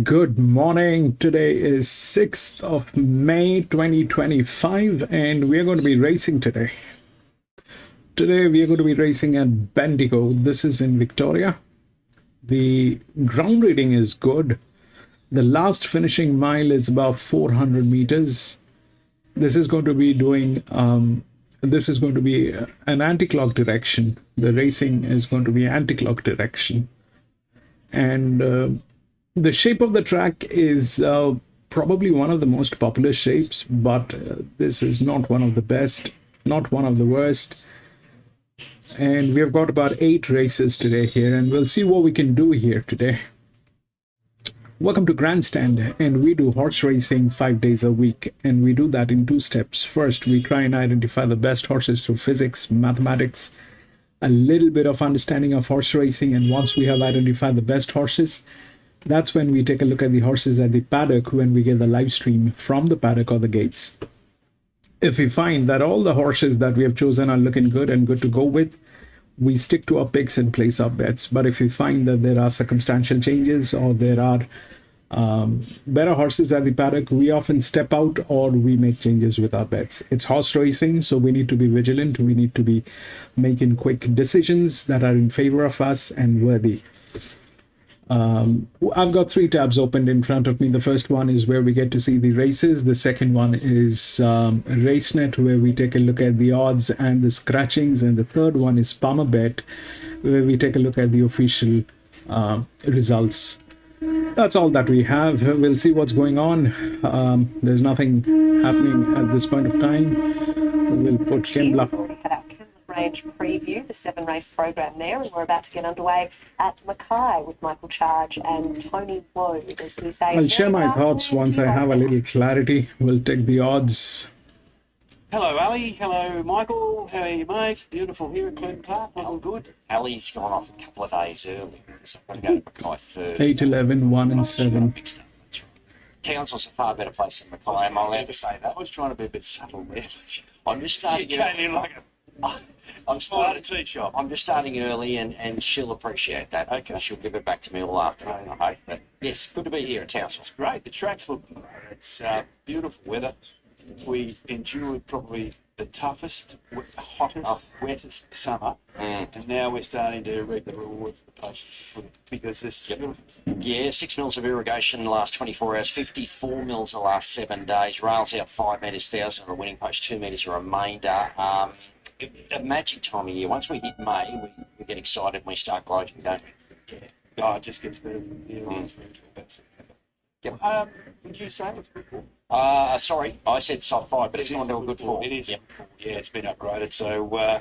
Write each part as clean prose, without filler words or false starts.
Good morning. Today is 6th of May 2025, and we are going to be racing today. Today, we are going to be racing at Bendigo. This is in Victoria. The ground reading is good. The last finishing mile is about 400 meters. This is going to be an anti-clock direction. The racing is going to be anti-clock direction. And the shape of the track is probably one of the most popular shapes, but this is not one of the best, not one of the worst. And we've got about 8 races today here, and we'll see what we can do here today. Welcome to Grandstand, and we do horse racing 5 days a week, and we do that in 2 steps. First, we try and identify the best horses through physics, mathematics, a little bit of understanding of horse racing, and once we have identified the best horses, that's when we take a look at the horses at the paddock when we get the live stream from the paddock or the gates. If we find that all the horses that we have chosen are looking good and good to go with, we stick to our picks and place our bets. But if we find that there are circumstantial changes or there are better horses at the paddock, we often step out or we make changes with our bets. It's horse racing, so we need to be vigilant. We need to be making quick decisions that are in favor of us and worthy. I've got 3 tabs opened in front of me. The first one is where we get to see the races. The second one is RaceNet, where we take a look at the odds and the scratchings. And the third one is PalmerBet, where we take a look at the official results. That's all that we have. We'll see what's going on. There's nothing happening at this point of time. We'll put Kimbla. Range preview, the 7-race program there, and we're about to get underway at Mackay with Michael Charge and Tony Woad, as we say. I'll share my thoughts once I have a little clarity. We'll take the odds. Hello, Ali. Hello, Michael. How are you, mate? Beautiful here at Clinton Park. All good. Ali's gone off a couple of days early because I've got to go to Mackay first. 8, 11, 1 and 7. Townsville's a far better place than Mackay. Am I allowed to say that? I was trying to be a bit subtle there. I'm just starting. You came in like I'm starting a tea shop. I'm just starting early, and she'll appreciate that. Okay. She'll give it back to me all afternoon, I hope. But yes, good to be here at Townsville. Great. The tracks look great. It's beautiful weather. We endured probably the toughest, hottest, wettest summer, and now we're starting to reap the rewards of the patience because this is beautiful. Yeah, 6 mils of irrigation in the last 24 hours, 54 mils the last 7 days. Rails out 5 metres, 1,000 on the winning post, 2 metres a remainder. A magic time of year. Once we hit May, we get excited and we start gloating, don't we? Yeah. Oh, it just gets better from here on through to about September. Yep. Would you say it's good form? Sorry, I said soft 5, but it's gone to a good 4. It is. Yep. Yeah, it's been upgraded. So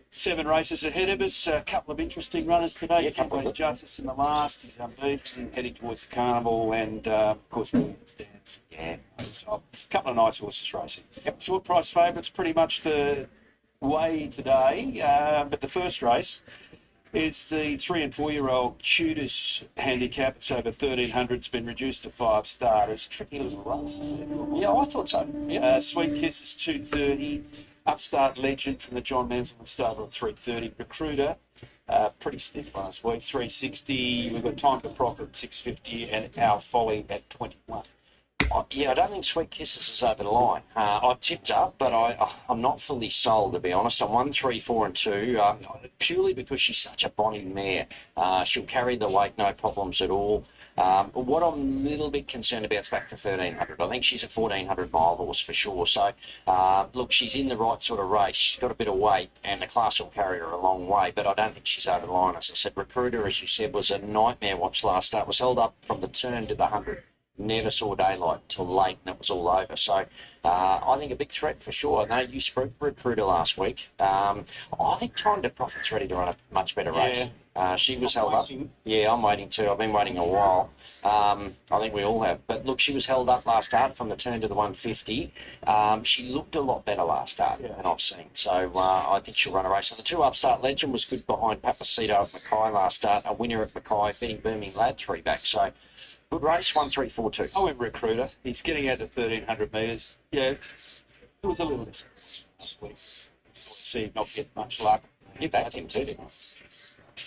7 races ahead of us. A couple of interesting runners today. Yeah, Campbell's Justice in the last. He's unbeaten, heading towards the carnival, and of course Grandstand. Yeah. So a couple of nice horses racing. Yep. Short price favourites, pretty much the way today. But the first race is the 3 and 4-year-old Tudor's handicap. It's over 1,300. It's been reduced to 5 starters. Tricky little race, isn't it? Yeah, I thought so. Yeah. Sweet Kiss is 230. Upstart Legend from the John Mansell started at 330. Recruiter, pretty stiff last week, 360. We've got Time to Profit, 650, and Our Folly at 21. Yeah, I don't think Sweet Kisses is over the line. I've tipped up, but I'm not fully sold, to be honest. I'm 1, 3, 4 and 2, purely because she's such a bonny mare. She'll carry the weight, no problems at all. What I'm a little bit concerned about is back to 1,300. I think she's a 1,400-mile horse for sure. So, look, she's in the right sort of race. She's got a bit of weight, and the class will carry her a long way, but I don't think she's over the line. As I said, Recruiter, as you said, was a nightmare watch last start. Was held up from the turn to the 100. Never saw daylight until late, and it was all over. So I think a big threat for sure. I know you spoke Recruiter last week. I think Time to Profit's ready to run a much better race. She was held up. Yeah, I'm waiting too. I've been waiting a while. I think we all have. But look, she was held up last start from the turn to the 150. She looked a lot better last start than I've seen. So I think she'll run a race. And the 2 Upstart Legend was good behind Papacito at Mackay last start. A winner at Mackay, beating Birmingham Lad 3 back. So good race, 1, 3, 4, 2. I went Recruiter. He's getting out to 1,300 metres. Yeah, it was a little disappointing last week. See him not get much luck. You backed him too, didn't you?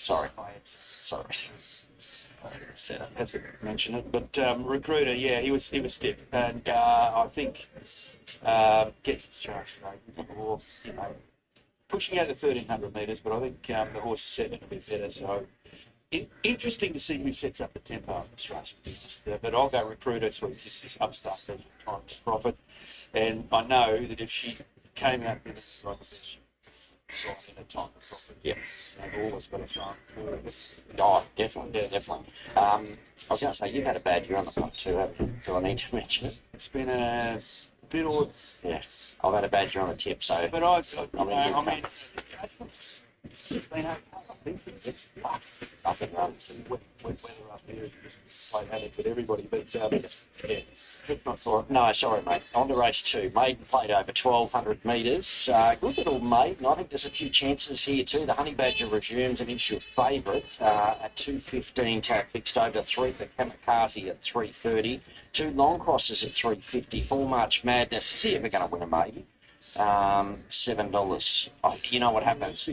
Sorry. Sorry. Said I had to mention it, but Recruiter, yeah, he was stiff, and I think gets his chance, or pushing out to 1,300 metres, but I think the horse is setting it a bit better. So interesting to see who sets up the tempo of this race, to be honest. But I'll go Recruiter, so it's just this upstart time to profit, and I know that if she came out with a like this. Right in a time of profit. Yeah. They've always got to throw them through. Oh, definitely, yeah, definitely. I was going to say, you've had a bad year on the front too, haven't you? Do I need to mention it? It's been a bit odd. Yeah. I've had a bad year on the tip, so... But I mean, it's been okay. I think it's up and runs and wet weather up here. It's just played havoc with everybody. But yeah, it's not for it. No, sorry, mate. On to race 2. Maiden played over 1,200 metres. Good little maiden. I think there's a few chances here too. The Honey Badger resumes and it's your favourite at 2.15. Tag fixed over 3 for Kamikaze at 3.30. 2 long crosses at 3.50. 4 March Madness. Is he ever going to win a maiden? $7. Oh, you know what happens.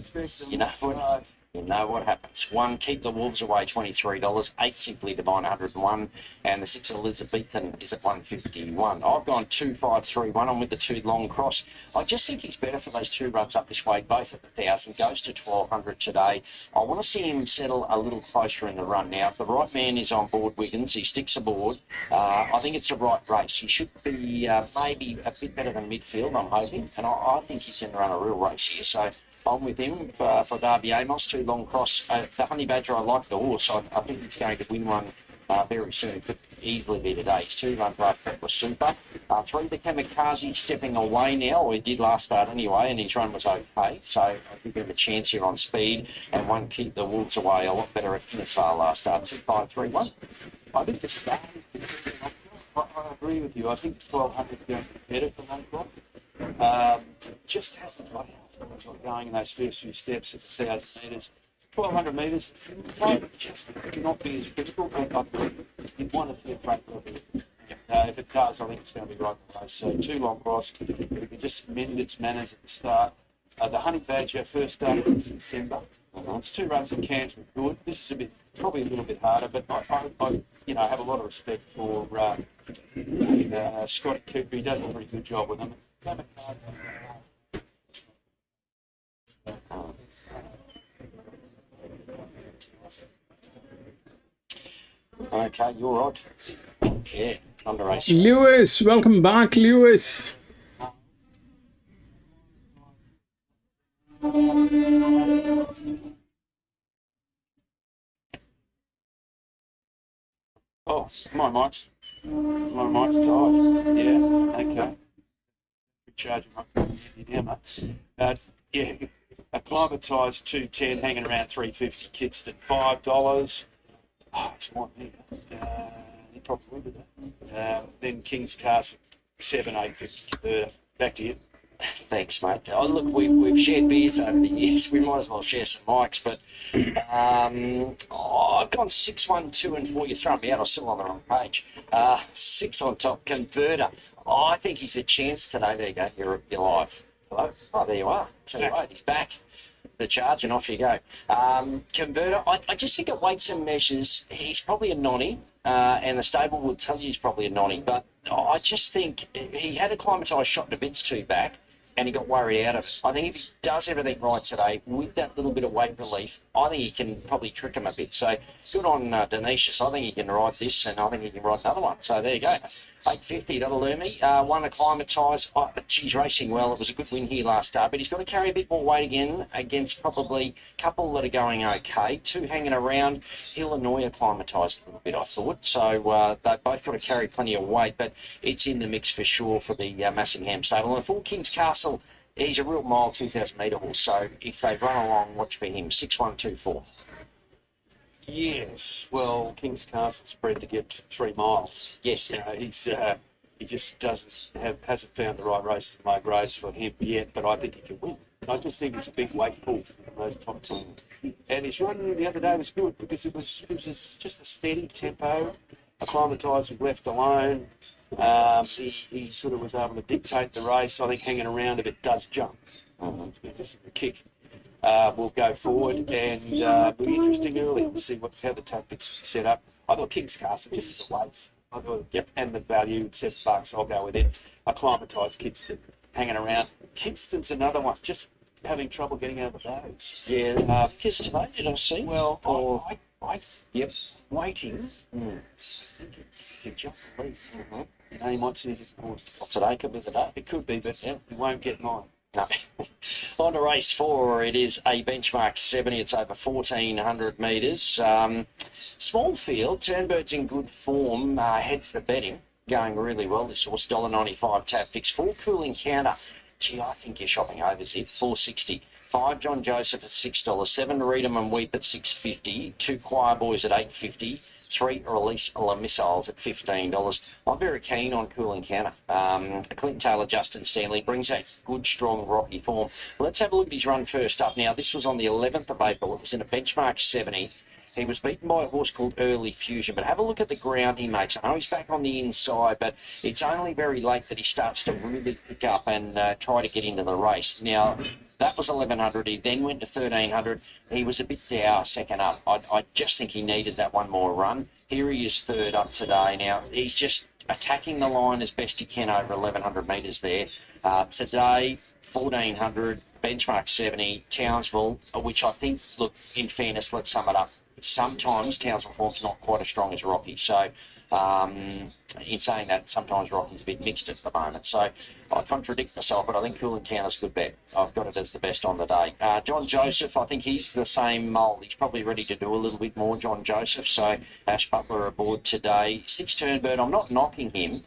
You know what happens. 1, Keep the Wolves Away, $23. 8, Simply Divine, 101. And the 6, Elizabethan, is at 151. I've gone 2, 5, 3, 1. I'm with the 2 long cross. I just think he's better for those 2 runs up this way, both at the 1,000. Goes to 1,200 today. I want to see him settle a little closer in the run. Now, if the right man is on board, Wiggins, he sticks aboard. I think it's the right race. He should be maybe a bit better than midfield, I'm hoping. And I think he can run a real race here. So I'm with him for Derby Amos, 2 long cross. The Honey Badger, I like the horse. I think he's going to win one very soon. Could easily be today. He's 2 runs last that was super. 3, the Kamikaze stepping away now, or he did last start anyway, and his run was okay. So I give him a chance here on speed. And 1, Keep the Wolves Away, a lot better at Innisfail last start. 2, 5, 3, 1. I think the start I agree with you. I think 1,200 is going to be better for Moncroft. Just hasn't got going in those first few steps at the 1,000 metres. 1,200 metres might just not be as critical, but I think you'd want to see a break level. If it does, I think it's going to be right in the race. So 2 long cross, if it can just mend its manners at the start. The Honey Badger first started in December. It's 2 runs in Cairns were good. This is probably a little bit harder, but I have a lot of respect for Scotty Cooper. He does a pretty good job with them. Okay, you're right. Yeah, under race. Lewis, welcome back, Lewis. Oh, my mic's died. Yeah, okay. Recharging my now, mate. Yeah, acclimatised 210, hanging around 350. Kidston $5. Oh, it's one there. He probably will do that. Then King's Castle 7, 850. Back to you. Thanks, mate. Oh, look, we've shared beers over the years. We might as well share some mics, but I've gone 6, 1, 2, and 4. You throw me out. I'm still on the wrong page. 6 on top, Converter. I think he's a chance today. There you go. You're live. Hello. Oh, there you are. Tell you what, he's back. The charge and off you go. Converter, I just think at weights and measures, he's probably a nonny, and the stable will tell you he's probably a nonny, but I just think he had acclimatised shot in a bit's 2 back, and he got worried out of it. I think if he does everything right today, with that little bit of weight relief, I think he can probably trick him a bit. So good on Denisius. I think he can ride this, and I think he can ride another one. So there you go. 850, that'll do me. 1 acclimatise. She's racing well. It was a good win here last start, but he's got to carry a bit more weight again against probably a couple that are going okay. 2 hanging around. Illinois acclimatised a little bit, I thought. So they've both got to carry plenty of weight, but it's in the mix for sure for the Massingham stable. And 4 King's Castle, he's a real mile 2,000 metre horse. So if they run along, watch for him. 6, 1, 2, 4. Yes, well, King's Castle's bred to get 3 miles. Yes, he just hasn't found the right race to make race for him yet, but I think he can win. I just think it's a big weight pull from those top 2. And his run the other day was good because it was just a steady tempo. Acclimatised was left alone. He sort of was able to dictate the race. I think hanging around if it does jump. It's a kick. will go forward, and it'll be interesting early to see how the tactics set up. I thought King's Castle, just as the weights, I thought, and the value, $7, I'll go with it. Acclimatised Kidston, hanging around. Kidston's another one, just having trouble getting out of the barriers. Yeah, just today, did I see? Well, Or, yep, waiting. I think it can jump the lead. You know, he might see this board. today could be the day. It could be, but he won't get mine. No. On to race 4, it is a benchmark 70. It's over 1,400 metres. Small field, Turnbird's in good form, heads the betting, going really well. This horse, $1.95 tap fix. 4 Cooling Counter. Gee, I think you're shopping overs here. $4.60. 5 John Joseph at $6. 7 Reedham and Weep at $6.50. 2 Choir Boys at $8.50. 3 Release La Missiles at $15. I'm very keen on Cooling Counter. Clinton Taylor, Justin Stanley brings that good, strong, rocky form. Let's have a look at his run first up. Now, this was on the 11th of April. It was in a benchmark 70. He was beaten by a horse called Early Fusion, but have a look at the ground he makes. I know he's back on the inside, but it's only very late that he starts to really pick up and try to get into the race. Now, that was 1,100. He then went to 1,300. He was a bit dour second up. I just think he needed that one more run. Here he is third up today. Now, he's just attacking the line as best he can over 1,100 metres there. Today, 1,400, benchmark 70, Townsville, which I think, look, in fairness, let's sum it up. Sometimes Townsville form's not quite as strong as Rocky. So, in saying that, sometimes Rocky's a bit mixed at the moment. So, I contradict myself, but I think Cooling Counter's a good bet. I've got it as the best on the day. John Joseph, I think he's the same mould. He's probably ready to do a little bit more, John Joseph. So, Ash Butler aboard today. 6 Turnbird, I'm not knocking him.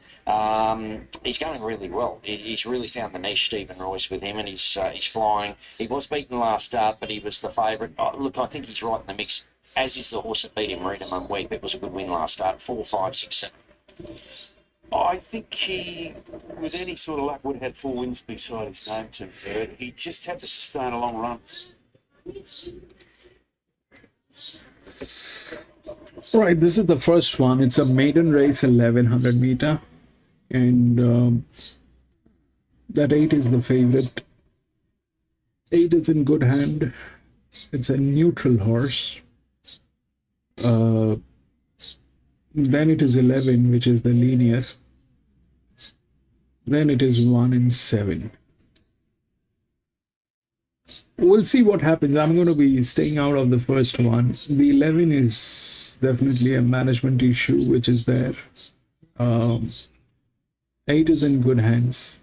He's going really well. He's really found the niche, Stephen Royce, with him, and he's flying. He was beaten last start, but he was the favourite. Look, I think he's right in the mix, as is the horse that beat him, Reedham and Weep. It was a good win last start, 4, 5, 6, 7. I think he, with any sort of luck, would have had 4 wins beside his name to third. He just had to sustain a long run. Right, this is the first one. It's a maiden race, 1,100 meter, and that 8 is the favorite. 8 is in good hand. It's a neutral horse. Then it is 11, which is the linear. Then it is 1 and 7. We'll see what happens. I'm going to be staying out of the first one. The 11 is definitely a management issue, which is there. 8 is in good hands.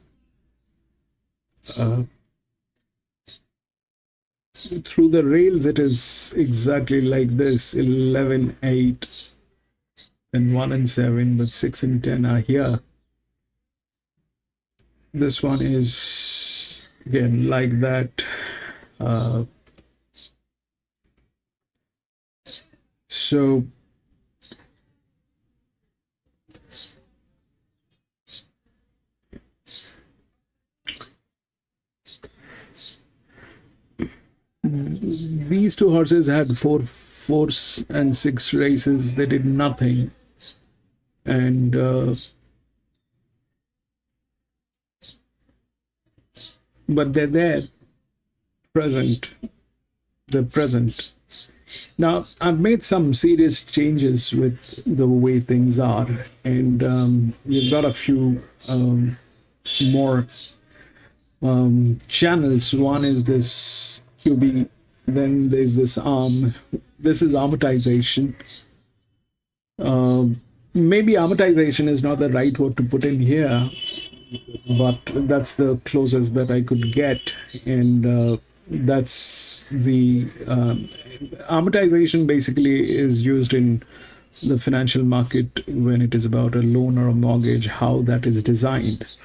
Through the rails, it is exactly like this: 11, 8, and 1 and 7, but 6 and 10 are here. This one is again like that. So these 2 horses had 4 and 6 races. They did nothing, and but they're there, they're present. Now, I've made some serious changes with the way things are, and we've got a few more channels. One is this QB, then there's this arm. This is amortization. Maybe amortization is not the right word to put in here, but that's the closest that I could get, and that's the amortization basically is used in the financial market when it is about a loan or a mortgage, how that is designed.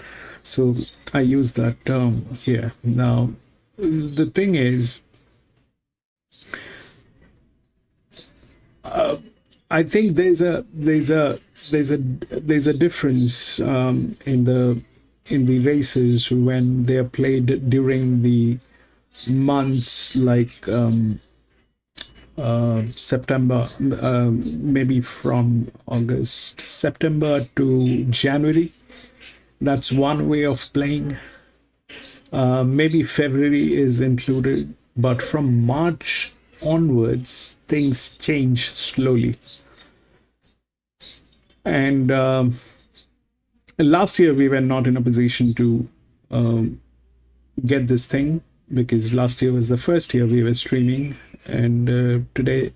So I use that term here. Now, the thing is, I think there's a difference in the races when they are played during the months like September, maybe from September to January. That's one way of playing. Maybe February is included, but from March onwards, things change slowly. And last year, we were not in a position to get this thing, because last year was the first year we were streaming, and today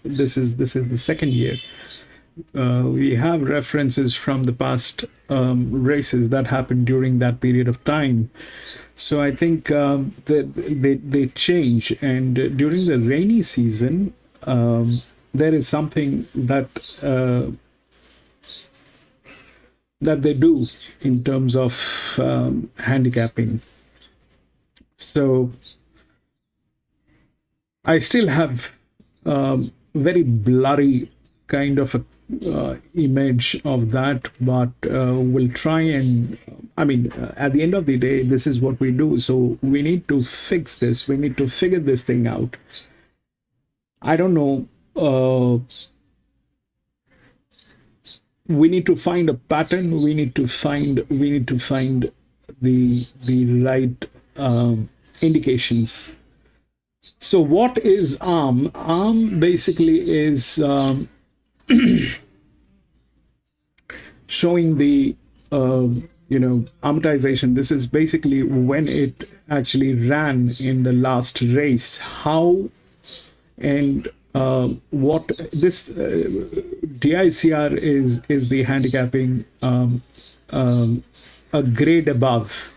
this is the second year. We have references from the past races that happened during that period of time. So I think they change, and during the rainy season, there is something that they do in terms of handicapping. So I still have very blurry kind of a image of that, but we'll try and, I mean, at the end of the day, this is what we do. So we need to fix this. We need to figure this thing out. I don't know. We need to find a pattern. We need to find the right indications. So what is ARM? ARM basically is showing the amortization. This is basically when it actually ran in the last race, how and what this DICR is the handicapping a grade above.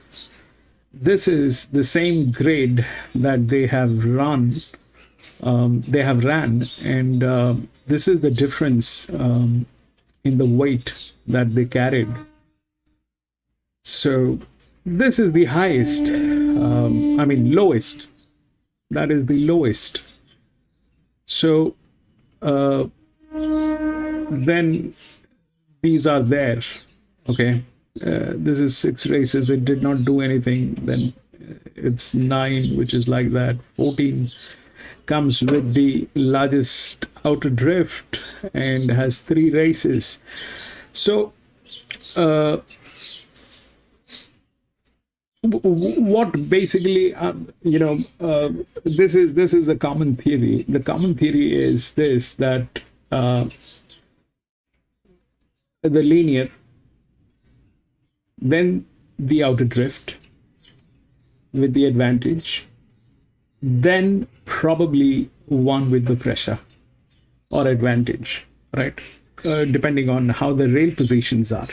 This is the same grade that they have ran, and this is the difference in the weight that they carried. So this is the highest, lowest. That is the lowest. So then these are there. Okay. This is 6 races. It did not do anything. Then it's 9, which is like that. 14 comes with the largest outer drift and has 3 races. So what basically this is a common theory. The common theory is this, that the linear, then the outer drift with the advantage, then probably one with the pressure or advantage, right? Depending on how the rail positions are.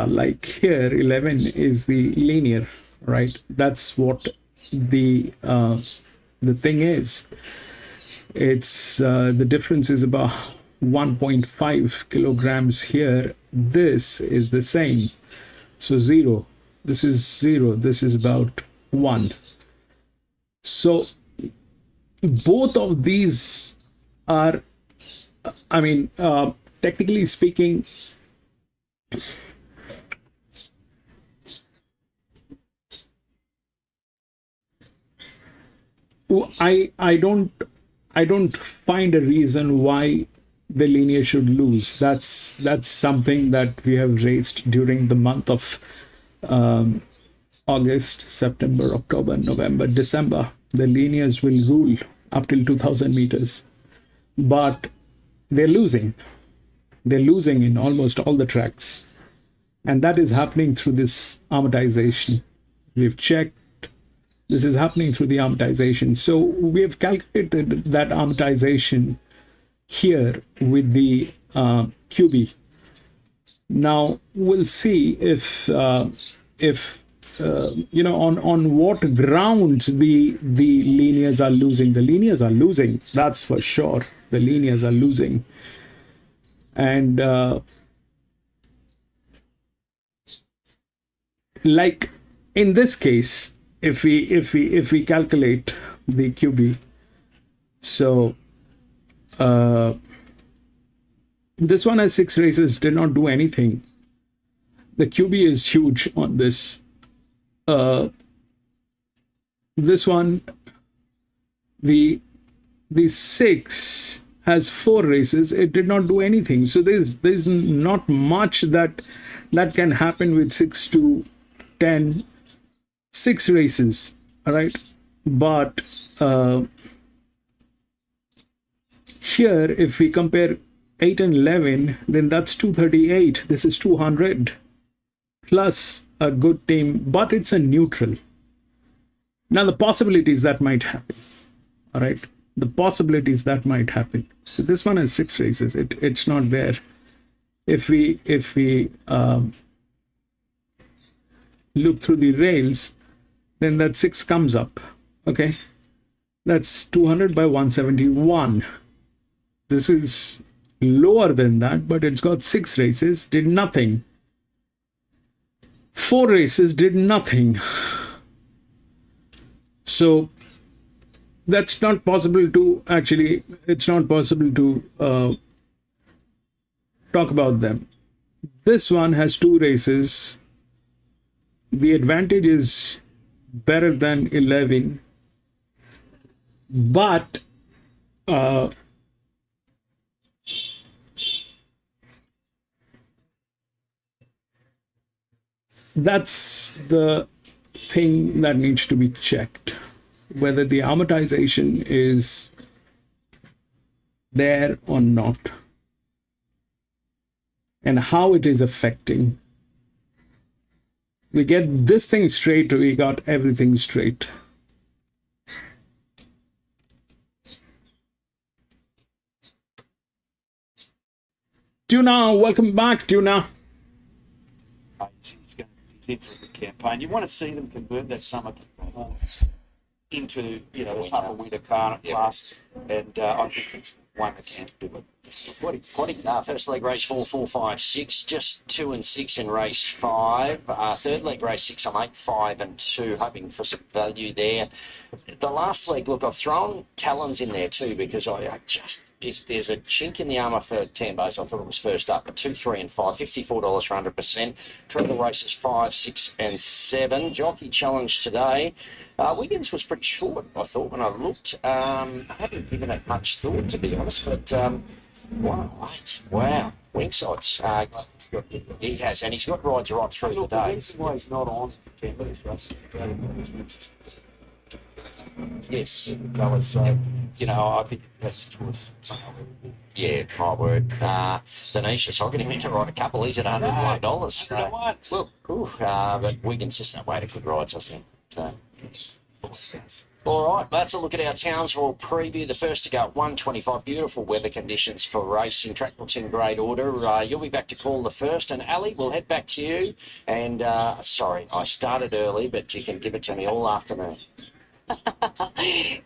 Like here, 11 is the linear, right? That's what the thing is. It's the difference is about 1.5 kilograms here. This is the same. So 0. This is 0. This is about 1. So both of these are, technically speaking, I don't find a reason why the linear should lose. That's something that we have raised during the month of August, September, October, November, December. The linears will rule up till 2,000 meters, but they're losing in almost all the tracks, and that is happening through this amortization. We've checked. This is happening through the amortization. So we have calculated that amortization here with the QB. Now we'll see if on what grounds the linears are losing. The linears are losing, that's for sure. The linears are losing, and like in this case, if we calculate the QB, so this one has 6 races, did not do anything. The QB is huge on this. This one, the 6 has 4 races. It did not do anything. So there's not much that can happen with 6 to 10 6 races, all right? But here, if we compare 8 and 11, then that's 238. This is 200 plus a good team, but it's a neutral. Now, the possibilities that might happen, all right? The possibilities that might happen. So this one has 6 races. It's not there. If we look through the rails, then that 6 comes up. Okay, that's 200 by 171. This is lower than that, but it's got 6 races, did nothing. 4 races did nothing. So that's not possible to actually, it's not possible to talk about them. This one has 2 races. The advantage is better than 11, but that's the thing that needs to be checked, whether the amortization is there or not, and how it is affecting. We get this thing straight, we got everything straight. Tuna, welcome back, Tuna. He's in for a good campaign. You want to see them convert that summer into, you know, the tougher winter class, and I think it's one that can do it. First leg race 4, 4, 5, 6, just 2 and 6 in race 5. Third leg race 6, I'm 8, 5 and 2, hoping for some value there. The last leg, look, I've thrown Talons in there too, because I just, if there's a chink in the armour for Tambos, I thought it was first up at 2, 3 and 5, $54 for 100%. Treble races 5, 6 and 7. Jockey challenge today. Wiggins was pretty short, I thought, when I looked. I haven't given it much thought, to be honest, but wow. Wings odds. He has, and he's got rides right through the day. The reason why he's not on Tambos races Yes. so, you know, I think that's choice. Yeah, my word. Denisha, so I'll get him in to ride a couple. He's at $101. But Wiggins just that way to good rides, doesn't he? All right, that's a look at our Townsville preview. The first to go at 1:25. Beautiful weather conditions for racing. Track looks in great order. You'll be back to call the first. And Ali, we'll head back to you. And sorry, I started early, but you can give it to me all afternoon.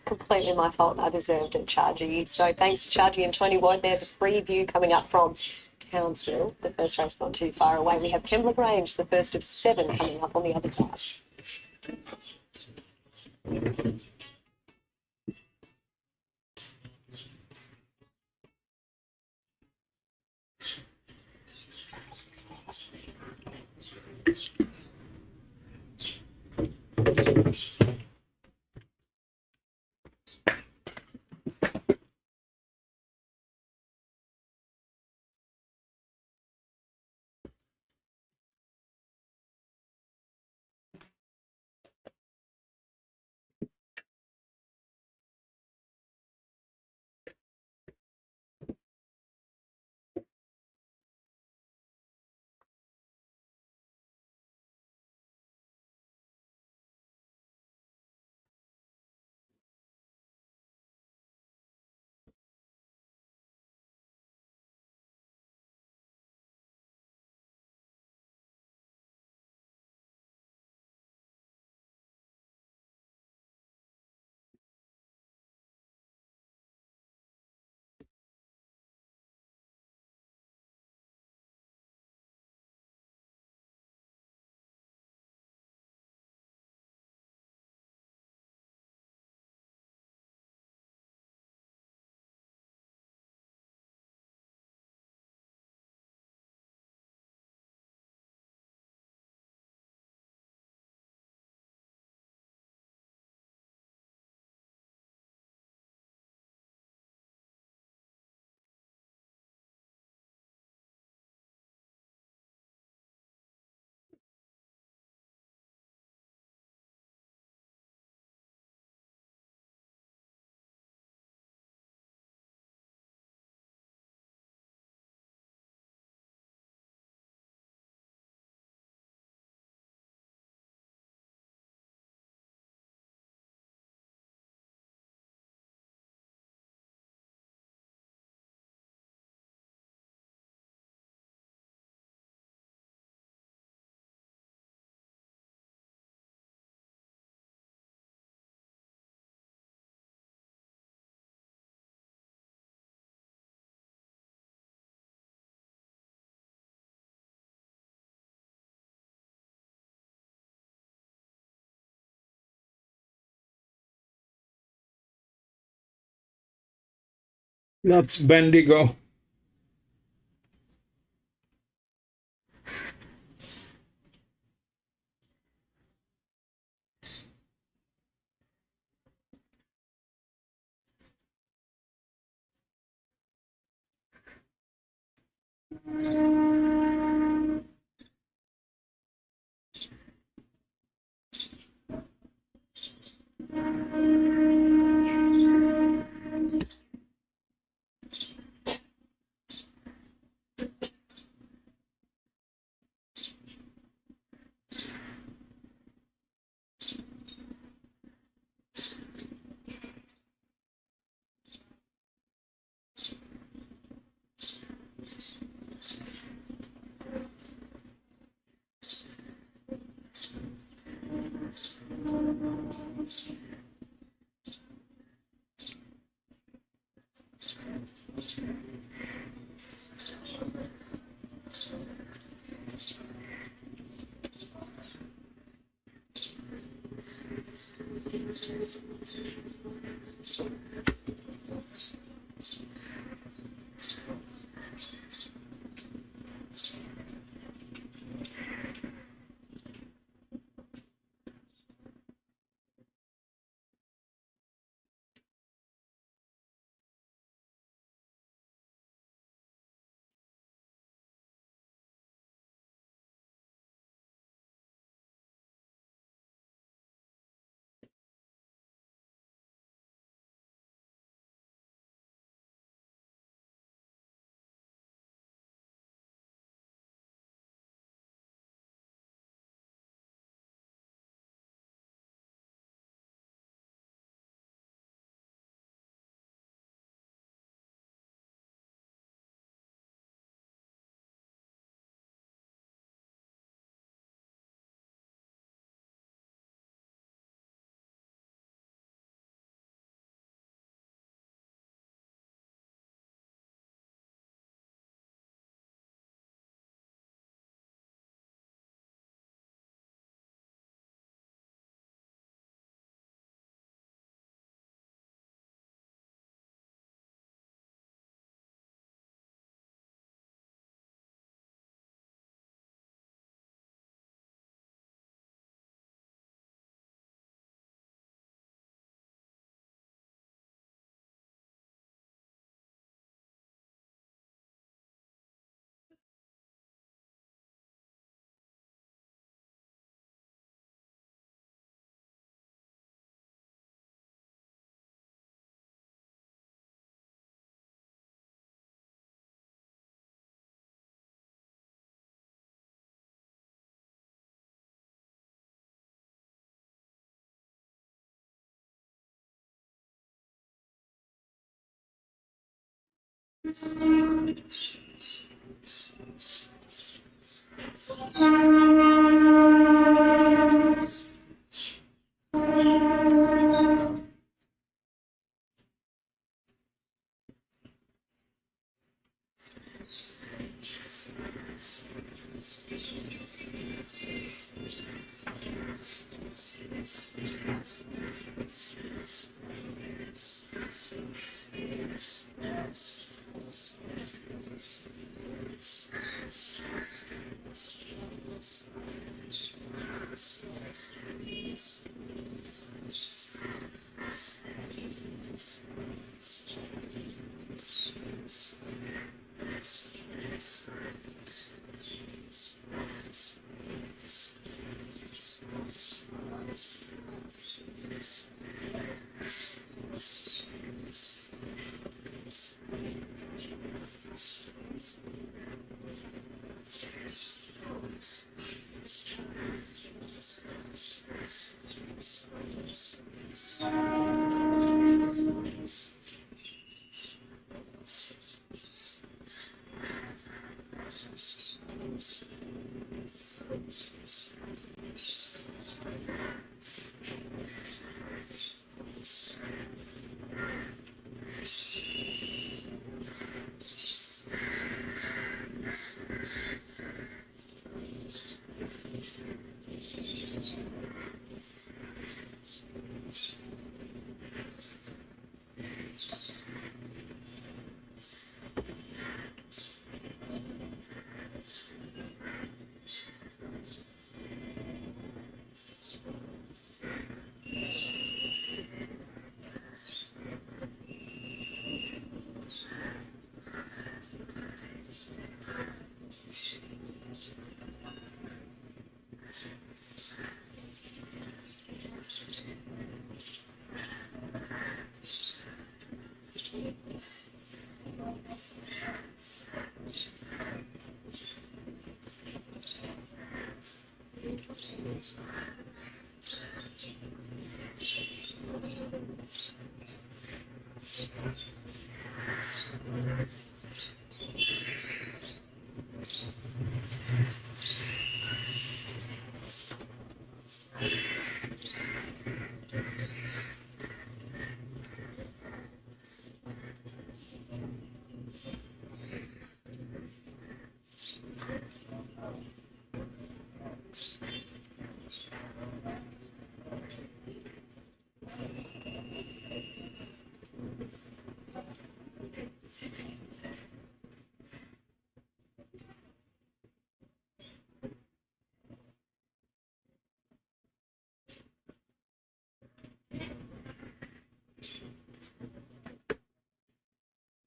Completely my fault. I deserved it, Chargy. So thanks to Chargy and Tony Ward there. The preview coming up from Townsville. The first race not too far away. We have Kembla Grange, the first of 7 coming up on the other side. That's Bendigo.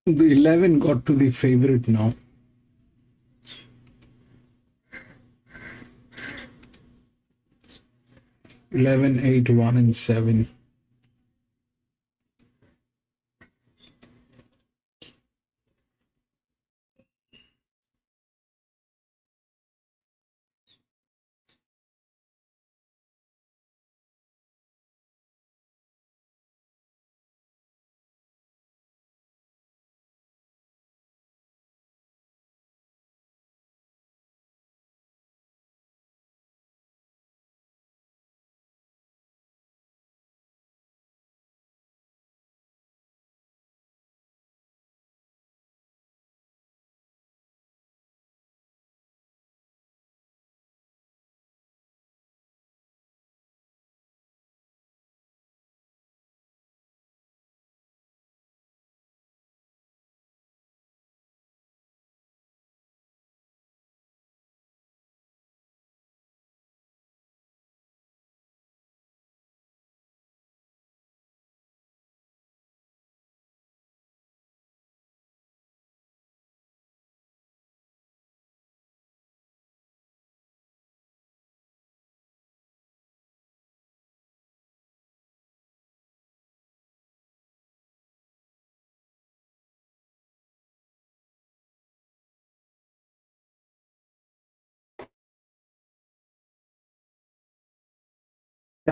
The 11 got to the favorite now. 11, 8, 1, and 7.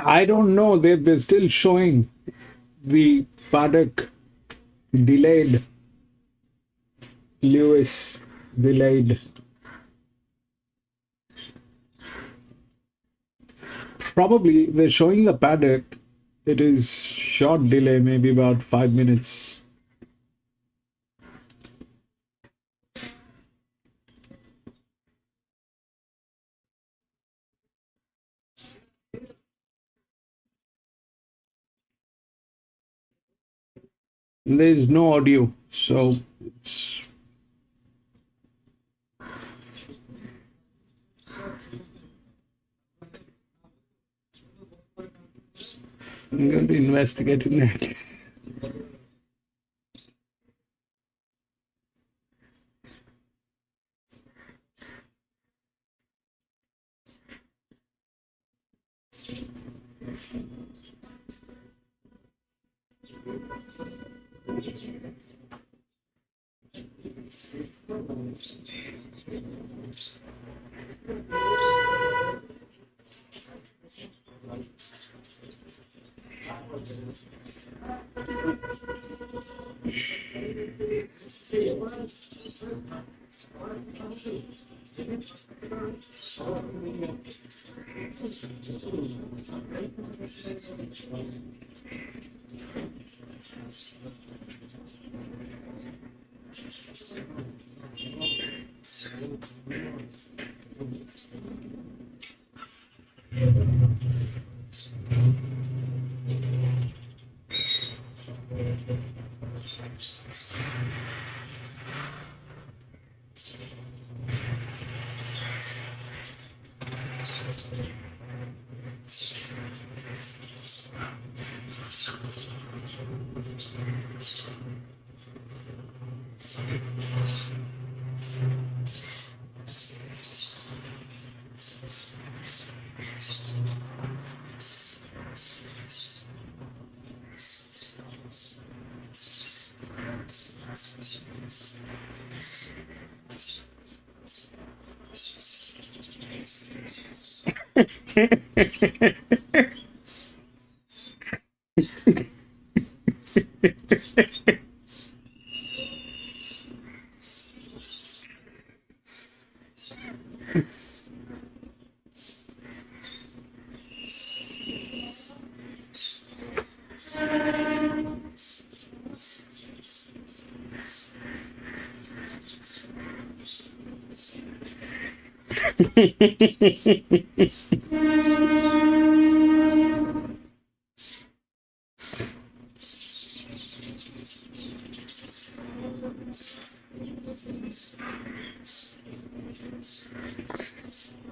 I don't know. They're still showing the paddock delayed. Lewis delayed. Probably they're showing the paddock. It is short delay, maybe about 5 minutes. There's no audio, so it's I'm going to investigate it next.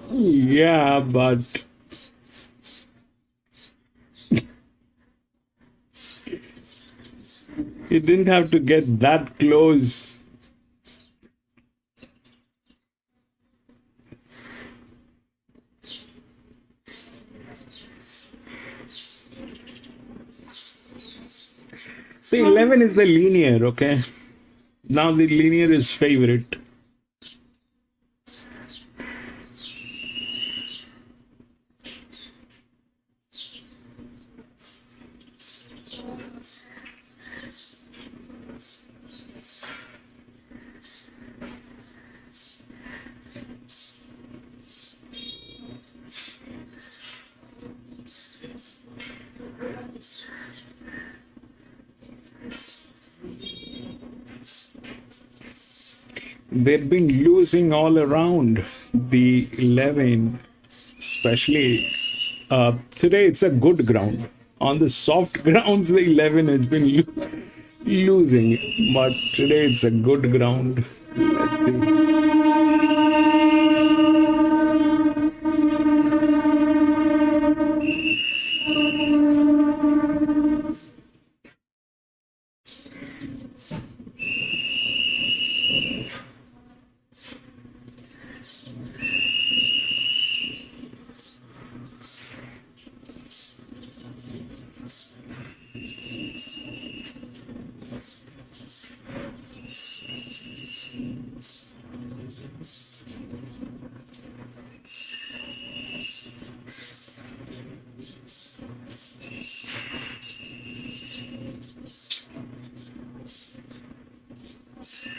Yeah, but you didn't have to get that close. See, 11 is the linear, okay? Now the linear is favorite. They've been losing all around the 11, especially today. It's a good ground. On the soft grounds, the 11 has been losing, but today it's a good ground. Let's see.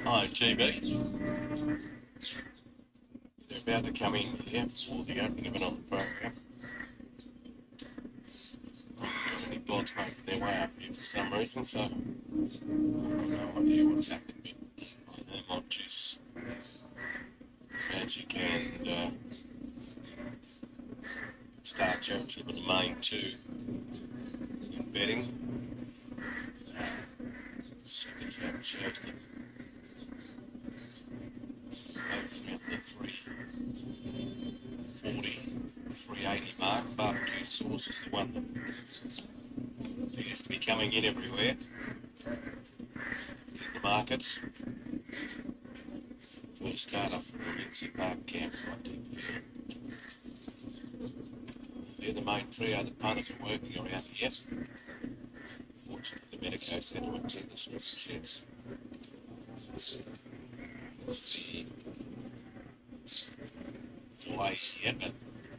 Hi, GB. They're about to come in here for the opening of another program. Not got any blogs making their way up here for some reason, so I've got no idea what's happening. They might just Magic and Star Championship with the main two in betting. Second champ shows them. Both around the 380 mark. Barbecue sauce is the one that appears to be coming in everywhere in the markets. First start off from the Lindsay Park camp right deep field. They're the main trio. The punters are working around here. Fortunately, the Bendigo Centre would take the strip sheds. The way here, but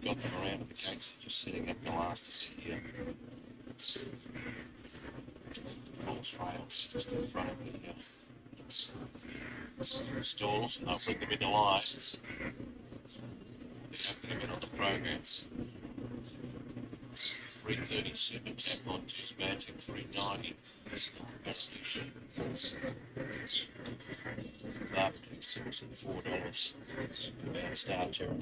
got them around at the gates, just setting up the last here. False rails just in front of me here. Stalls, and I'll bring them into line. They're opening in on the program. 330 super tap on juice magic, 390. Barbecue sauce at $4. About Star Territory.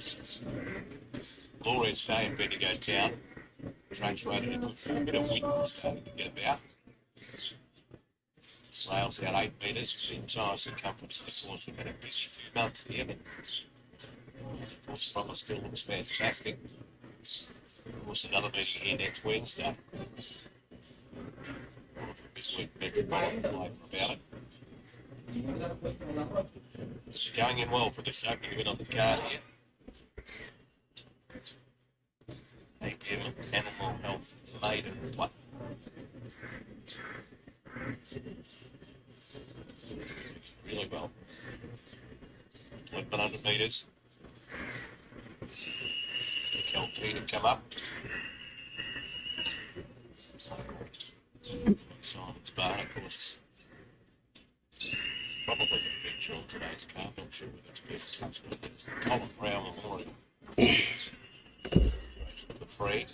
Glorious day in Bendigo Town. track's rated a good bit of wind starting to get about. Rails out 8 metres for the entire circumference of the course. We've had a busy few months here, but of course, the promise still looks fantastic. Of course, another meeting here next Wednesday. Midweek Metropolitan flag about it. Going in well for this opening event on the card here. APM Animal Health Maiden What? Really well. 100 metres. Kelty to come up. Simon's Bar, of course, probably the feature on today's card. Not sure whether it's been touched on. It's the Colin Brown Memorial. Race number 3.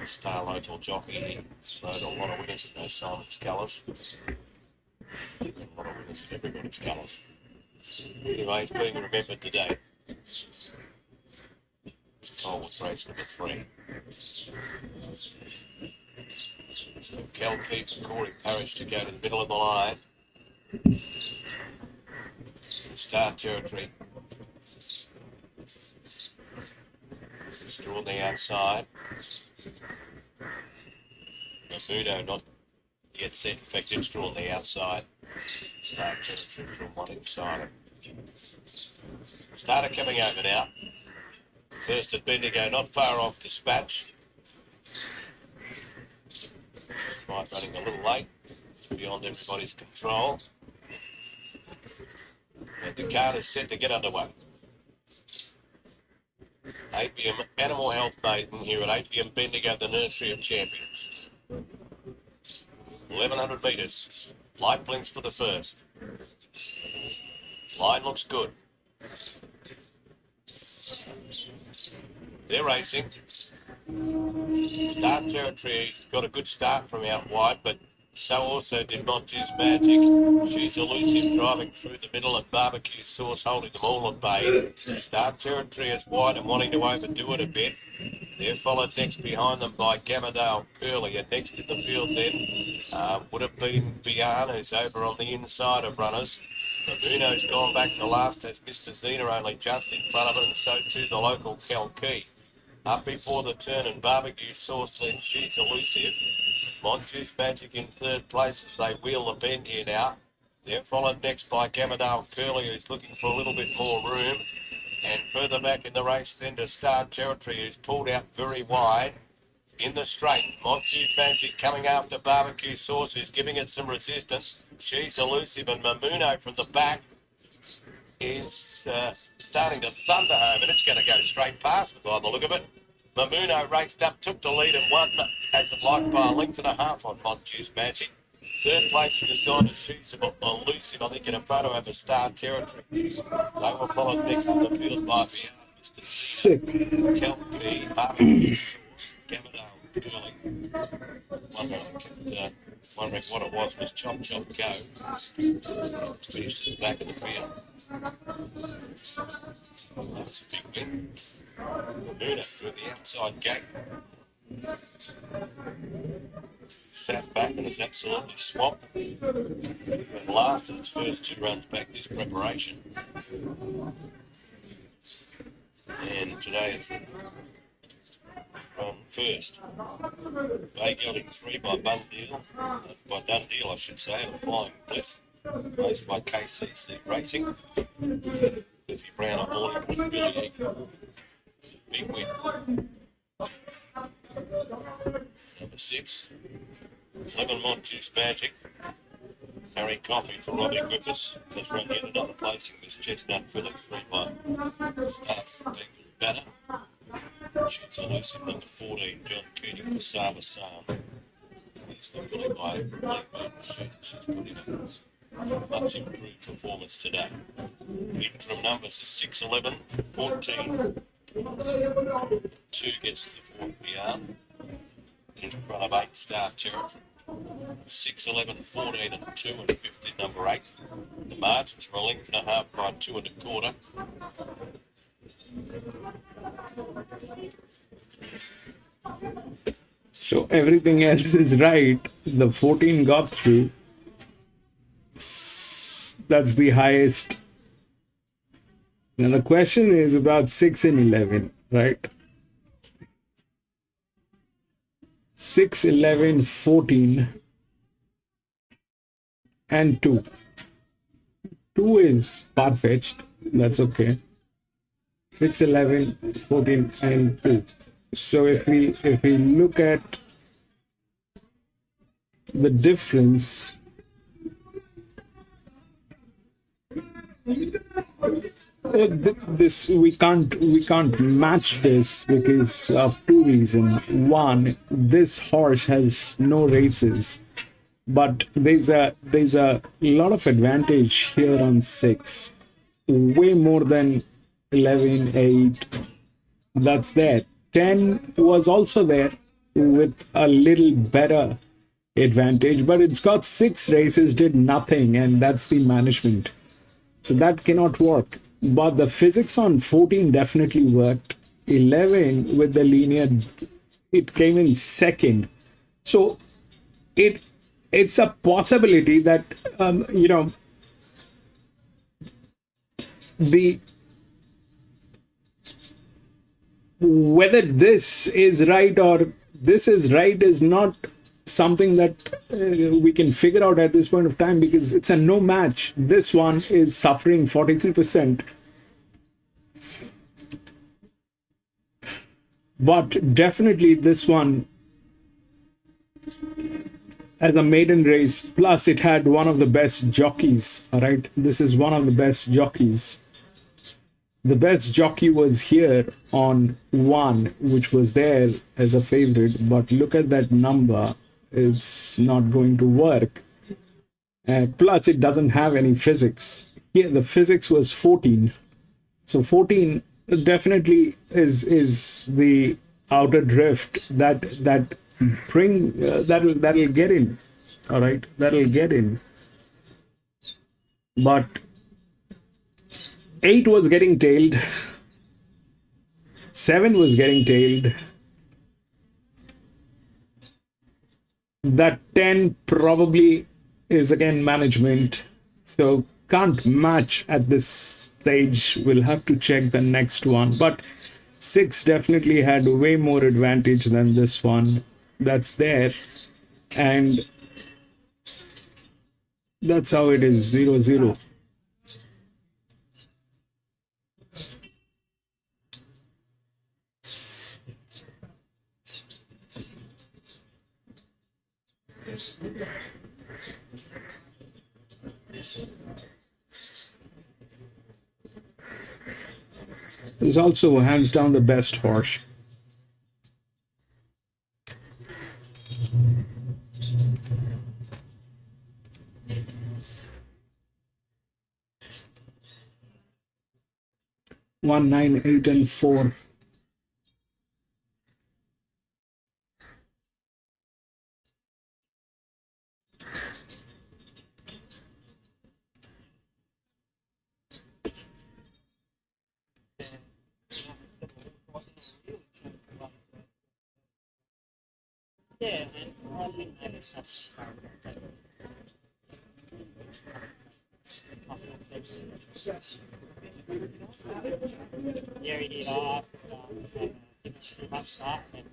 Star local jockey. Rode a lot of winners in those Simon's colours. A lot of winners in everybody's colours. Anyway, it's being remembered today. It's Colwood's race number 3. So Cal Keith and Corey Parrish to go to the middle of the line. Start territory. It's drawn the outside. Bermudo not yet set. In fact, it's drawn the outside. Start territory from one inside. Starter coming over now. First at Bendigo, not far off Dispatch. Despite running a little late, it's beyond everybody's control. And the card is set to get underway. 8 p.m. Animal Health Maiden here at 8 p.m. Bendigo, the Nursery of Champions. 1100 metres. Light blinks for the first. Line looks good. They're racing. Start territory got a good start from out wide, but so also did Monty's Magic. She's elusive, driving through the middle, and Barbecue Sauce holding them all at bay. Start territory is wide and wanting to overdo it a bit. They're followed next behind them by Gamadale Curly, and next in the field then would have been Bian, who's over on the inside of runners. Mamuno's gone back to last, as Mr. Zena only just in front of it, and so too the local Kalkee. Up before the turn, and Barbecue Sauce then She's Elusive. Monty's Magic in third place as they wheel the bend here now. They're followed next by Gamadale Curly, who's looking for a little bit more room. And further back in the race then to Star Territory, who's pulled out very wide. In the straight, Monty's Magic coming after Barbecue Sauce, who's giving it some resistance. She's Elusive, and Mamuno from the back is starting to thunder home, and it's going to go straight past it by the look of it. Mamuno raced up, took the lead and won, as it liked, by a length and a half on Monty's Magic. Third place has gone to She's Elusive, I think, in a photo over Star Territory. They were followed next in the field by Mr. Sick. Kelkey, Barbecue Sauce, Gamadale Curly. Wondering what it was Chop Chop Go. It's finished at the back of the field. That was a big win. Bermuda through the outside gate. Sat back and is absolutely swamped. And last of its first 2 runs back this preparation. And today it's run first. Bay Gelding 3 by Dundeel, I should say, and a Flying Bliss. Raced by KCC Racing. Cliffy Brown on board with Billy Eagle. Big win. Number 6. Lemon Monty's Magic. Harry Coffey for Robbie Griffiths. Has run yet another placing this Chestnut Filly 3 by Stars Bengal Banner. She's Elusive number 14. John Keating for Sava Sam. It's the filly by Blackburn Machine. She's put in a much improved performance today. Interim numbers are 6, 11, 14. 2 gets the 4th beyond. In front of 8 Star Territory. 6, 11, 14 and 2 and 15 number 8. The margins were a length and a half by 2 1/4. So everything else is right. The 14 got through. That's the highest. Now the question is about 6 and 11, right? 6, 11, 14, and 2. 2 is far-fetched. That's okay. 6, 11, 14, and 2. So if we look at the difference, this we can't match this because of two reasons. One, this horse has no races, but there's a lot of advantage here on 6, way more than 11, 8. That's there. 10 was also there with a little better advantage, but it's got 6 races, did nothing, and that's the management. So that cannot work. But the physics on 14 definitely worked. 11 with the linear, it came in second. So it's a possibility that the whether this is right or this is right is not something that we can figure out at this point of time, because it's a no match. This one is suffering 43%, but definitely this one as a maiden race, plus it had one of the best jockeys. All right, this is one of the best jockeys. The best jockey was here on 1, which was there as a favorite, but look at that number. It's not going to work. Plus, it doesn't have any physics. Here, the physics was 14. So 14 definitely is the outer drift that that'll get in. All right, that'll get in. But 8 was getting tailed. 7 was getting tailed. That 10 probably is again management. So can't match at this stage. We'll have to check the next one. But 6 definitely had way more advantage than this one. That's there. And that's how it is, 0-0. Is also hands down the best horse. One, 9, 8, and 4. Yeah, and I think that is that's yeah, he did off. He must start and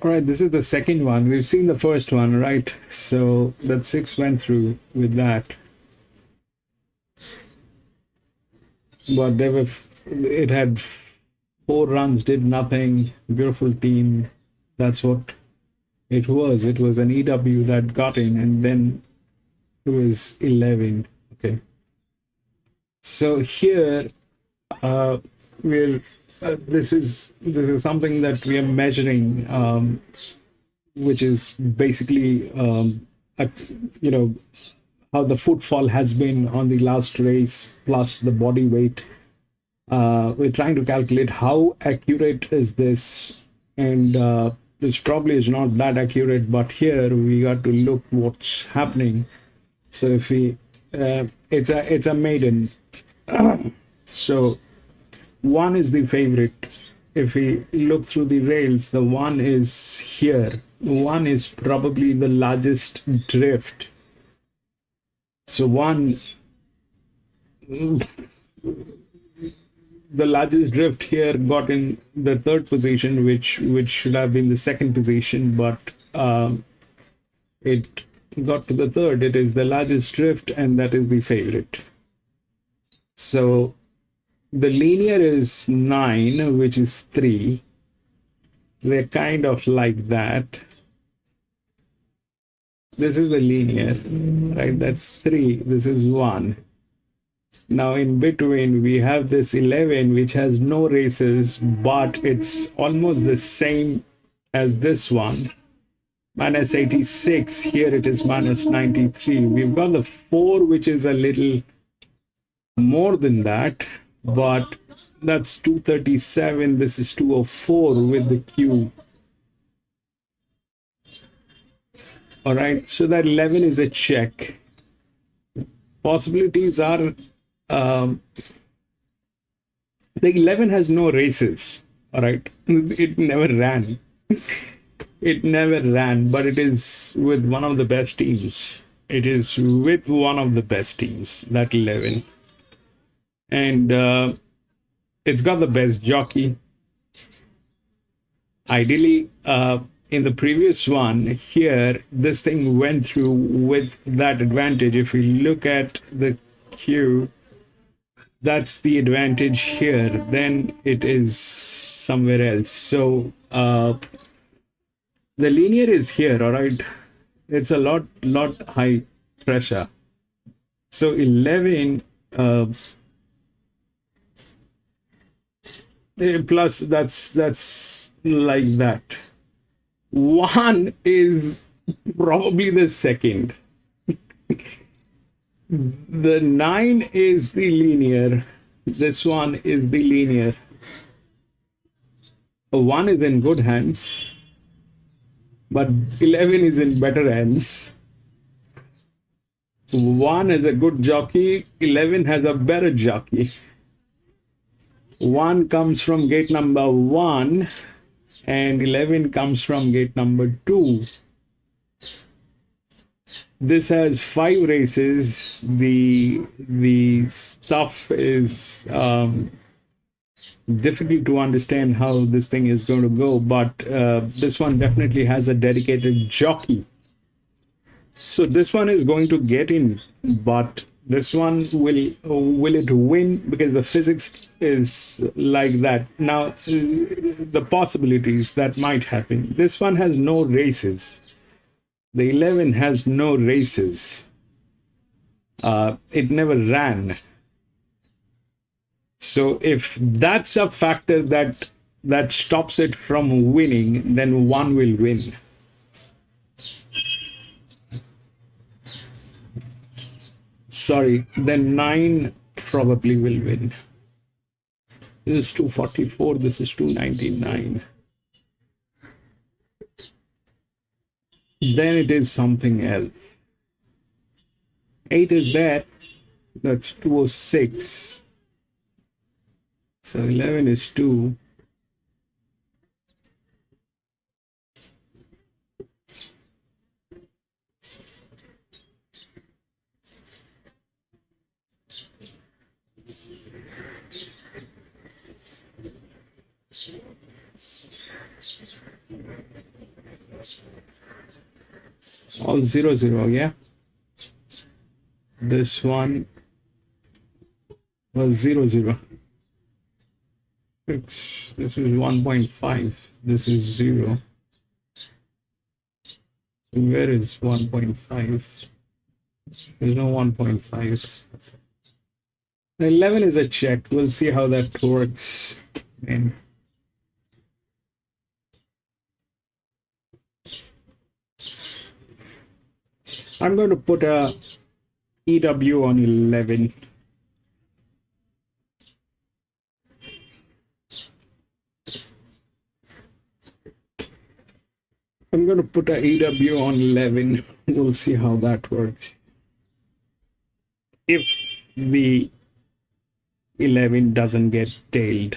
All right, this is the second one. We've seen the first one, right? So that 6 went through with that. But it had 4 runs, did nothing. Beautiful team. That's what it was. It was an EW that got in, and then it was 11. Okay. So here, we're this is something that we are measuring, which is basically how the footfall has been on the last race plus the body weight. We're trying to calculate how accurate is this, and this probably is not that accurate, but here we got to look what's happening. So if we it's a maiden. So 1 is the favorite. If we look through the rails, the 1 is here. 1 is probably the largest drift. So 1, the largest drift here got in the 3rd position, which should have been the 2nd position, but it got to the 3rd. It is the largest drift, and that is the favorite. So the linear is 9, which is 3. They're kind of like that. This is the linear, right? That's 3. This is 1. Now in between, we have this 11, which has no races, but it's almost the same as this one. Minus 86. Here it is minus 93. We've got the 4, which is a little more than that, but that's 237. This is 204 with the Q. All right, so that 11 is a check. Possibilities are the 11 has no races. All right, it never ran. It never ran, but it is with one of the best teams. It is with one of the best teams, that 11. And it's got the best jockey. Ideally, in the previous one here, this thing went through with that advantage. If we look at the queue, that's the advantage here. Then it is somewhere else. So the linear is here, all right. It's a lot high pressure. So 11 plus that's like that. 1 is probably the second. The 9 is the linear. This one is the linear. 1 is in good hands, but 11 is in better hands. 1 is a good jockey, 11 has a better jockey. 1 comes from gate number 1 and 11 comes from gate number 2. This has 5 races. The stuff is difficult to understand how this thing is going to go, but this one definitely has a dedicated jockey. So this one is going to get in, but this one will it win? Because the physics is like that. Now, the possibilities that might happen. This one has no races. The 11 has no races. It never ran. So if that's a factor that stops it from winning, then 1 will win. sorry, then 9 probably will win. This is 244, this is 299. Then it is something else. 8 is there, that's 206. So 11 is 2. All 0 0, yeah. This one was 0 0. This is 1.5. This is 0. Where is 1.5? There's no 1.5. 11 is a check. We'll see how that works. And I'm going to put a EW on 11. I'm going to put a EW on 11. We'll see how that works. If the 11 doesn't get tailed.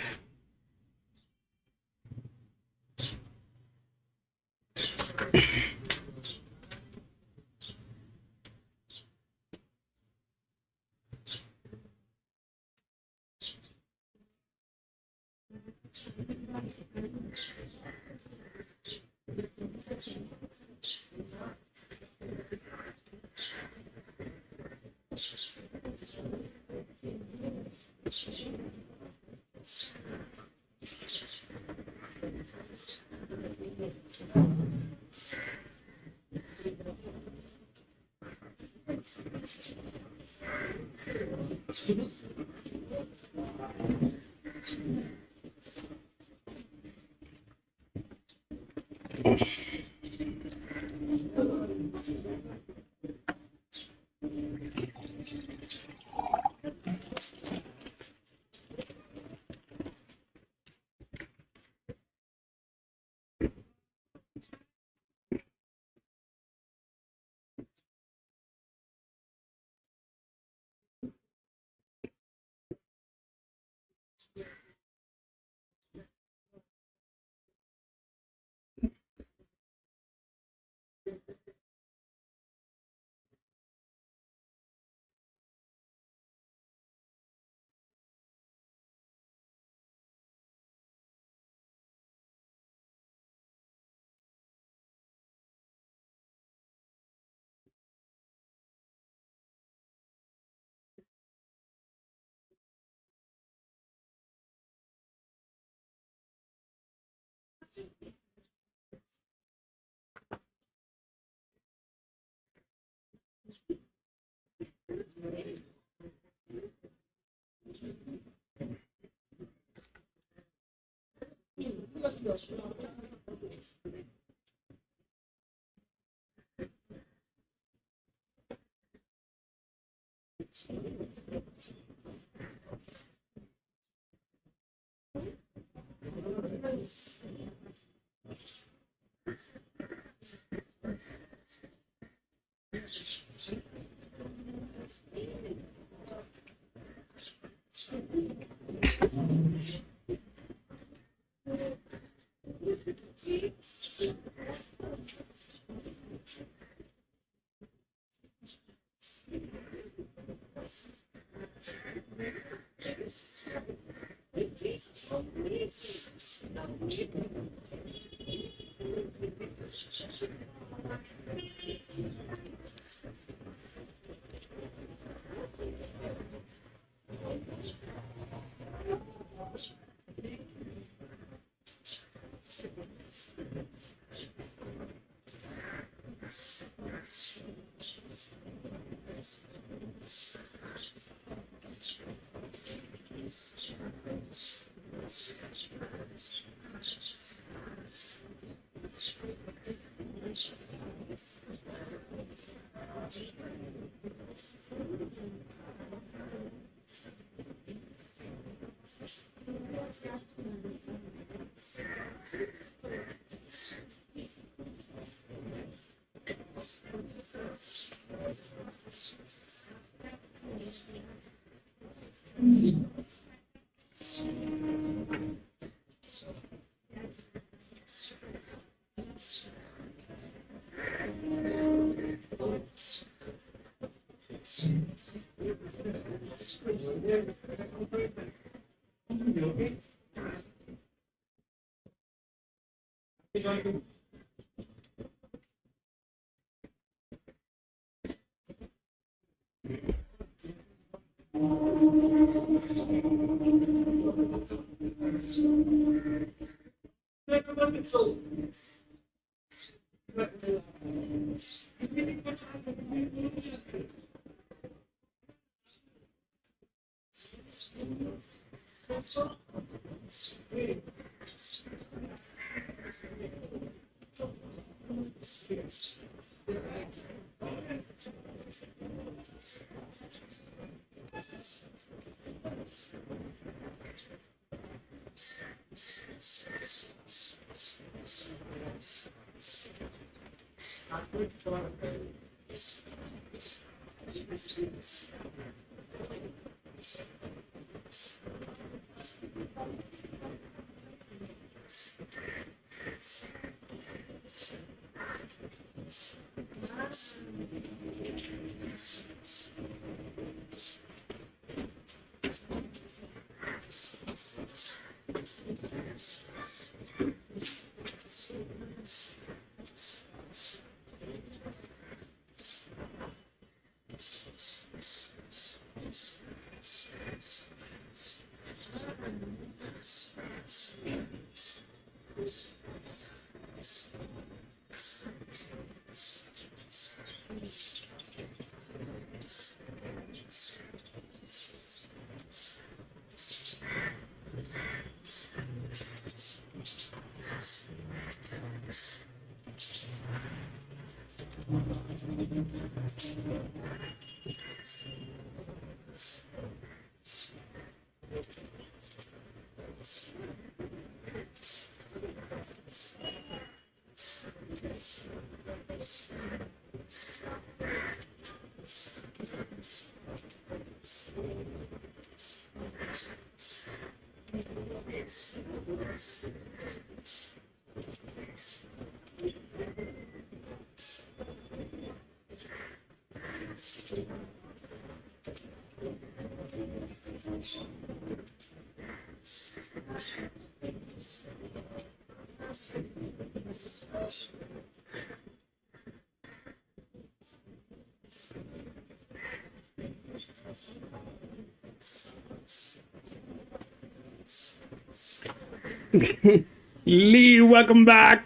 Lee, welcome back.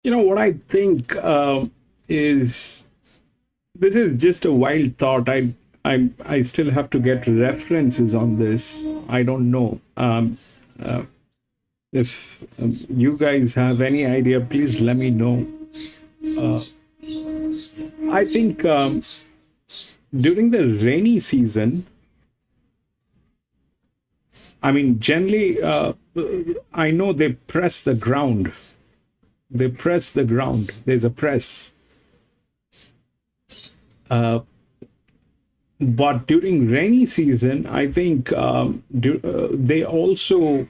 You know what I think is this is just a wild thought. I still have to get references on this. I don't know. If you guys have any idea, please let me know. I think during the rainy season, I mean, generally, I know they press the ground. They press the ground. There's a press. But during rainy season, I think they also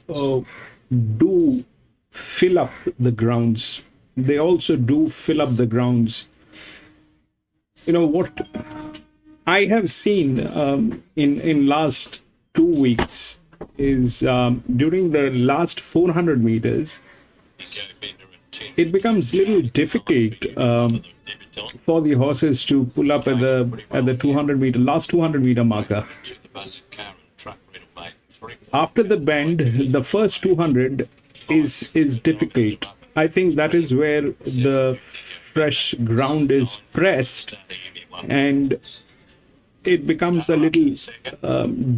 do fill up the grounds. They also do fill up the grounds. You know what I have seen in last 2 weeks is during the last 400 meters, it becomes a little difficult for the horses to pull up at the 200 meter last 200 meter marker. After the bend, the first 200 is difficult. I think that is where the fresh ground is pressed, and it becomes a little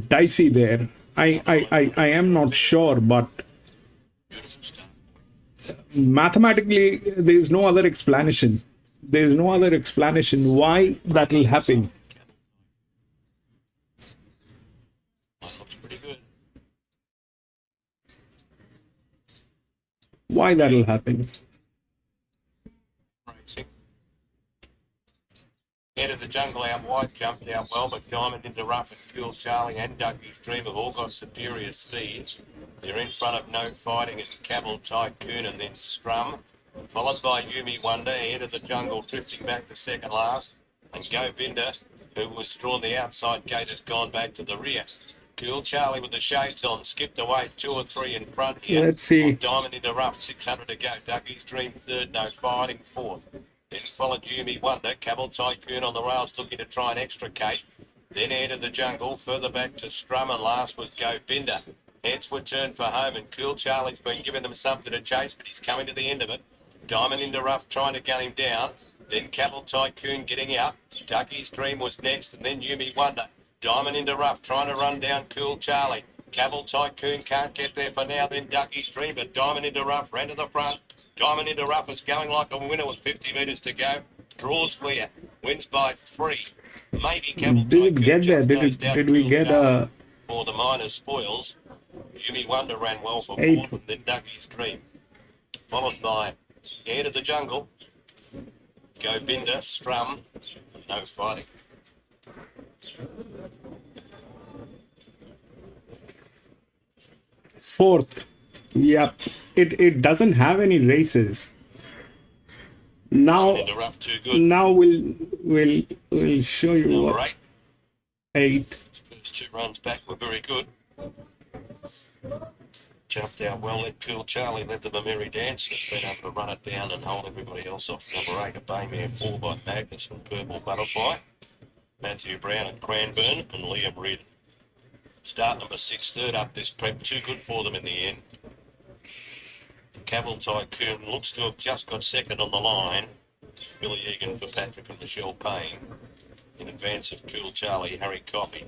dicey there. I am not sure, but mathematically there is no other explanation. There is no other explanation why that will happen. Looks pretty good. Why that will happen? Racing. Head of the jungle out wide, jumped out well, but Diamond into rough and Cool Charlie and Dougie's Dream have all got superior speed. They're in front of No Fighting at Cabal Tycoon and then Scrum, followed by Yumi Wonder, head of the jungle, drifting back to second last, and Go Binder, who was drawn the outside gate, has gone back to the rear. Cool Charlie with the shades on, skipped away 2 or 3 in front here. Let's see. Diamond into rough, 600 to go. Dougie's Dream third, No Fighting fourth. Then followed Yumi Wonder, Cabal Tycoon on the rails looking to try and extricate. Then Head of the Jungle, further back to Strum, and last was Go Binder. Heads were turned for home, and Cool Charlie's been giving them something to chase, but he's coming to the end of it. Diamond into rough, trying to gun him down. Then Cabal Tycoon getting out. Dougie's Dream was next, and then Yumi Wonder. Diamond into rough, trying to run down Cool Charlie. Cabal Tycoon can't get there for now, then Dougie's Dream, but Diamond into rough, ran to the front. Diamond into rough is going like a winner with 50 metres to go. Draws clear, wins by 3. Maybe Cabal Did it Tycoon get there? just Did we Cool get Charlie a for the minor spoils? Yumi Wonder ran well for 8? fourth, and then Dougie's Dream. Followed by Head of the Jungle, Go Binder, Strum, No Fighting. Fourth? Yep. It doesn't have any races. Now Into rough, too good. now we'll show you Number what 8. 8. First 2 runs back were very good. Jumped out well, let Cool Charlie led them a merry dance, and it's been able to run it down and hold everybody else off. Number 8, a Baymare 4 by Magnus from Purple Butterfly, Matthew Brown at Cranbourne, and Liam Reed. Start number 6, third up this prep, too good for them in the end. Cabal Tycoon looks to have just got second on the line. Billy Egan for Patrick and Michelle Payne. In advance of Cool Charlie, Harry Coffey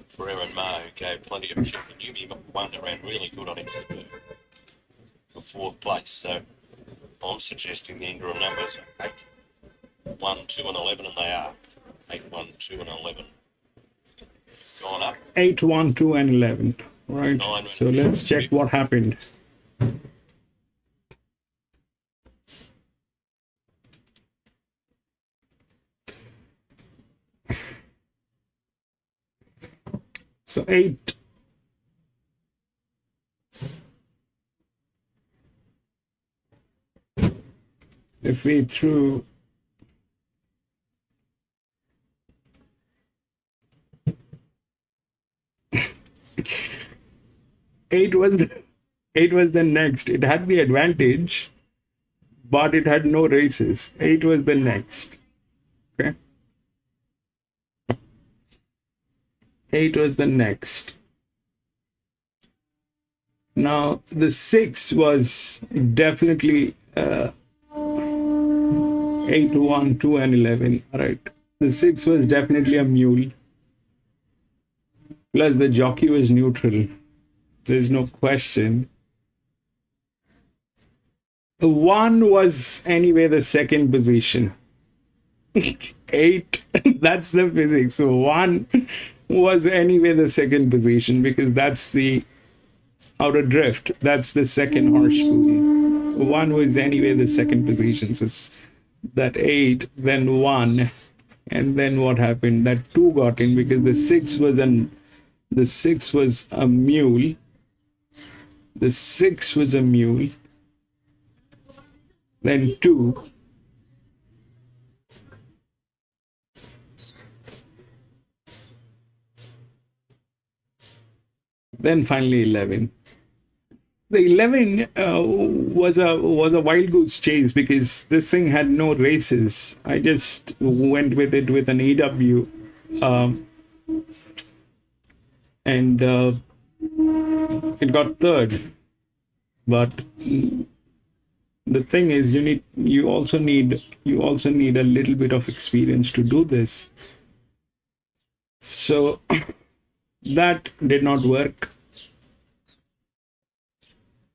for Aaron Moe, who gave plenty of chip. And Yumi Wonder ran really good on his debut for 4th place. So I'm suggesting the Ingram numbers are 8, 1, 2 and 11, and they are 8, 1, 2 and 11. Gone up. 8, 1, 2 and 11. Right. 9, So let's check what happened. So 8. If we threw 8 was the next. It had the advantage, but it had no races. 8 was the next. Okay. 8 was the next. Now the 6 was definitely 8, 1, 2 and 11. All right. The 6 was definitely a mule. Plus the jockey was neutral. There's no question. 1 was anyway the second position. 8, that's the physics. So 1 was anyway the second position because that's the outer drift. That's the second horse spoon. 1 was anyway the second position. So that 8, then 1, and then what happened? That 2 got in because the 6 was a mule. The 6 was a mule. Then 2. Then finally 11. The 11 was a wild goose chase because this thing had no races. I just went with it with an EW, and it got third. But The thing is, you also need a little bit of experience to do this. So that did not work.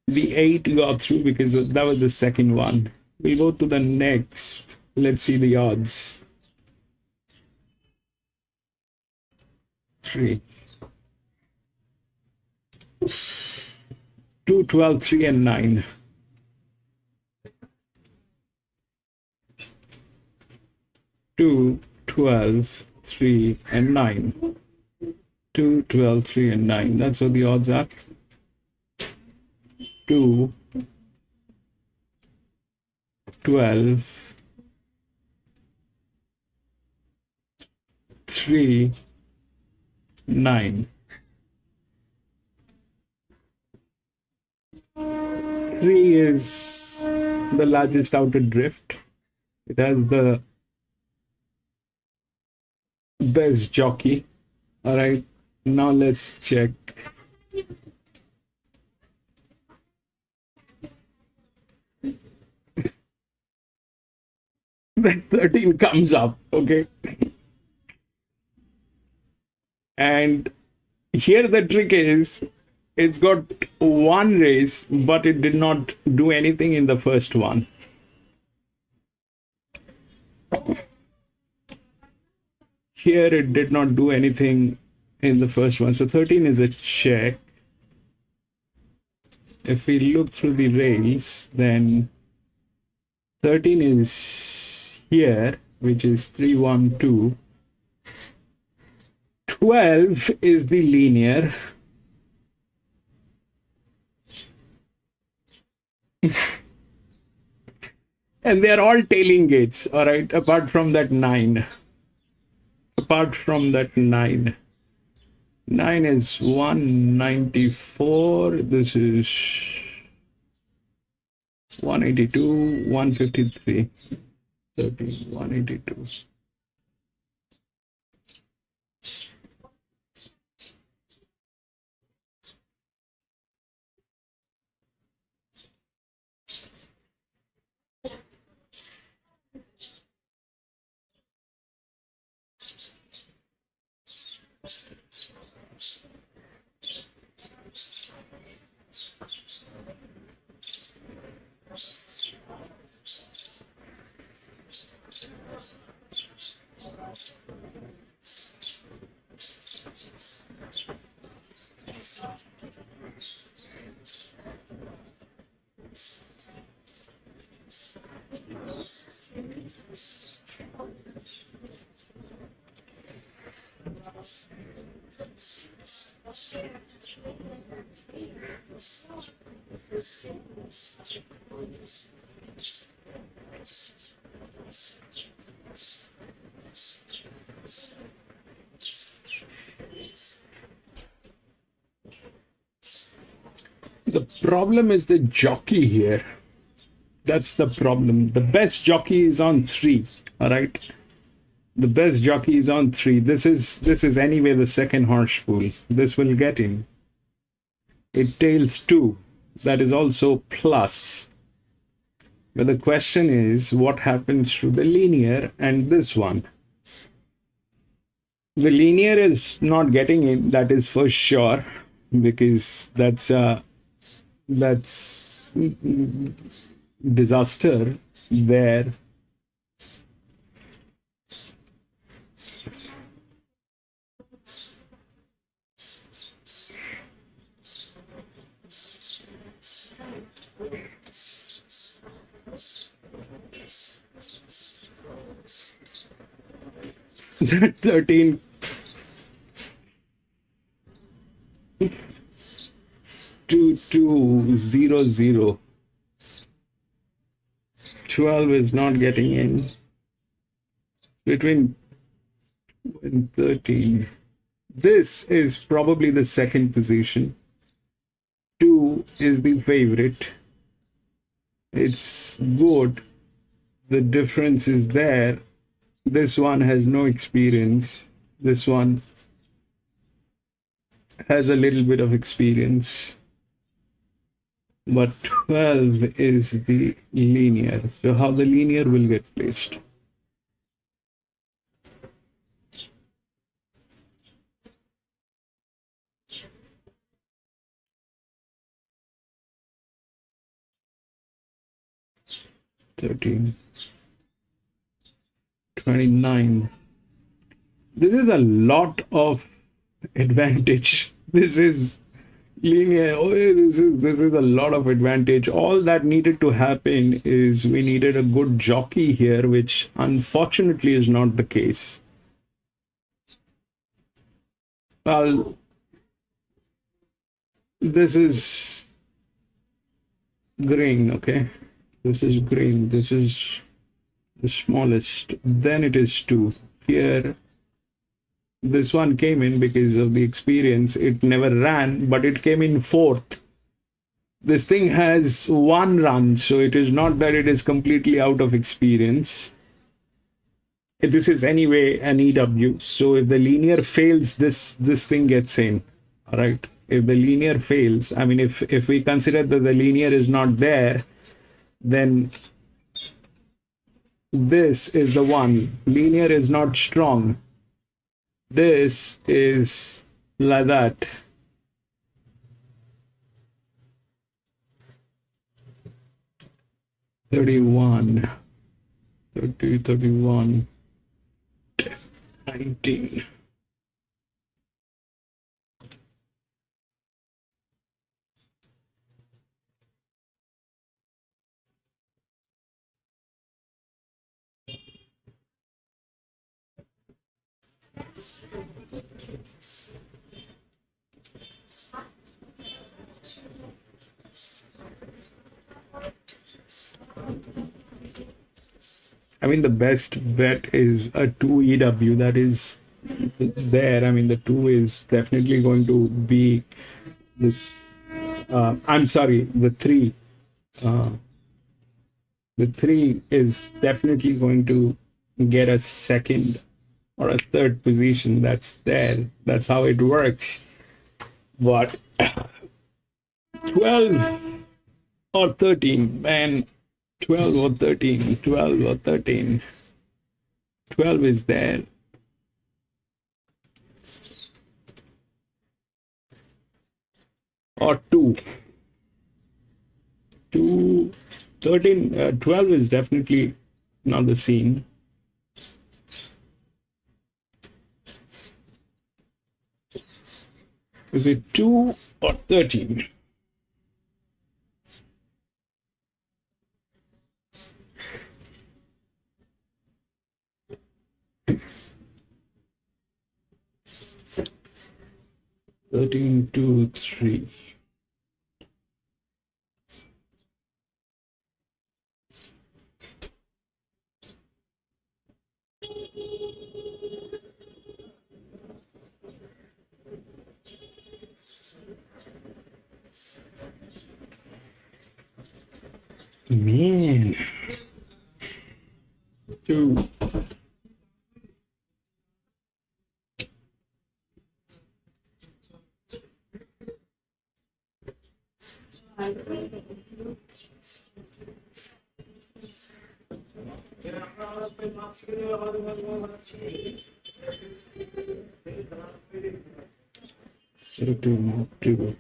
The 8 got through because that was the second one. We go to the next. Let's see the odds. 3. 2, 12, 3, and 9. 2, 12, 3, and 9. 2, 12, 3, and 9. That's what the odds are. 2, 12, 3, 9. 3 is the largest outer drift. It has the best jockey. All right, now let's check. Then 13 comes up, okay? And here the trick is, it's got one race, but it did not do anything in the first one. Here it did not do anything in the first one. So 13 is a check. If we look through the rails, then 13 is here, which is 3, 1, 2. 12 is the linear. And they are all tailing gates, all right, apart from that 9. Apart from that 9. 9 is 194. This is 182, 153. 13, 182. The problem is the jockey here. That's the problem. The best jockey is on 3. All right. The best jockey is on 3. This is anyway the second horse pool. This will get him. It tails 2. That is also plus. But the question is, what happens to the linear and this one? The linear is not getting in, that is for sure, because that's disaster there. That 13 2200. 12 is not getting in. Between 2 and 13. This is probably the second position. 2 is the favorite. It's good. The difference is there. This one has no experience. This one has a little bit of experience. but 12 is the linear. So how the linear will get placed? $13, $29. This is a lot of advantage. This is linear. Oh, this is a lot of advantage. All that needed to happen is we needed a good jockey here, which unfortunately is not the case. Well, this is green, okay? This is green. This is the smallest. Then it is 2. Here, this one came in because of the experience. It never ran, but it came in 4th. This thing has 1 run, so it is not that it is completely out of experience. This is anyway an EW, so if the linear fails, this thing gets in. All right. If the linear fails, I mean, if we consider that the linear is not there, then this is the one. Linear is not strong. This is like that. $31, $30, $31, $19. I mean, the best bet is a 2 EW. That is there. I mean, the 2 is definitely going to be this. I'm sorry, the 3. The 3 is definitely going to get a 2nd or a 3rd position. That's there. That's how it works. But 12 or 13, man. 12 or 13, 12 or 13. 12 is there. Or 2. 2, 13, 12 is definitely not the scene. Is it 2 or 13? $13, $2, $3. Man. 2. Two.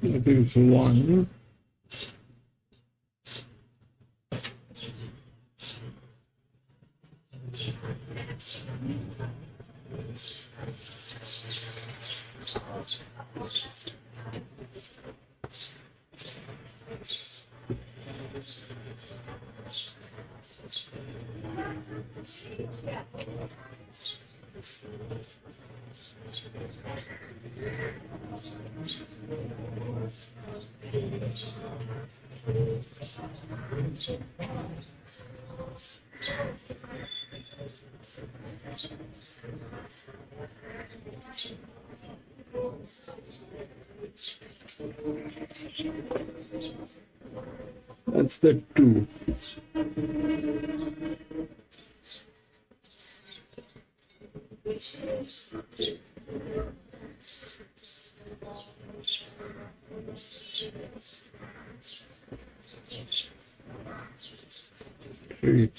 It is 1. That's the 2. Three.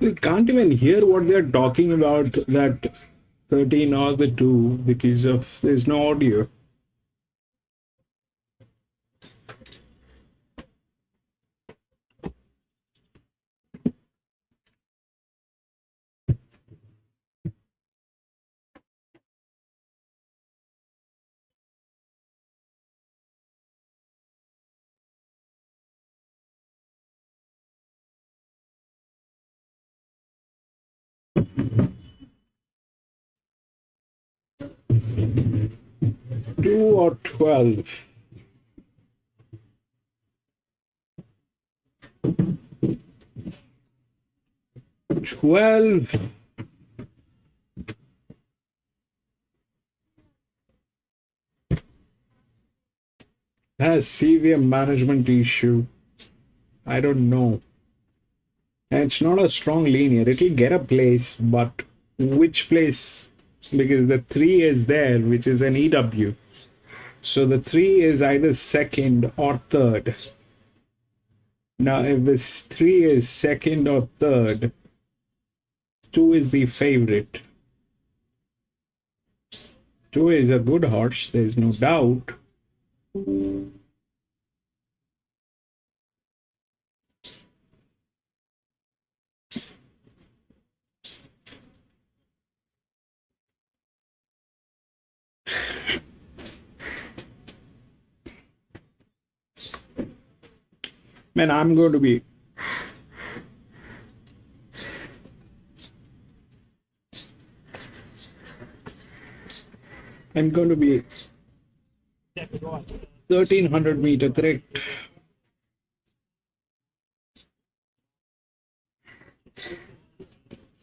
We can't even hear what they're talking about, that 13 or the 2, because of there's no audio. Two or 12. Has severe management issue. I don't know. And it's not a strong linear. It'll get a place, but which place? Because the 3 is there, which is an EW. So the 3 is either second or third. Now, if this 3 is second or third, 2 is the favorite. 2 is a good horse, there's no doubt. Man, I'm going to be Exactly right. 1300-meter trek.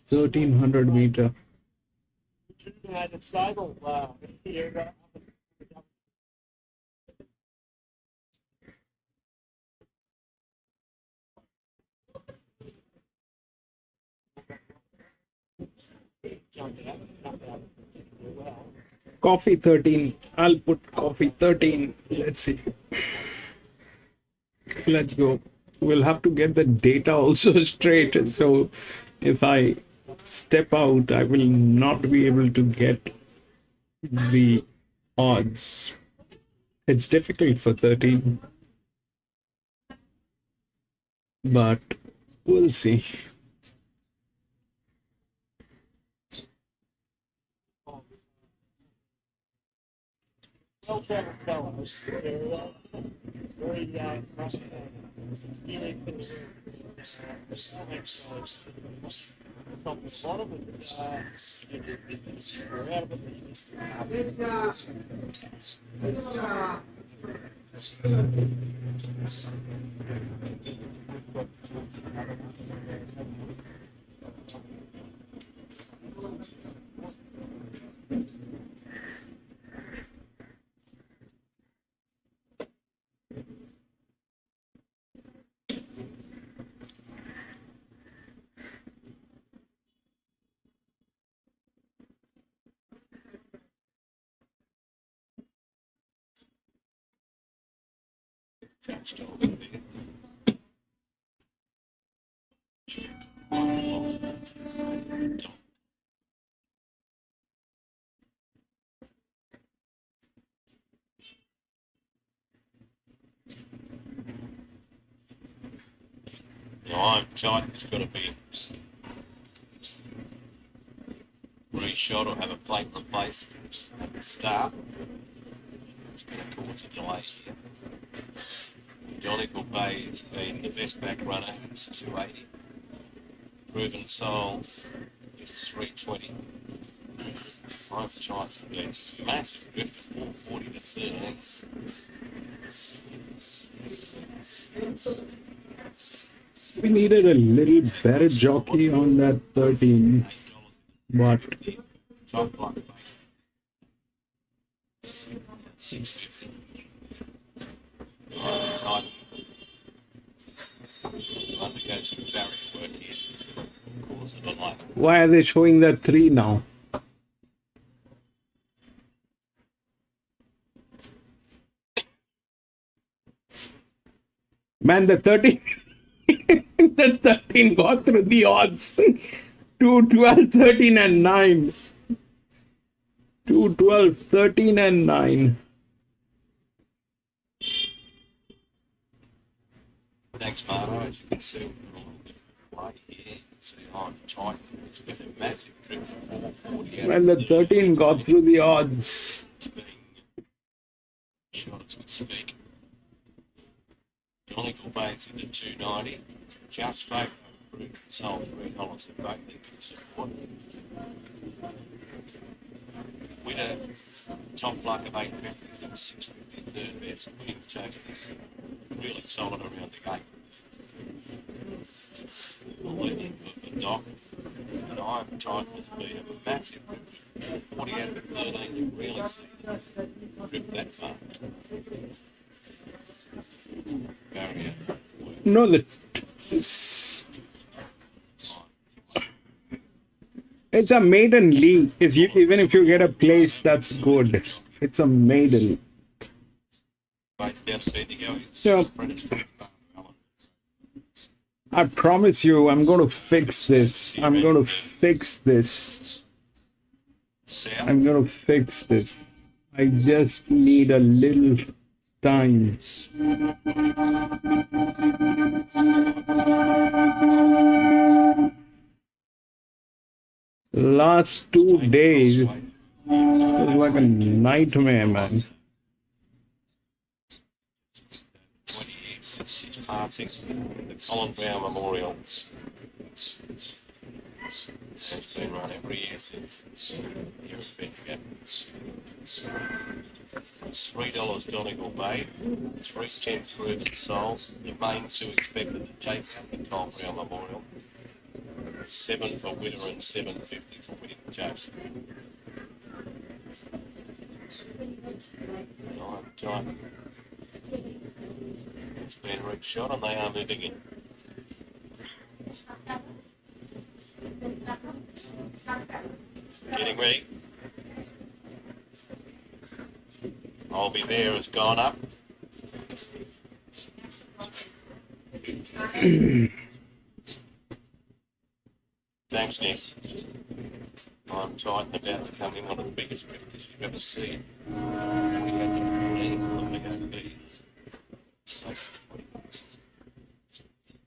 1300-meter. It's stable here. Jumped out particularly well. Coffee 13. I'll put coffee 13. Let's see. Let's go. We'll have to get the data also straight. So if I step out, I will not be able to get the odds. It's difficult for 13. But we'll see. Well-travelled fellows. They're very experienced in the top and bottom, and distance we're out of I'm tight. It's got to be reshot or have a plate replaced at the start. It's going to cause a delay here. Jolly Bay has been the best back runner. It's 280. Proven Soul is 320. I'm tight. It's massive drift of 440 to 13. We needed a little better jockey on that 13, but Top block. 650. Tight. Undergo some barrier work here. Cause a delay. why are they showing that 3 now? Man, the 13 the 13 got through the odds. 2, 12, 13 and 9. 2, 12, 13 and 9. Thanks, Marno. As you can see, we're a little bit right here. You can see I'm tight. It's been a massive trip to 440 out. When the 13 got through the odds. It's being shot as we speak. Johnny Bates into 290. Just favourite group sold $3 a boat. They can support. Winner, top luck of 850s and 650 third best. Winning toasters. Really solid around the gate. Leading for the dock. And I'm tight with the beat of a massive grip. 40 out of 13. You really see the grip that far. Barrier. No, it's a maiden league. Even if you get a place, that's good. It's a maiden. Bates down to Bendigo. Yeah. I promise you, I'm going to fix this. I'm going to fix this. South. I'm going to fix this. I just need a little times. Last 2 days was like a nightmare, man. 20 years since his passing, the Colin Brown Memorial has been run every year since here at Bendigo. It's $3 Donegal Bay, $3.10 Proven Soul. The main two expected to take out the Colin Brown Memorial. 7 for Witter and $7.50 for Winning Toast. 9 time. It's been rig shot and they are moving in. Getting ready. I'll Be There has gone up. Thanks, Nick. I'm tight and about to come in one of the biggest drifters you've ever seen.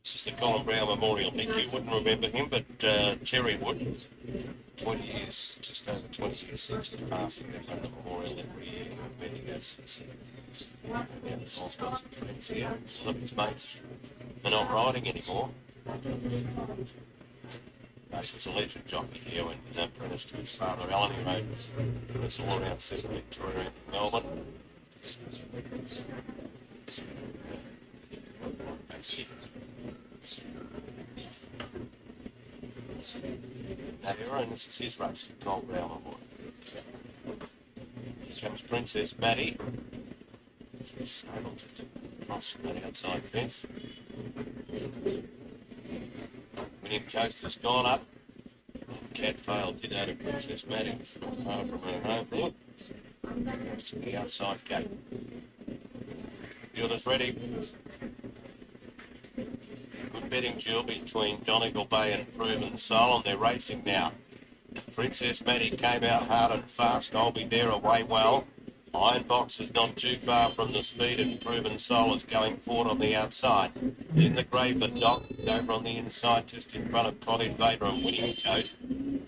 This is the Colin Brown Memorial. Nick, you wouldn't remember him, but Terry would. 20 years, just over 20 years since his passing. They've run the memorial every year in Bendigo since I've got some friends here. A lot of his mates are not riding anymore. He was a legend jockey here when he apprenticed to his father, Alan. He rode us all around Sydney, Victoria, and Melbourne. And this is his race, the Colin Brown Memorial. Here comes Princess Maddie. She's stable just across that outside fence. Winning Toast has gone up. Cat failed, did out of Princess Maddie. Not far from her home there. Goes to the outside gate. Fielders ready. Good betting duel between Donegal Bay and Proven Soul, and they're racing now. Princess Maddie came out hard and fast. I'll Be There away well. Iron Box is not too far from the speed, and Proven Soul is going forward on the outside. Then the Graver Doc over on the inside, just in front of Cod Invader and Winning Toast.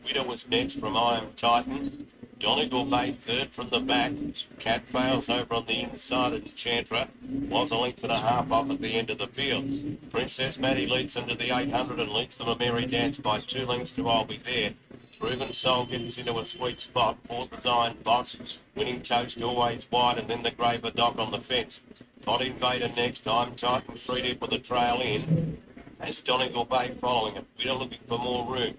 Widow was next from Iron Titan. Donegal Bay third from the back. Cat Fails over on the inside, and Chantra was a length and a half off at the end of the field. Princess Maddie leads them to the 800 and leads them a merry dance by 2 lengths to I'll Be There. Proven Soul gets into a sweet spot. Fourth is Iron Box. Winning Toast always wide, and then the Graver Doc on the fence. Cod Invader next. Iron Titan 3 deep with a trail in. As Donegal Bay following it. Widow looking for more room.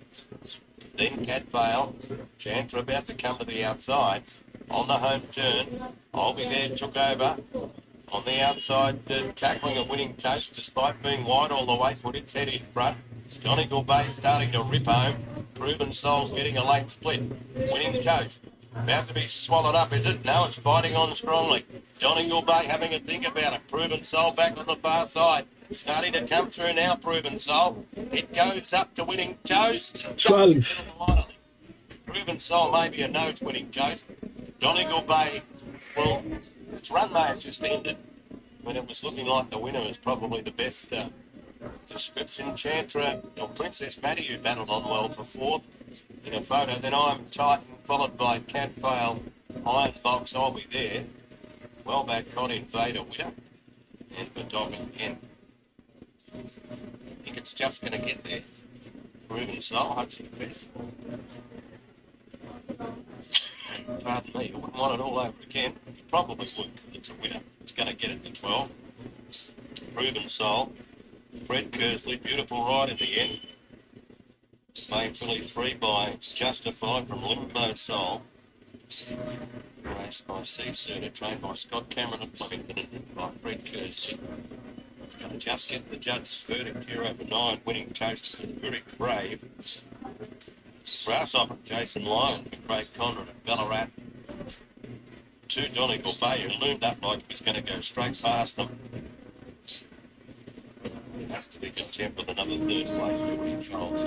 Then Cat Vale. Chantra about to come to the outside. On the home turn, I'll Be There took over. On the outside, tackling a Winning Toast despite being wide all the way, put its head in front. Donegal Bay starting to rip home. Proven Soul's getting a late split. Winning Toast. About to be swallowed up, is it? No, it's fighting on strongly. Donegal Bay having a think about it. Proven Soul back on the far side. Starting to come through now, Proven Soul. It goes up to Winning Toast. 12. Proven Soul maybe a nose Winning Toast. Donegal Bay, well, its run may have just ended when it was looking like the winner is probably the best description. Chantra, or Princess Maddie, who battled on well for fourth in a photo. Then I'm Titan, followed by Cat Fail, Iron Box, I'll Be There. Well back, Cod Invader, Witter, and the dog again. I think it's just going to get there. Proven Soul, hopes for the best. Pardon me, I wouldn't want it all over again. You probably would. It's a winner. It's going to get it to 12. Proven Soul. Fred Kersley, beautiful ride at the end. Painfully free by Justified from Limbo Soul. Raced by Sea Cerner, trained by Scott Cameron and Flemington and by Fred Kersley. It's going to just get the judge's verdict here over 9. Winning Toast and very brave. Grasshopper, Jason Lyon for Craig Conrad at Ballarat. 2 Donegal Bay, who loomed up like he was going to go straight past them. Has to be content with another third place, Geordie Charles.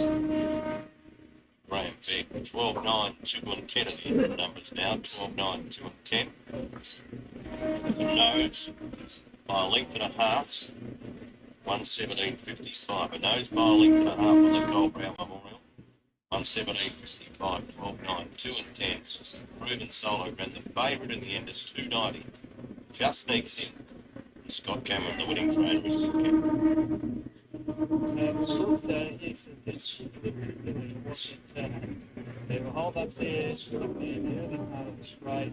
Graham Beck, 12, 9, 2 and 10 at the end of the numbers now. 12, 9, 2 and 10. For nose, by a length and a half, 117.55. A nose by a length and a half on the Gold Brown Memorial, 117.55, 12.9, 2 and 10. Proven Solo ran the favourite in the end at 2.90. Just sneaks in. Scott Cameron, the winning train, risk of Cameron. Also, yes, it's they were hauled up there in the early part of the straight.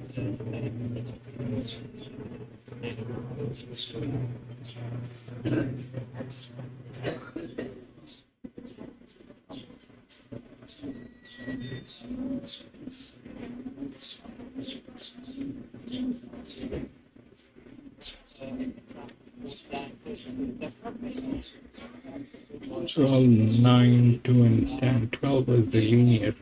Twelve, 9, 2 and 10. 12 was the linear.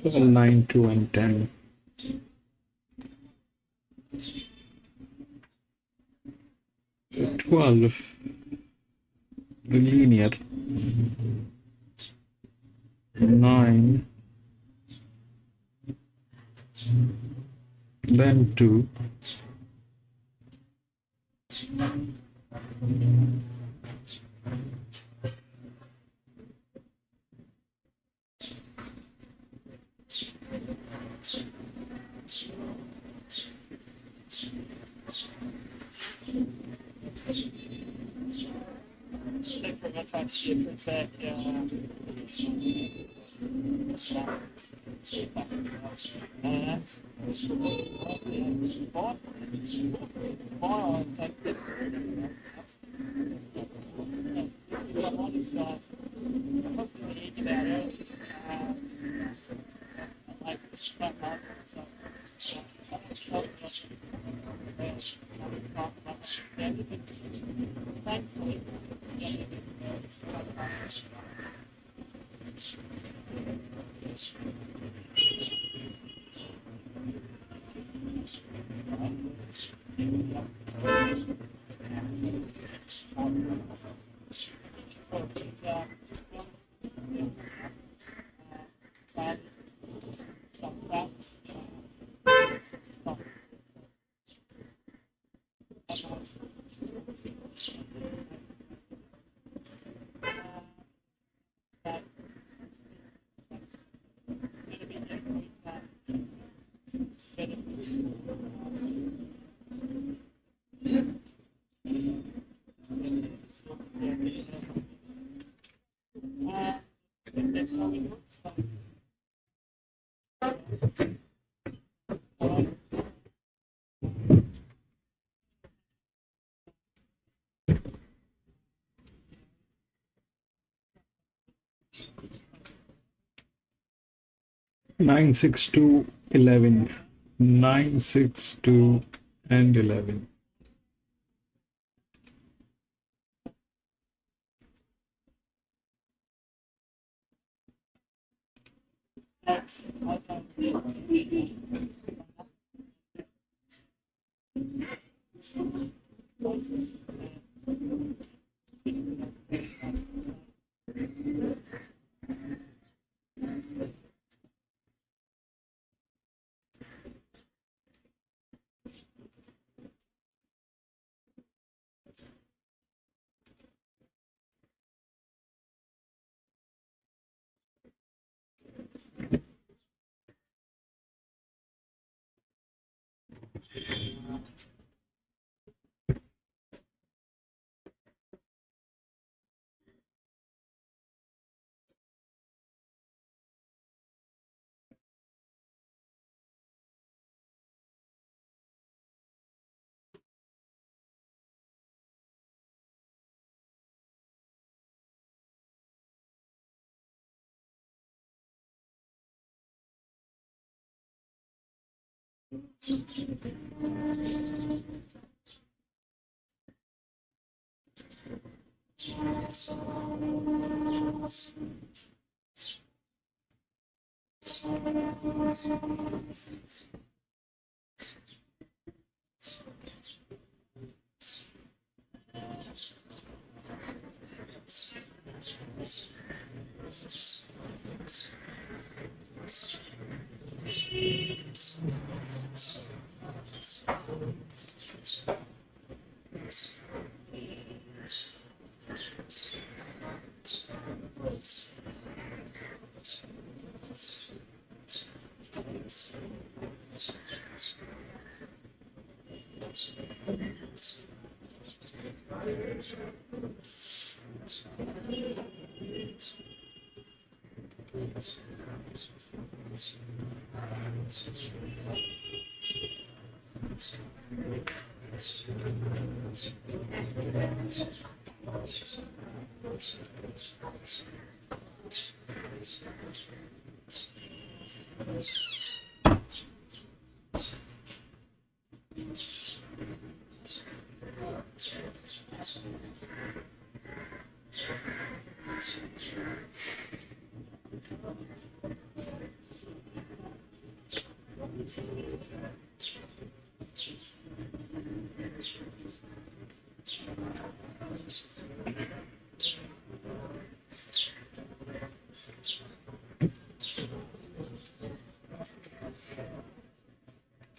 Twelve, 9, 2 and 10. So 12, the linear. 9, then 2. From a touch different back, thankfully, that's how it looks. 9, 6, 2, 11. 9, 6, 2 and 11.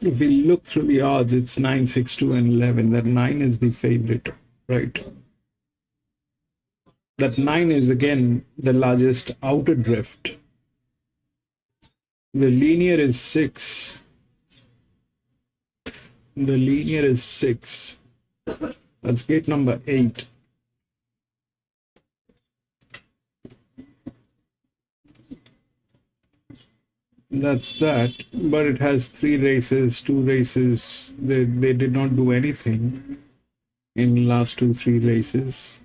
If we look through the odds, it's 9, 6, 2, and 11. That 9 is the favorite, right? That 9 is again the largest outer drift. The linear is 6. The linear is 6. That's gate number 8. That's that, but it has 3 races, 2 races. They did not do anything in last 2-3 races.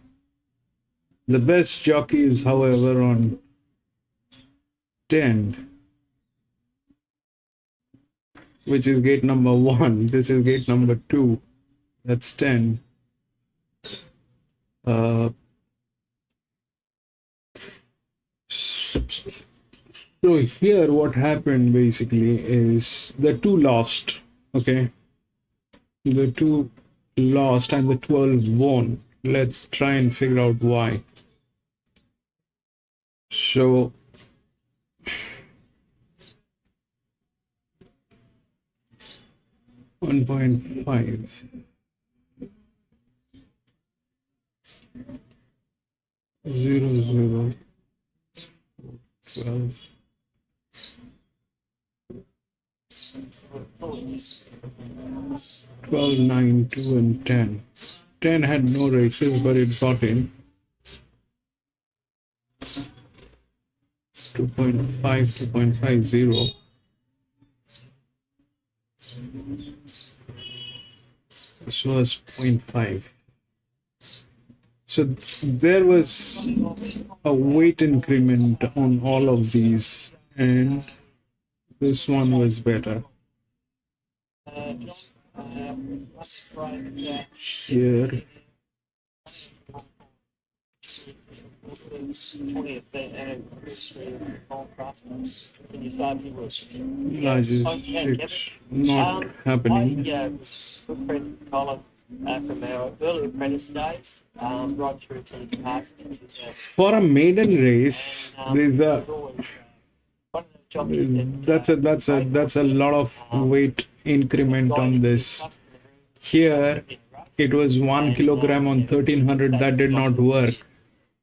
The best jockey is, however, on 10, which is gate number 1. This is gate number 2. That's 10. So here what happened basically is the 2 lost, okay? The 2 lost and the 12 won. Let's try and figure out why. So $1.5 0 12 12, 9, 2, and 10. 10 had no races, but it got in. 2.5, 2.50. This was 0.5. So there was a weight increment on all of these, and this one was better. Here. Largest, it's not happening. From our early apprentice days, right through to the past. For a maiden race, there's a that's a lot of weight increment on this. Here, it was 1 kilogram on 1300. That did not work.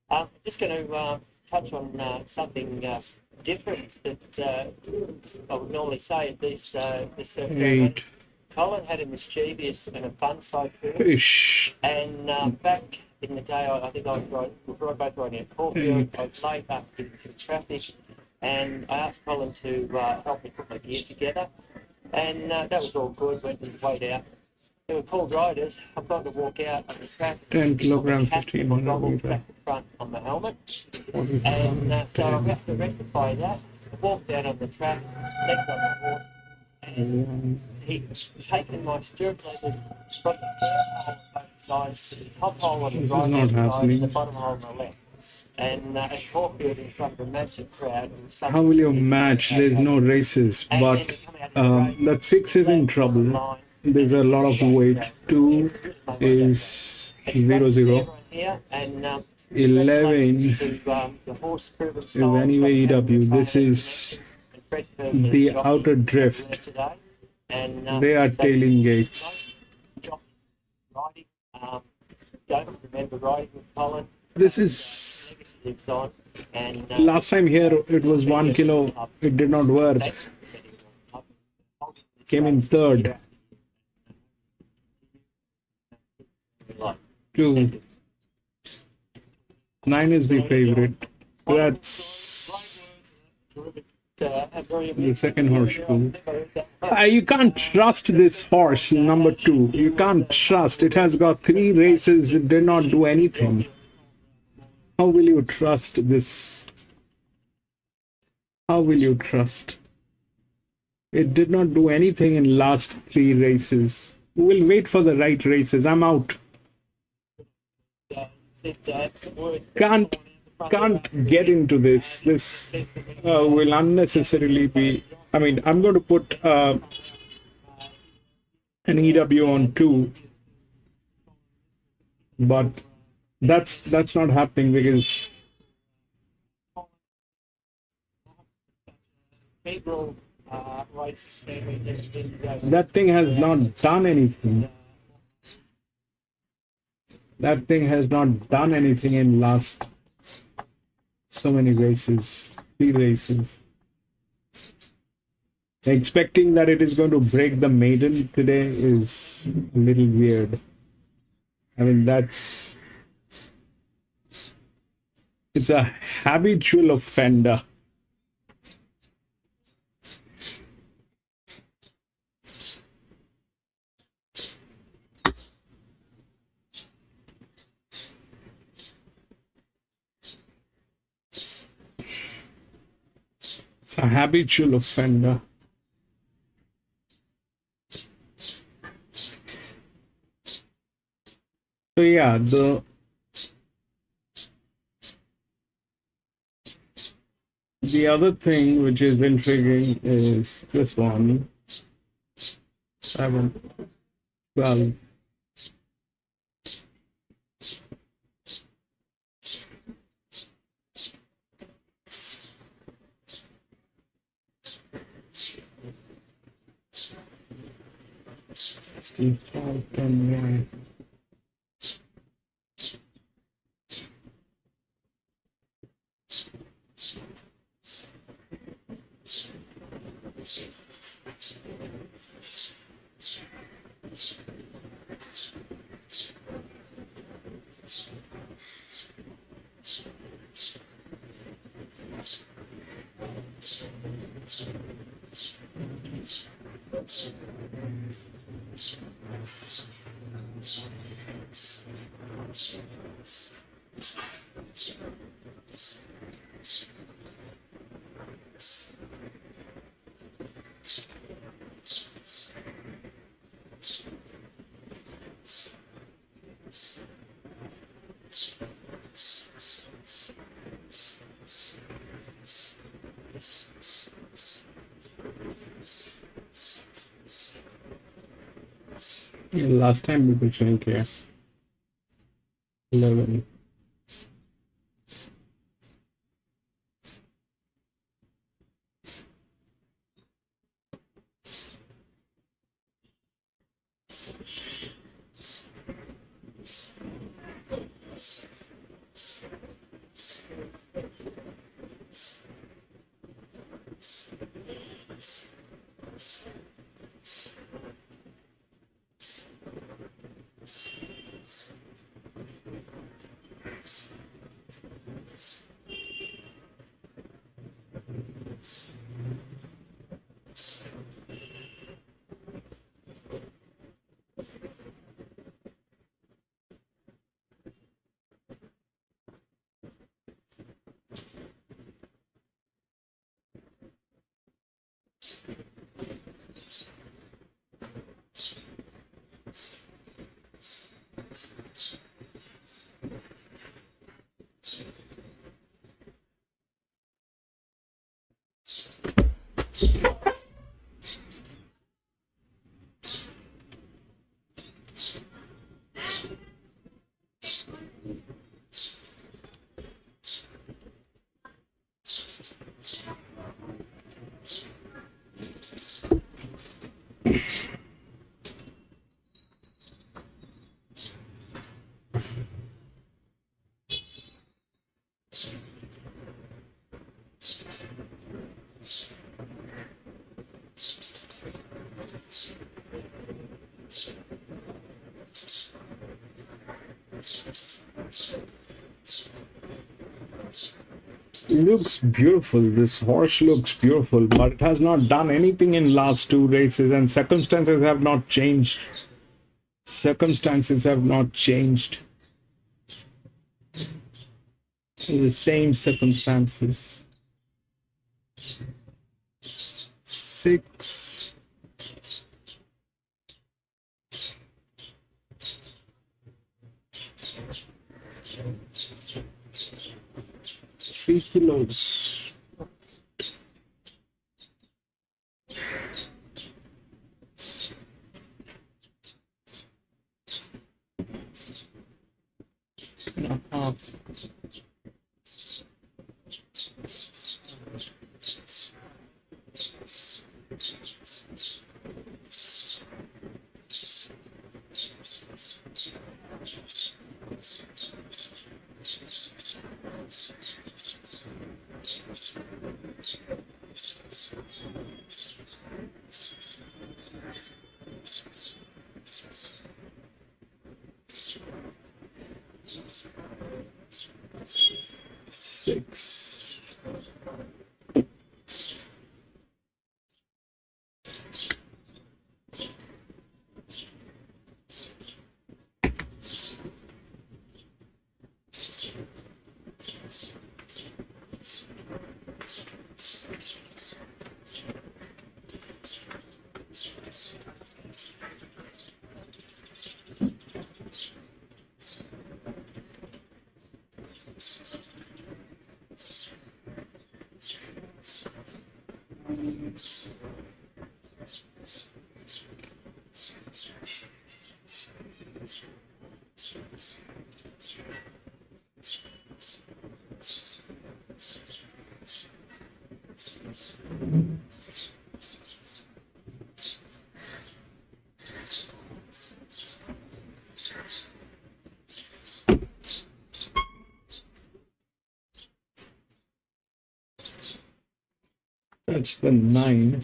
I'm just going to touch on something different that I would normally say at this 8. Colin had a mischievous and a fun side to him. Fish. And back in the day, I think we were both riding at Caulfield. I was late up in traffic, and I asked Colin to help me put my gear together. And that was all good, went and weighed out. There were called riders. I've got to walk out on the track. 10 kilograms, 1500 goggles back to front on the helmet. And so I have to rectify that. I walked out on the track, legged on the horse. he's taken my stirrup leathers from the tail hole on both sides to the top hole on the This is right not hand side happening. and the bottom hole on the left. And at Caulfield in front of a massive crowd. How will you match? There's no races, but that 6 is in trouble. There's a lot of weight. 2 is 0-0. 11 is anyway EW. This is the outer drift. They are tailing gates. Don't remember riding with Colin. This is last time here it was 1 kilo. It did not work. Came in third. 2. 9 is the favorite. That's the second horseshoe. You can't trust this horse, number 2. You can't trust. It has got 3 races. It did not do anything. How will you trust this? How will you trust? It did not do anything in last 3 races. We'll wait for the right races. I'm out. Can't get into this. This will unnecessarily be. I mean, I'm going to put an EW on 2, but that's not happening because that thing has not done anything. That thing has not done anything in last so many races, 3 races. Expecting that it is going to break the maiden today is a little weird. I mean, it's a habitual offender. It's a habitual offender. So yeah, the other thing which is intriguing is this one. 7, 12. Yeah, last time we were showing here 11. Looks beautiful. This horse looks beautiful, but it has not done anything in last 2 races, and circumstances have not changed. Circumstances have not changed. The same circumstances. 6. Three kilos. Six. That's the 9.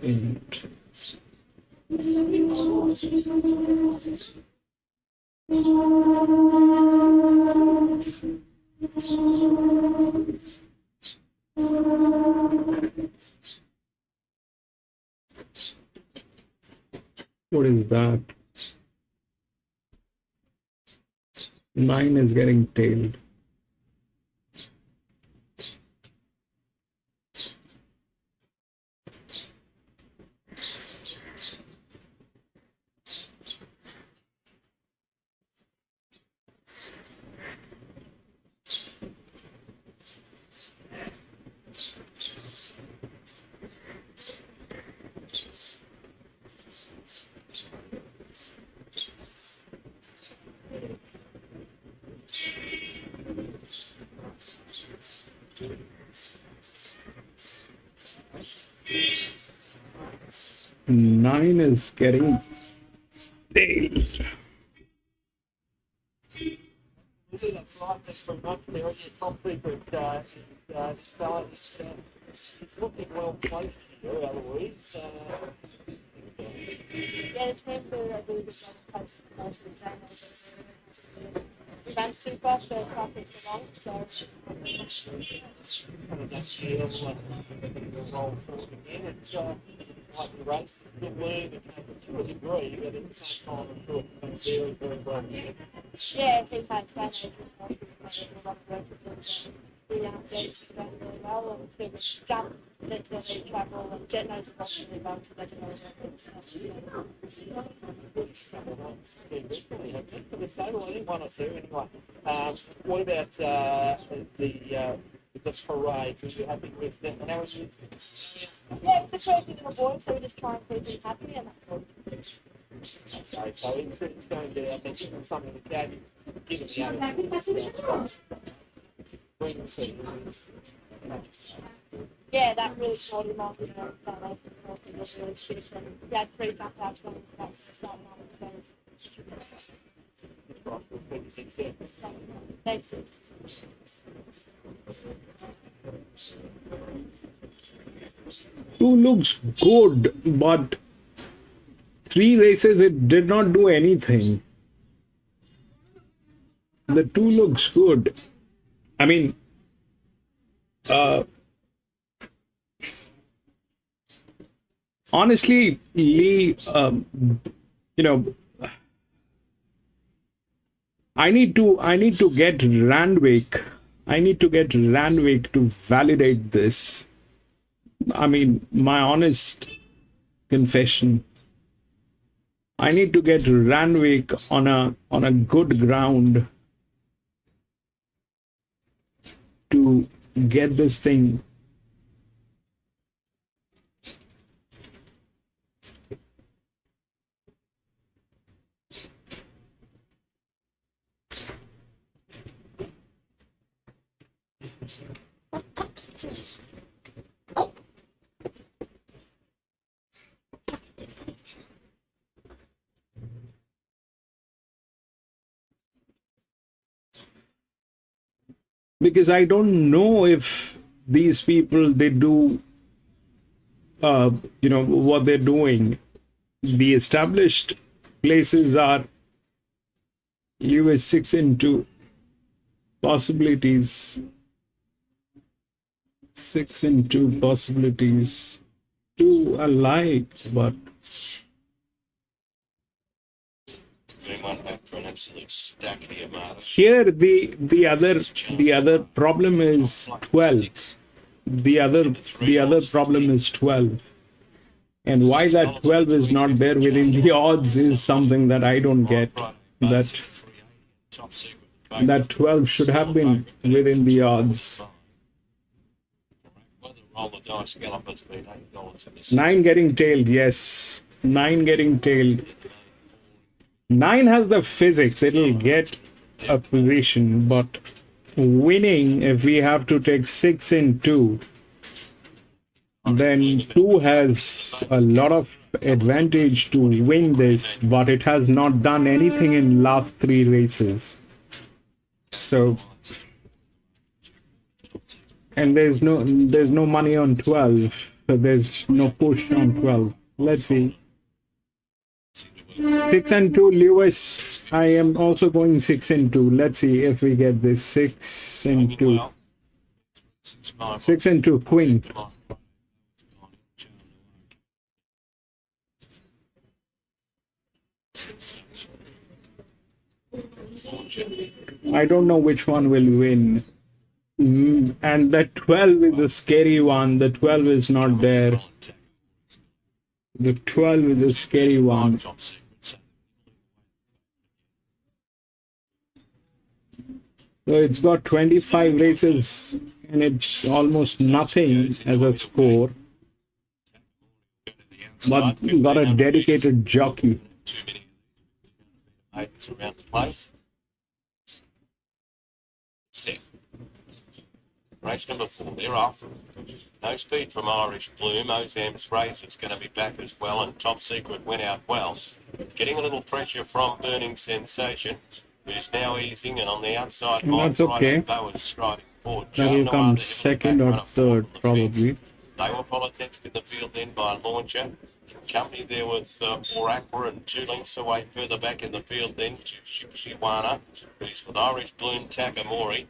Eight. What is that? 9 is getting tailed. Nine is getting tailed. That's right. That's very much there. Your top secret start is looking well placed here, Eloise. Yeah, the team do a really good job of placing most of the game. We ran super for traffic for long, so Kind of that feel roll forward again. It's like the race is a bit weird to a degree, but at the same time, I'm sure it's very, very well. yeah, I think that's been a lot of work with the dates going really well, and we just jump into the travel and jet knows across really well to let it know For the stable, I think 1 or 2 anyway. What about the parade? Are you happy with them? And how was you? Yeah, it's a great big little boy, so we just try and keep him happy, and that's all. Okay, so it's going to, I think, give them something to carry, given the other bring the seat. Yeah, that really taught him on, that like, was really fit, and he had 3 jump outs going into that start line, so thanks. Two looks good, but 3 races it did not do anything. The 2 looks good. I mean, honestly, Lee, I need to get Randwick. I need to get Randwick to validate this. I mean, my honest confession. I need to get Randwick on a good ground to get this thing. Because I don't know if these people, they do what they're doing. The established places are US 6 into possibilities. 6 into possibilities. 2 alike, but One back for an absolute stack here, Martin. here the other problem is 12. The other problem is 12. And why that 12 is not there within the odds is something that I don't get. That 12 should have been within the odds. Roll the dice, Gallopers beat $8 in this. 9 getting tailed, yes. 9 getting tailed. 9 has the physics, it'll get a position, but winning, if we have to take 6 in 2, then 2 has a lot of advantage to win this, but it has not done anything in last 3 races. So, and there's no money on 12, so there's no push on 12. Let's see. 6 and 2, Lewis. I am also going 6 and 2. Let's see if we get this 6 and 2. 6 and 2, Queen. I don't know which one will win. And the 12 is a scary one. The 12 is not there. The 12 is a scary one. Top secret. So it's got 25 races and it's almost nothing as a score. But got a dedicated jockey. Too many mates around the place. Set. Race number 4, they're off. No speed from Irish Bloom. Ozam's race is going to be back as well, and Top Secret went out well. Getting a little pressure from Burning Sensation, who's now easing, and on the outside, And that's okay. Bow is striding forward. That'll come second or third, probably. They were followed next in the field then by Launcher. Company there with Aqua, and 2 lengths away further back in the field then to Shipshiwana, who's with Irish Bloom Takamori.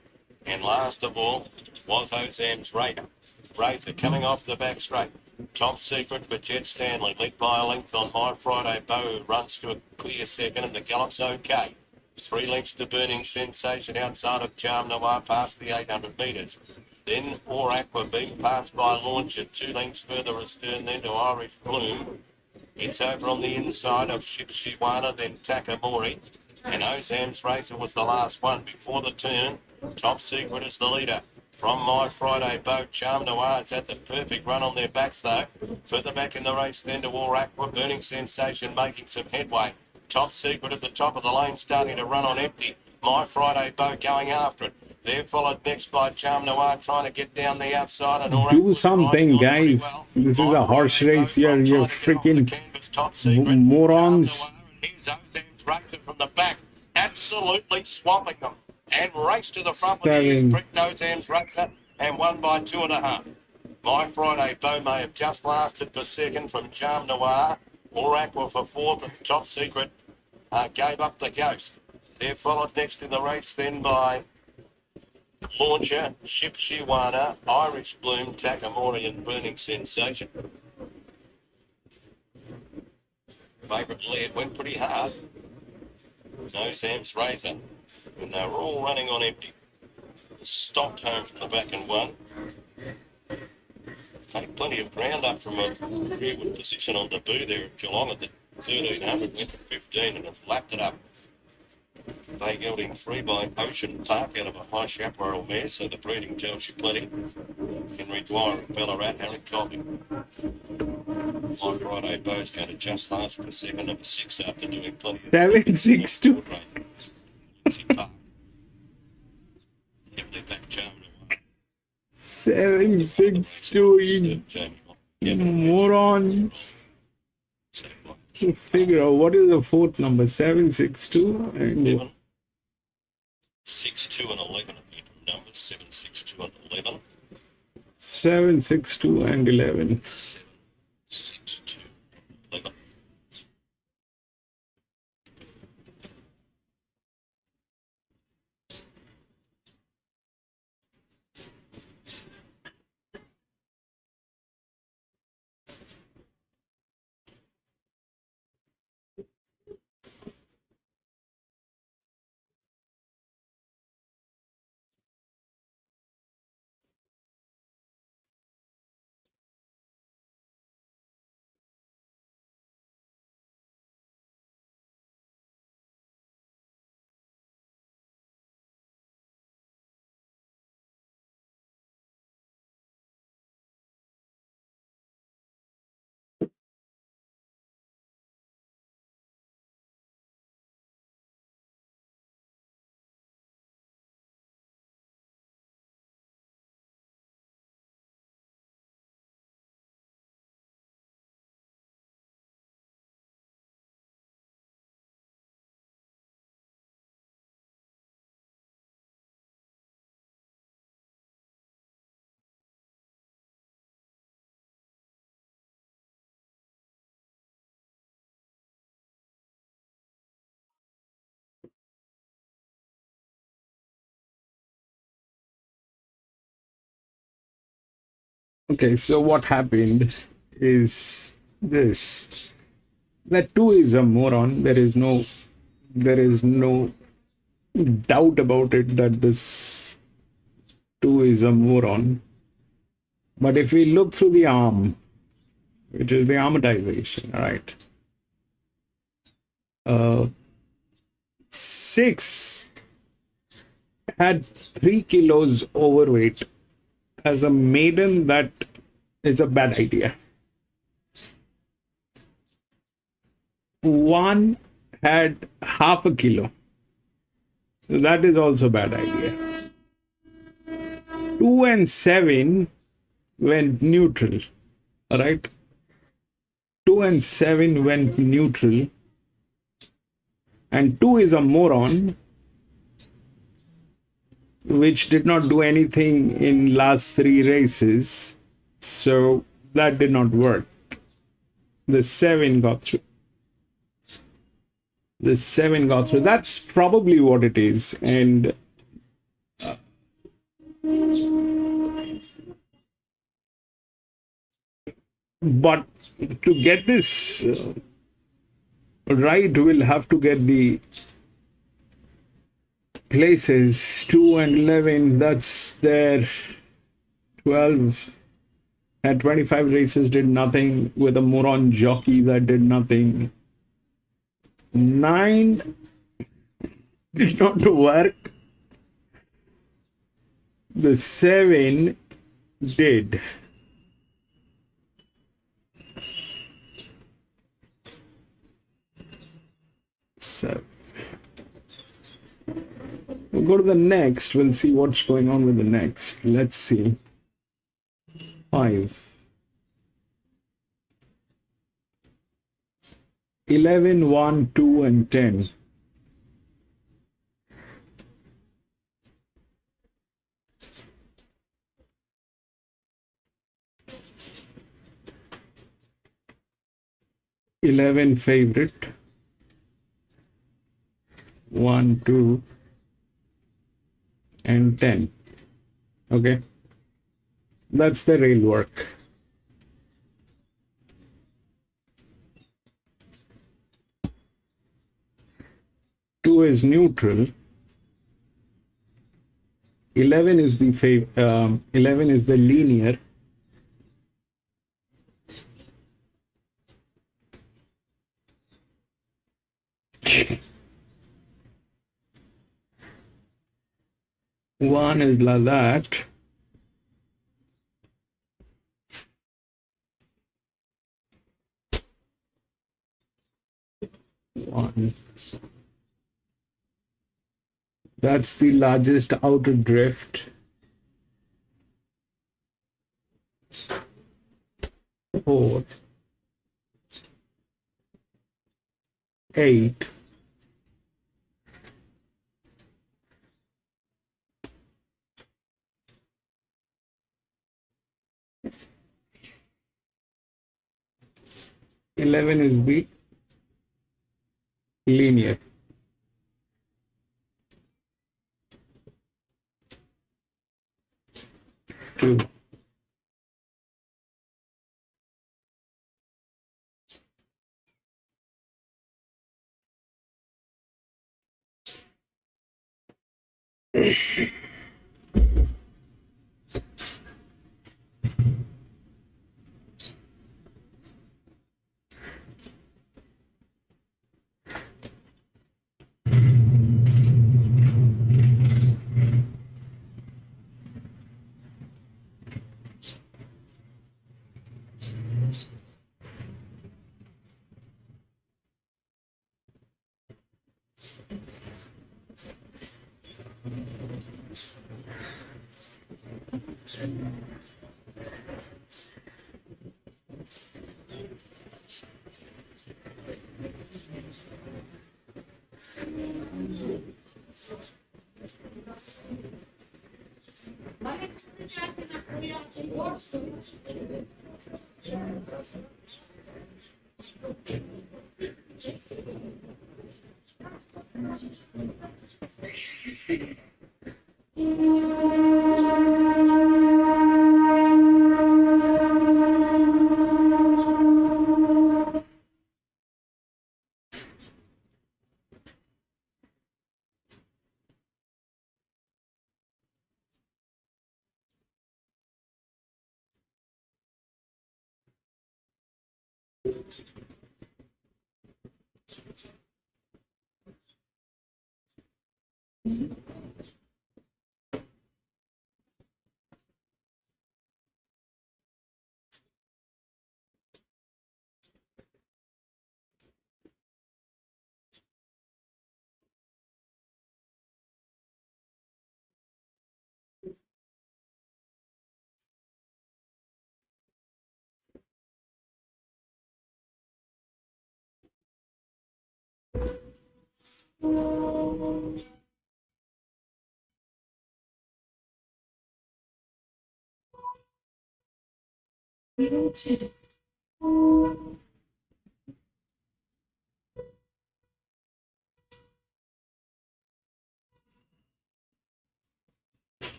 And last of all was Ozam's Razor coming off the back straight. Top Secret for Jet Stanley, led by a length on My Friday Bow, who runs to a clear second, and the gallop's okay. 3 lengths to Burning Sensation outside of Charm Noir past the 800 metres. Then Aqua being passed by Launcher, 2 lengths further astern then to Irish Bloom. It's over on the inside of Shipshiwana, then Takamori. And Ozam's Razor was the last one before the turn. Top Secret is the leader. From My Friday Boat, Charm Noir's had the perfect run on their backs though. Further back in the race then to Aqua, Burning Sensation making some headway. Top Secret at the top of the lane starting to run on empty. My Friday Boat going after it. They're followed next by Charm Noir trying to get down the outside. And do something, guys. Well. This is a horse race here. You're freaking morons. Here's Ozam's Razor from the back, absolutely swamping them. And race to the front with the ears pricked Ozam's Razor and won by 2.5. My Friday Bow may have just lasted for second from Charm Noir. Aqua for fourth, and Top Secret gave up the ghost. They're followed next in the race then by Launcher, Shipshiwana, Irish Bloom, Takamori and Burning Sensation. Favourite lead went pretty hard. Ozam's Razor, and they were all running on empty. Stopped home from the back and won. Take plenty of ground up from a rearward position on debut there at Geelong at the 1300, went to 15 and have lapped it up. They held in 3 by Ocean Park out of a high chaparral mare, so the breeding tells you plenty. Henry Dwyer and Ballarat, Harry Coffey. My Friday Bow's going to just last for second, number 6 after doing plenty of 762. Heavily back Charm Noir. 762. Morons. To figure out what is the fourth number. 762 and 62 and 11 numbers. 762 and 11. 762 and 11. 762 11. Okay, so what happened is this. That 2 is a moron. There is no doubt about it that this 2 is a moron. But if we look through the arm, which is the amortization, right? 6 had 3 kilos overweight. As a maiden, that is a bad idea. 1 had half a kilo. So that is also a bad idea. 2 and 7 went neutral. All right. 2 and 7 went neutral. And 2 is a moron, which did not do anything in last 3 races. So that did not work. The 7 got through. The 7 got through. That's probably what it is. And but to get this right, we'll have to get the places. 2 and 11, that's there. 12 had 25 races, did nothing, with a moron jockey that did nothing. 9 did not work. The 7 did. So we'll go to the next. We'll see what's going on with the next. Let's see. 5. 11, 1, 2, and 10. Eleven favorite. 1, 2, and 10. Okay. That's the rail work. Two is neutral. 11 is the 11 is the linear. One is like that. One. That's the largest outer drift. 4. 8. Eleven is the linear. 2.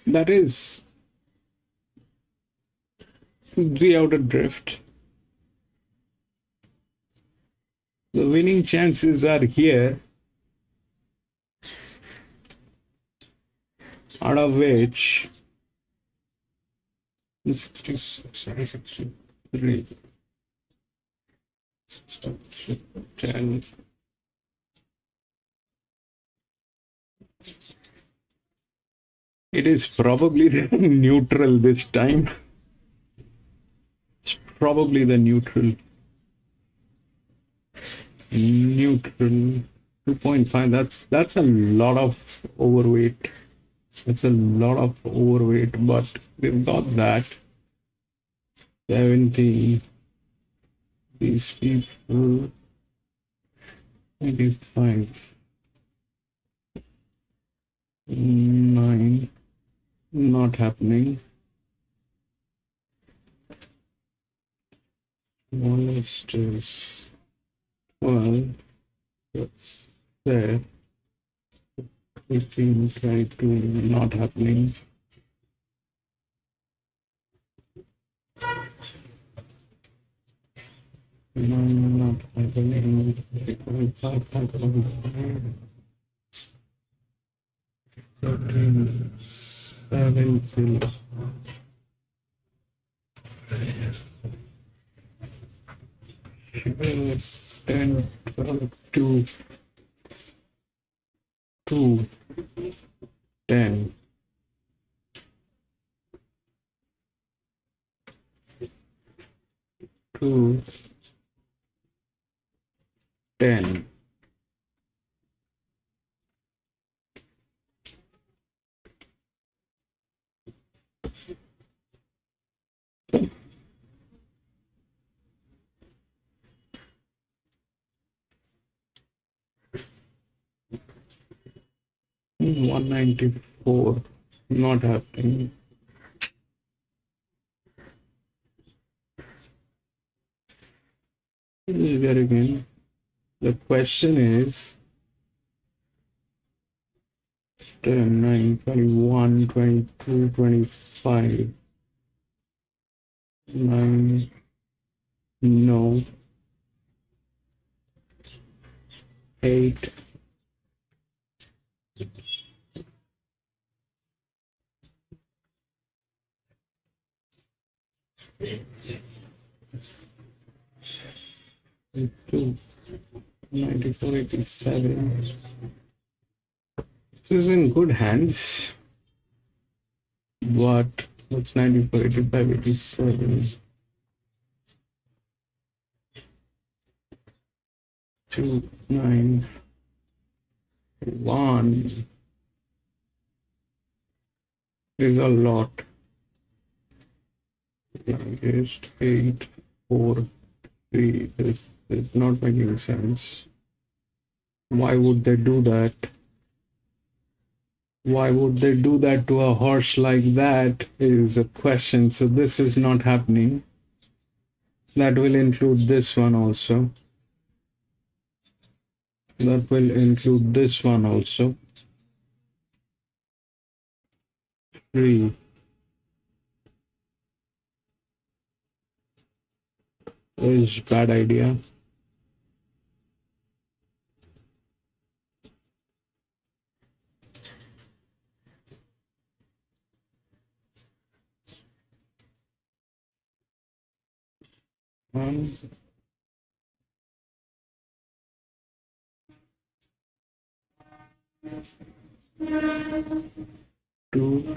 That is 3 out of drift. The winning chances are here, out of which 66, 63, 63, 10. It is probably the neutral this time. It's probably the neutral. Neutral 2.5. That's a lot of overweight. It's a lot of overweight, but we've got that. 70. These people. 85. 9. Not happening. Smallest is 12. That's there. 15, 22. Not happening. Not happening. 3.5 happening. 13, 17. 10, 12, 2, 2, 10. 2, 10. Hmm, 194. Not happening. There again. The question is 10, 9, 21, 22, 25. 9. No. 8. 2, 94, 87. This is in good hands, but it's 94, 85, 87. 2, 9, 1 is a lot. Just 8, 4, 3. It's not making sense. Why would they do that? Why would they do that to a horse like that is a question. So this is not happening. That will include this one also. That will include this one also. 3. Is bad idea. One. 2.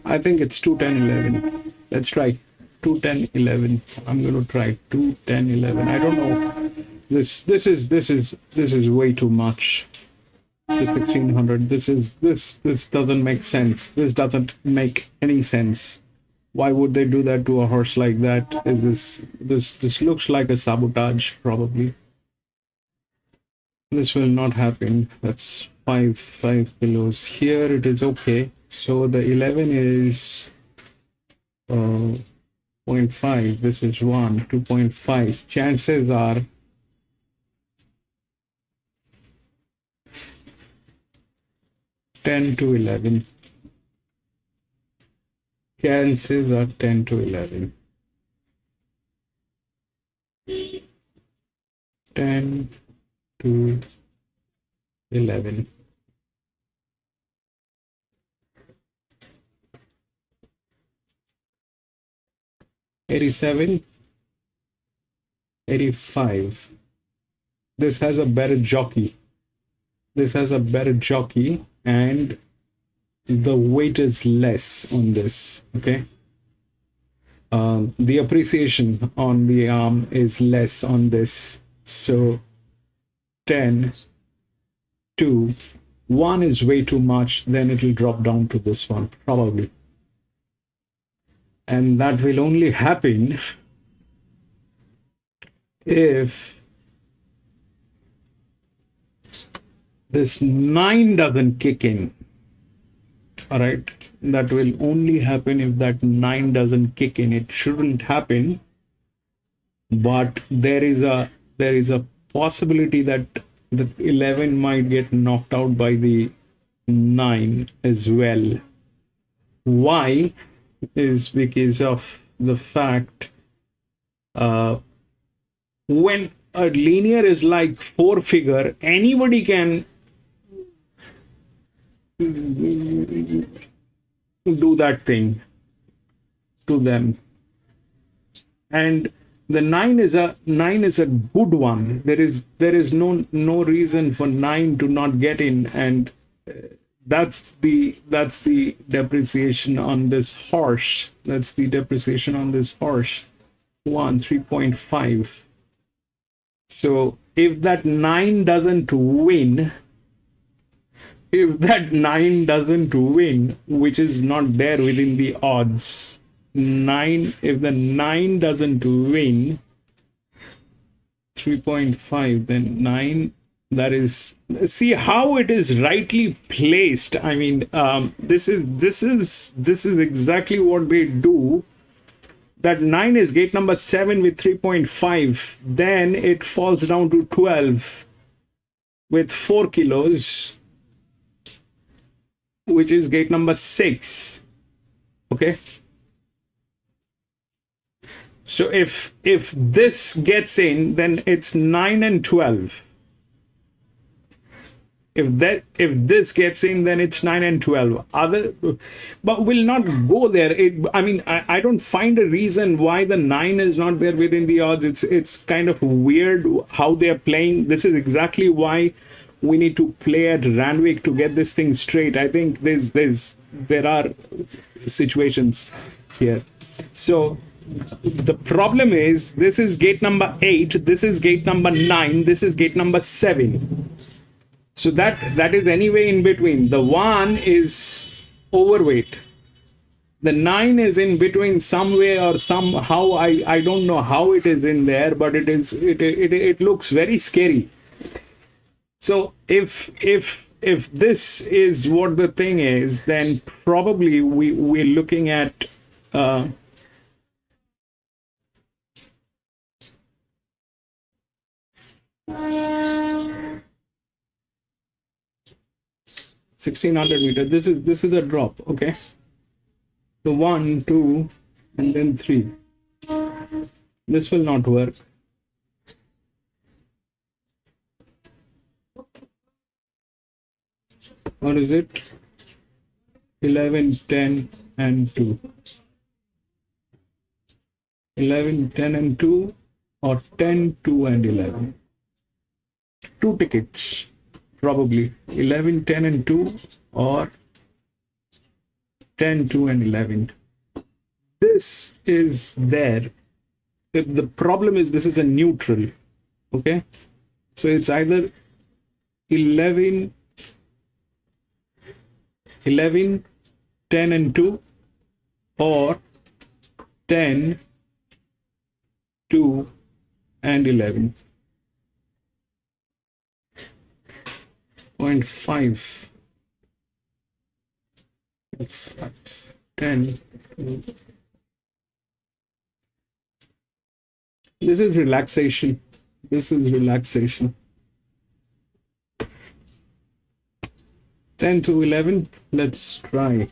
I think it's 2, 10, 11. Let's try 2, 10, 11. I'm going to try 2, 10, 11. I don't know. This is way too much. The 1600. This doesn't make sense. This doesn't make any sense. Why would they do that to a horse like that? Is this looks like a sabotage probably. This will not happen. That's 5 kilos. Here it is okay. So the 11 is 0.5. This is 1, 2.5. Chances are ten to 11. Chances are 10 to 11. 10 to 11. $87, $85. This has a better jockey. This has a better jockey, and the weight is less on this. Okay. The appreciation on the arm is less on this. So 10 to 1 is way too much. Then it will drop down to this one probably. And that will only happen if this 9 doesn't kick in. All right, that will only happen if that 9 doesn't kick in. It shouldn't happen, but there is a possibility that the 11 might get knocked out by the 9 as well. Why? Is because of the fact when a linear is like 4 figure, anybody can do that thing to them, and the 9 is a good one. There is no reason for 9 to not get in, and that's the depreciation on this horse. That's the depreciation on this horse. 3.5. So if that 9 doesn't win, which is not there within the odds, if the 9 doesn't win 3.5, then 9, that is, see how it is rightly placed. I mean, this is exactly what they do. That 9 is gate number 7 with 3.5. Then it falls down to 12 with 4 kilos, which is gate number 6. Okay. So if this gets in, then it's 9 and 12. If this gets in, then it's 9 and 12. But will not go there. I don't find a reason why the 9 is not there within the odds. It's kind of weird how they are playing. This is exactly why we need to play at Randwick to get this thing straight. I think there are situations here. So the problem is, this is gate number 8, this is gate number 9, this is gate number 7. So that is anyway in between. The 1 is overweight. The 9 is in between some way or somehow. I don't know how it is in there, but it looks very scary. So if this is what the thing is, then probably we're looking at 1600 meter. This is a drop. Okay, so 1, 2, and then 3. This will not work. What is it? 11, 10, and 2. 11, 10, and 2, or 10, 2, and 11. 2 tickets, probably. 11, 10, and 2, or 10, 2, and 11. This is there. The problem is this is a neutral. Okay, so it's either 11, 10, and 2, or 10, 2, and 11. 0.5. 10. This is relaxation. This is relaxation. 10 to 11. Let's try.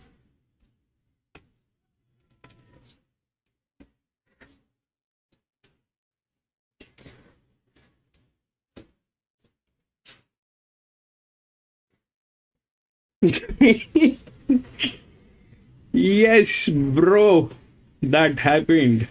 Yes, bro, that happened.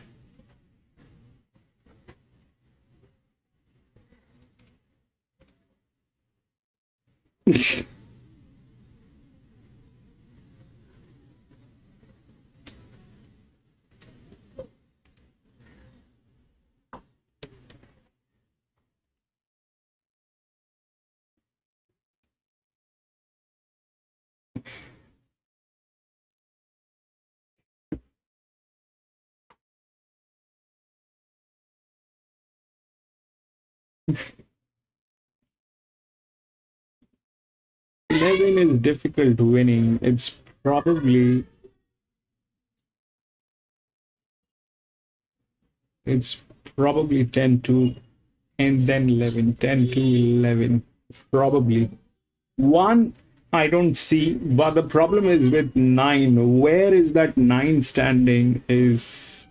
Eleven is difficult winning. It's probably it's probably 10 to and then 11. 10 to 11 probably. 1 I don't see, but the problem is with 9. Where is that 9 standing? Is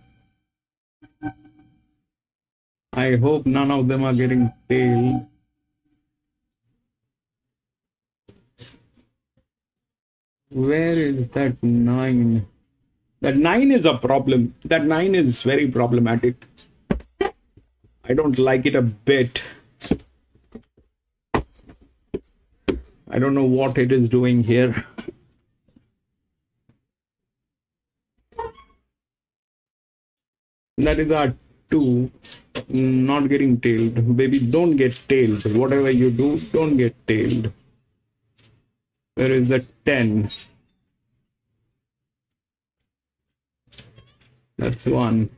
I hope none of them are getting tailed. Where is that 9? That 9 is a problem. That 9 is very problematic. I don't like it a bit. I don't know what it is doing here. That is our 2. Not getting tailed. Baby, don't get tailed. Whatever you do, don't get tailed. Where is the 10? That's 1.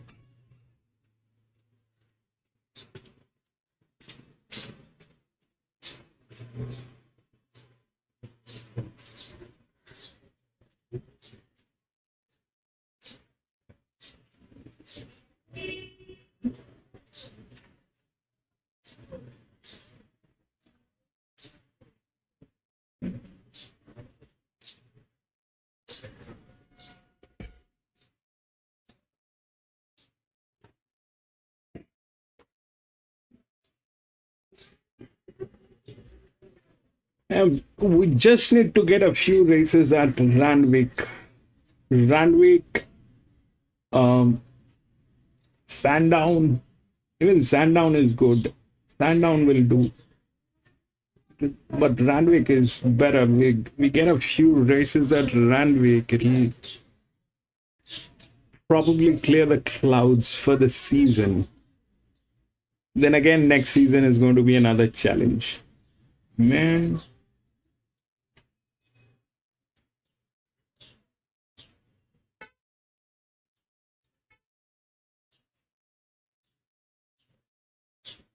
We just need to get a few races at Randwick. Randwick, Sandown. Even Sandown is good. Sandown will do. But Randwick is better. We get a few races at Randwick. It'll probably clear the clouds for the season. Then again, next season is going to be another challenge. Man.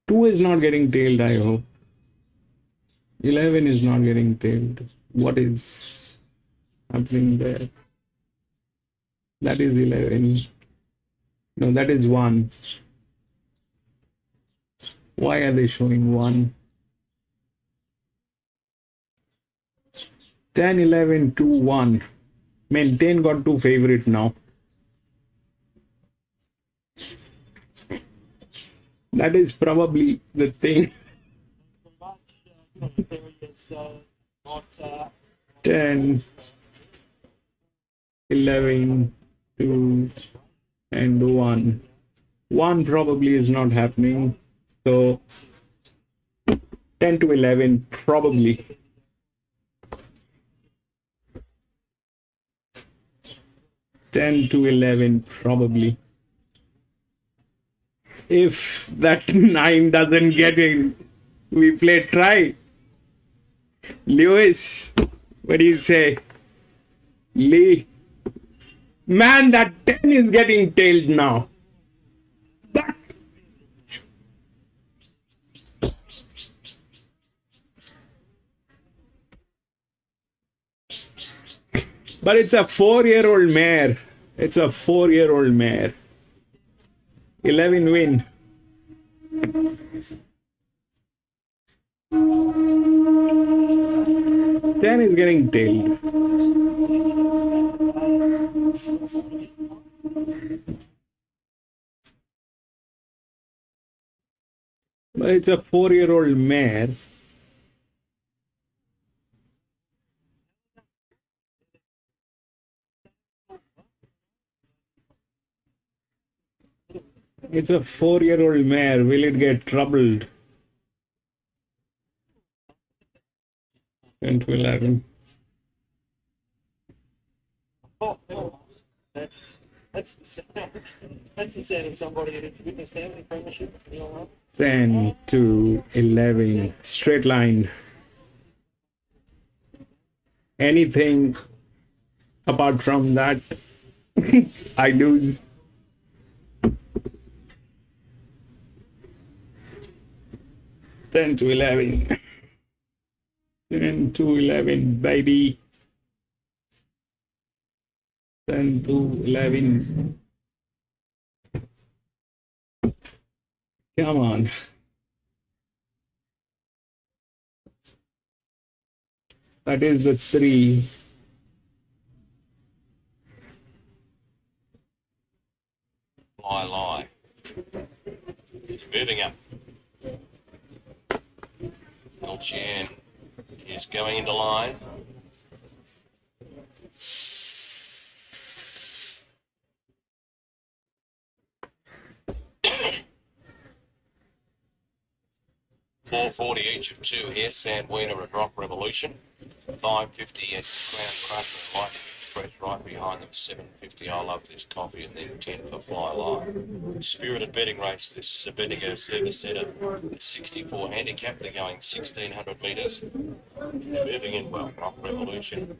Two is not getting tailed, I hope. 11 is not getting tailed. What is happening there? That is 11. No, that is 1. Why are they showing 1? 10, 11, 2, 1. Man, 10 got 2 favorite now. That is probably the thing. Not 10, 11, 2, and 1. 1 probably is not happening. So 10 to 11 probably. 10 to 11 probably. If that 9 doesn't get in, we play try. Lewis, what do you say? Lee. Man, that 10 is getting tailed now. Back. But it's a 4-year-old mare. It's a 4-year-old mare. 11 win. Ten is getting tailed. But it's a 4-year-old mare. It's a 4-year-old mare. Will it get troubled? 10 to 11. oh, that's the sound. That's the sound of somebody who's witnessed family premiership. You know what? 10 to 11. Straight line. Anything apart from that, I lose. Ten to 11. 10 to 11, baby. 10 to 11. Come on. That is the 3. Lie. Moving up. Chan is going into line. $4.40 each of 2 here. Sandwiener and Rock Revolution. $5.50 at Crown Crusher and Lightning Express right behind them. $7.50 I Love This Coffee, and then 10 for Fly Lie. Spirited betting race. This is a Bendigo Service Centre 64 handicap. They're going 1,600 metres. They're moving in well. Rock Revolution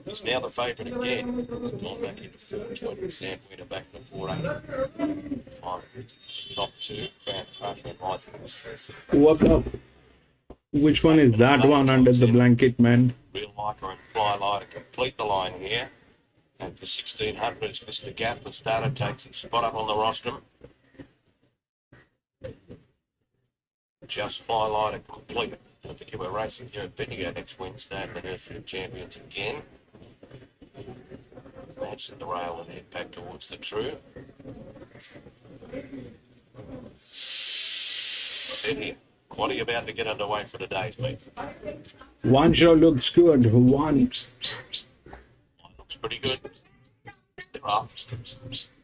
is now the favourite again. It's gone back into 420. Sandwiener back to 480. 550 for the top 2. Crown Crusher and Lightning Express. What up? Which one is that one under the blanket, man? Real Liker and Fly Lie to complete the line here. And for 1,600, it's Mr. Gaff, the starter, takes his spot up on the rostrum. Just Fly Lie to complete it. Don't forget we're racing here at Bendigo next Wednesday at the Nursery of Champions again. Match the rail and head back towards the true. Sydney, what are you about to get underway for today's meet? One show looks good. One. Looks pretty good. They're up.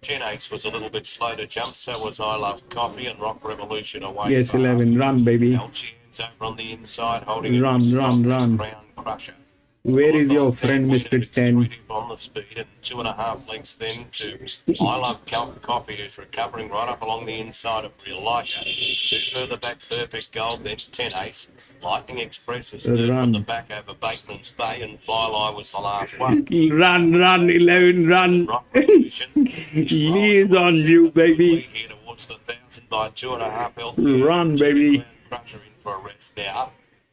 10-8 was a little bit slow to jump, so was I Love Coffee and Rock Revolution away. Yes, 11. Run, baby. Alchian's over on the inside, holding Run. Crown Crusher. Where is your friend, Mr. 10? On the speed and 2.5 lengths then to I Love Coffee, who's recovering right up along the inside of Real Liker. 2 further back, Perfect Gold, then 10-8. Lightning Express is third from the back over Bateman's Bay, and Fly Lie was the last one. Run, 11, run. Rock Revolution. Lee is on you, baby. Here towards the 1,000 by 2.5 Run, baby. Crusher in for a rest now.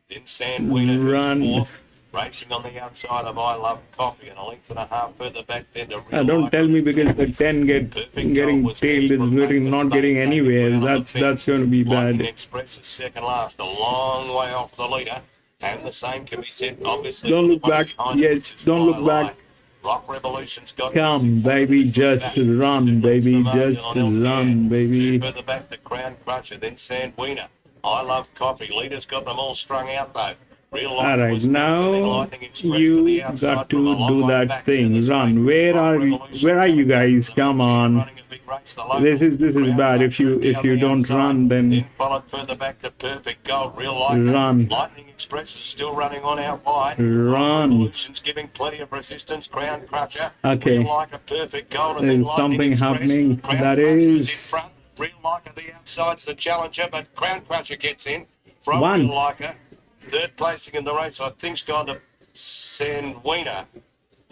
Then Sandwiener Run. fourth. Racing on the outside of I Love Coffee, and 1.5 further back then to Real Don't Life. tell me because the 10 getting tailed is not getting anywhere. That's going to be Lightning bad. Express is second last, a long way off the leader. And the same can be said, obviously. Don't for the look one back. behind it, Yes, which is don't look Fly back. Lie. Rock Revolution's got Come, baby, just run, baby, just run, Two baby. further back, the Crown Crusher, then Sandwina. I Love Coffee. Leader's got them all strung out though. Real All Light right, was next, and then now Lightning Express to you the outside got from a to long do way that back into the thing. straight. Run. Where Rock are Revolution you coming down guys? to the Come middle here, on. running a big race. The local This is Crown bad. If Crusher is down you the don't outside. run, Then then followed further back to Perfect Gold. Real Light. run. Lightning Express is still running on out wide. Run. Revolution's giving plenty of resistance. Crown Crusher. Okay. Real Like a Perfect Gold, and then There's Lightning something Express. happening. Crown That Crusher is is in front. Real Like the outside's the challenger, but Crown Crusher gets in from One. Real Like. Third placing in the race, I think's gone to Sandwina,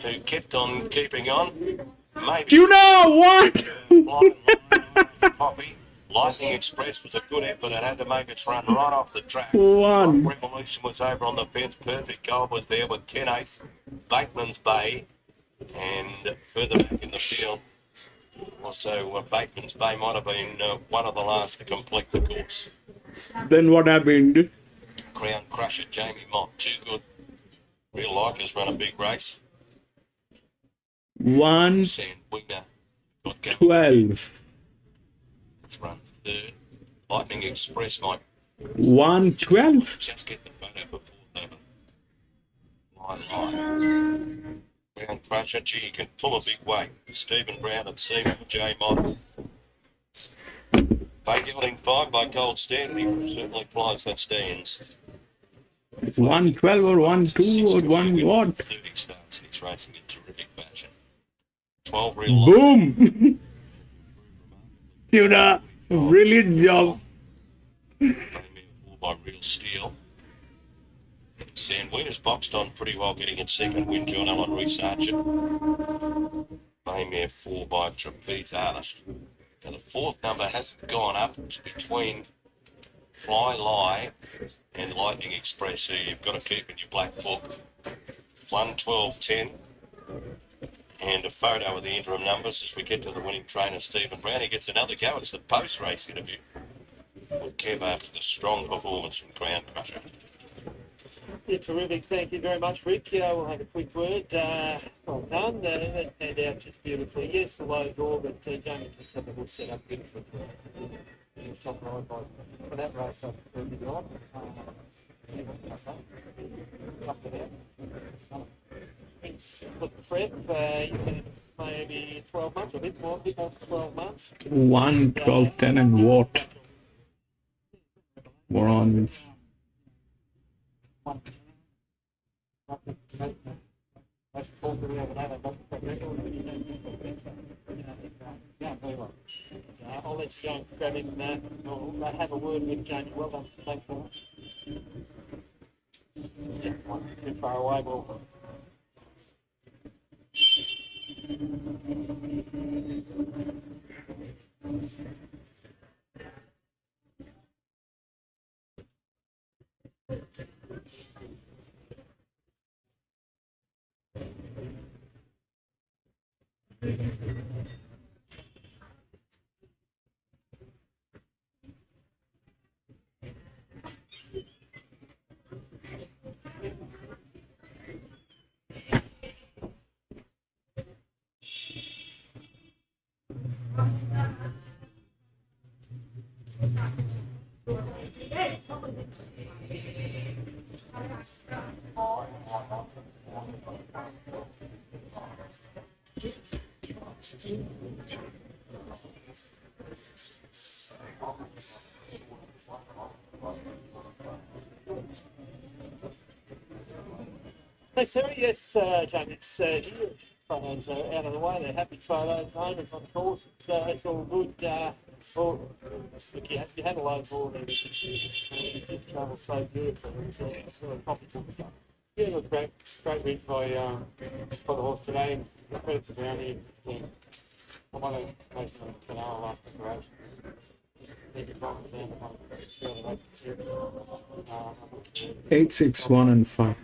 who kept on keeping on. Maybe. you know what? Coffee. Lightning Express was a good effort and had to make its run right off the track. One. Rock Revolution was over on the fence. Perfect Gold was there with 10/8. Bateman's Bay, and further back in the field, also Bateman's Bay might have been one of the last to complete the course. Then what happened? Crown Crusher, Jamie Mott, too good. Real Like has run a big race. 1:12. Sandwina got going. It's run third. Lightning Express might 1:12. just get the photo before the line. Crown Crusher, gee, he can pull a big weight. Stephen Brown and Seymour J. Mott. Bay gelding 5 by Gold Standard. He certainly flies that stands. 1:12 or 1:2 or 1 what? 30 starts and he's racing in terrific fashion. 12 Real Life. Boom! Tuna, brilliant job. 4 by Real Steel. Sandwina's boxed on pretty well, getting its second win. John Allen Researcher. Maymare 4 by Trapeze Artist. Now the fourth number hasn't gone up. It's between Fly Lie and Lightning Express, who you've got to keep in your black book. 1:12.10. And a photo of the interim numbers as we get to the winning trainer, Stephen Brown. He gets another go. It's the post-race interview with Kev after the strong performance from Crown Crusher. Yeah, terrific. Thank you very much, Rick. We'll have a quick word. Well done. That turned out just beautifully. Yes, a low door, but Jamie just had the whole set up beautifully for top ride for that race. I preferred the on. Look, Fred, maybe 12 months, a bit more than 12 months. 1:12:10 and what? We're on. I'll let Jane grab him. I'll have a word with Jane. Well done. Thanks very much. Yeah, not too far away. Well, thanks, Terry. Yes, Jane, it's you. Photos are out of the way. They're happy photos. Owners on the course. It's all good. Look, you had a low ball there. It did travel so beautifully. It's really comfortable. Yeah, it was great. Great win by the horse today. And credit to Brownie. I'm one of the most in our last preparation. Thank you, Brian. 8, 6, 1 and 5.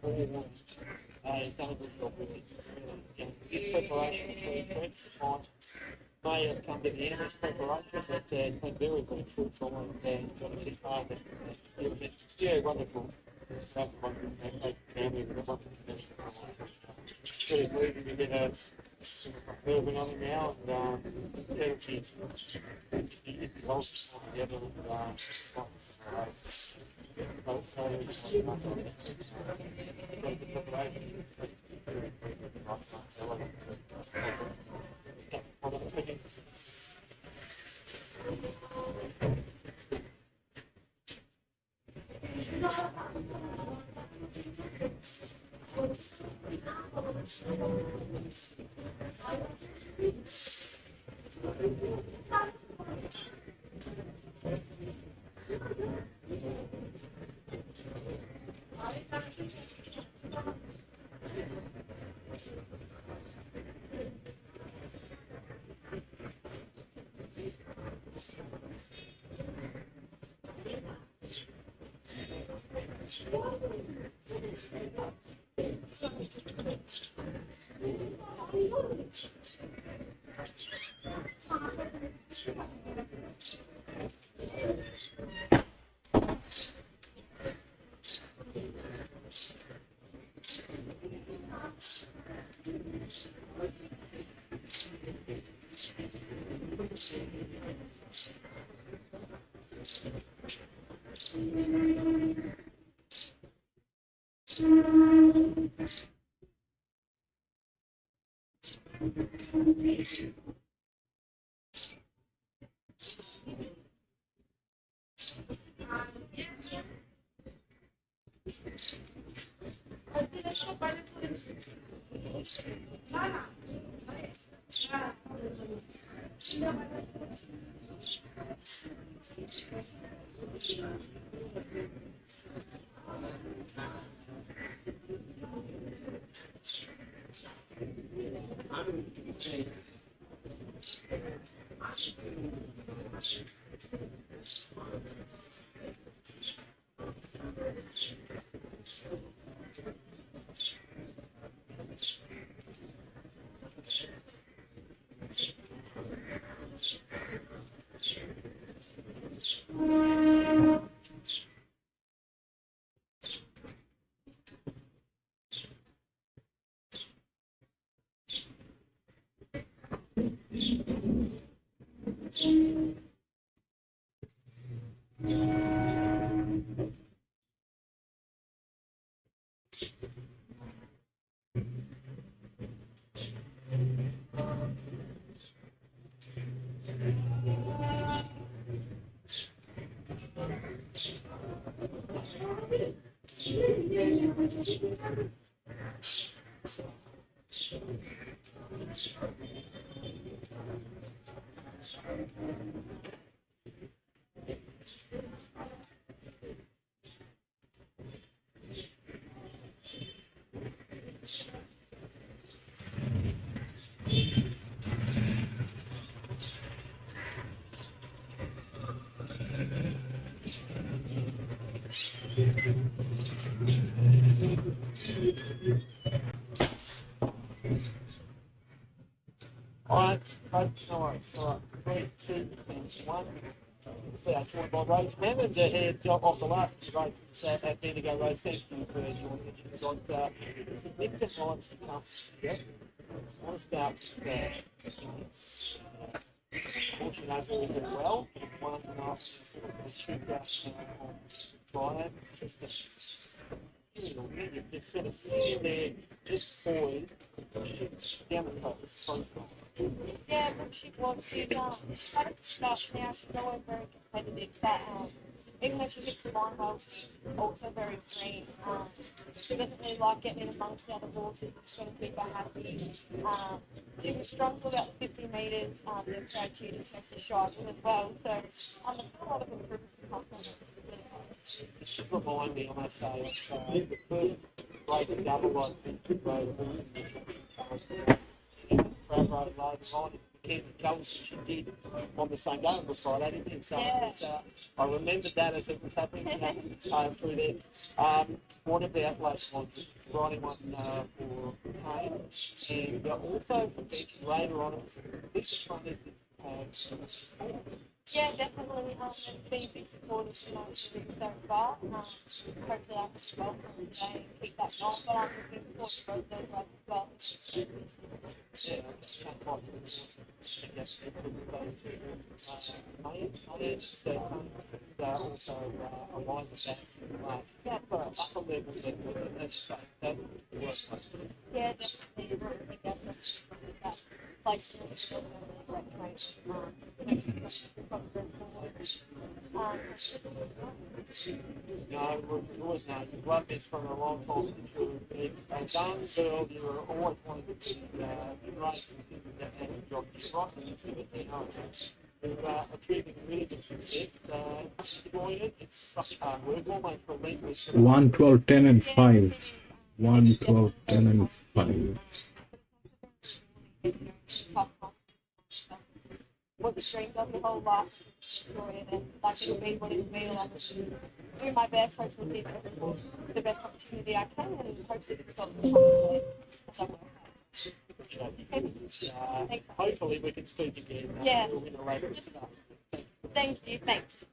He's done a good job with it. His preparation is really great. May have come to the end of his preparation, but it's been very, very fruitful and got a bit hard. Yeah, wonderful. That's wonderful. Family, really moving to get a moving on him now, and yeah, he's well together All right. 3, 2, and 1. Yeah, joined by Rose Hammond here off the last race at Bendigo Rose. Thank you for joining us. We've got significant lines to come. Yep. I want to start with portion over as well. One nice shootout on Friday. Just sort of sitting there, just poised, down the coast. Yeah, look, she's had it stuff now. She's always very competitive, but even though she hits the line well, she's also very clean. She doesn't really like getting in amongst the other horses. It's going to keep her happy. She was strong for about 50 metres. The crowd cheered and actually shied as well. So there's a lot of improvements to come from it. Just remind me, I must say, the first race double I think road crowd rode loads on cans of colours that she did on the same day on the Friday, didn't you? So Yeah. it was, I remembered that as it was happening through there. What about writing one for Tane? And also for Becky later on, this one is Yeah, definitely. It's been a big supporter for my career so far. Hopefully I can well from today and keep that going. But I'm looking forward to both those races as well. Also aligned with that upper level that works. Yeah, definitely. I think that's that place to great training. No, we've always known you've loved this from a long time since you were a young girl. You were always wanting to be racing and jockey. You're right in you're achieving really good success. Enjoying it. It's such hard work, almost relentless. 1, 12, 10 and 5. 1, 12, 10 and 5. What the dreamed of your whole life, enjoy it, and like it'll be what it'll be. Like do my best, hopefully give everyone the best opportunity I can, and hopefully the results will come. Hopefully we can speak again. Yeah. In a later stuff. Thank you. Thanks.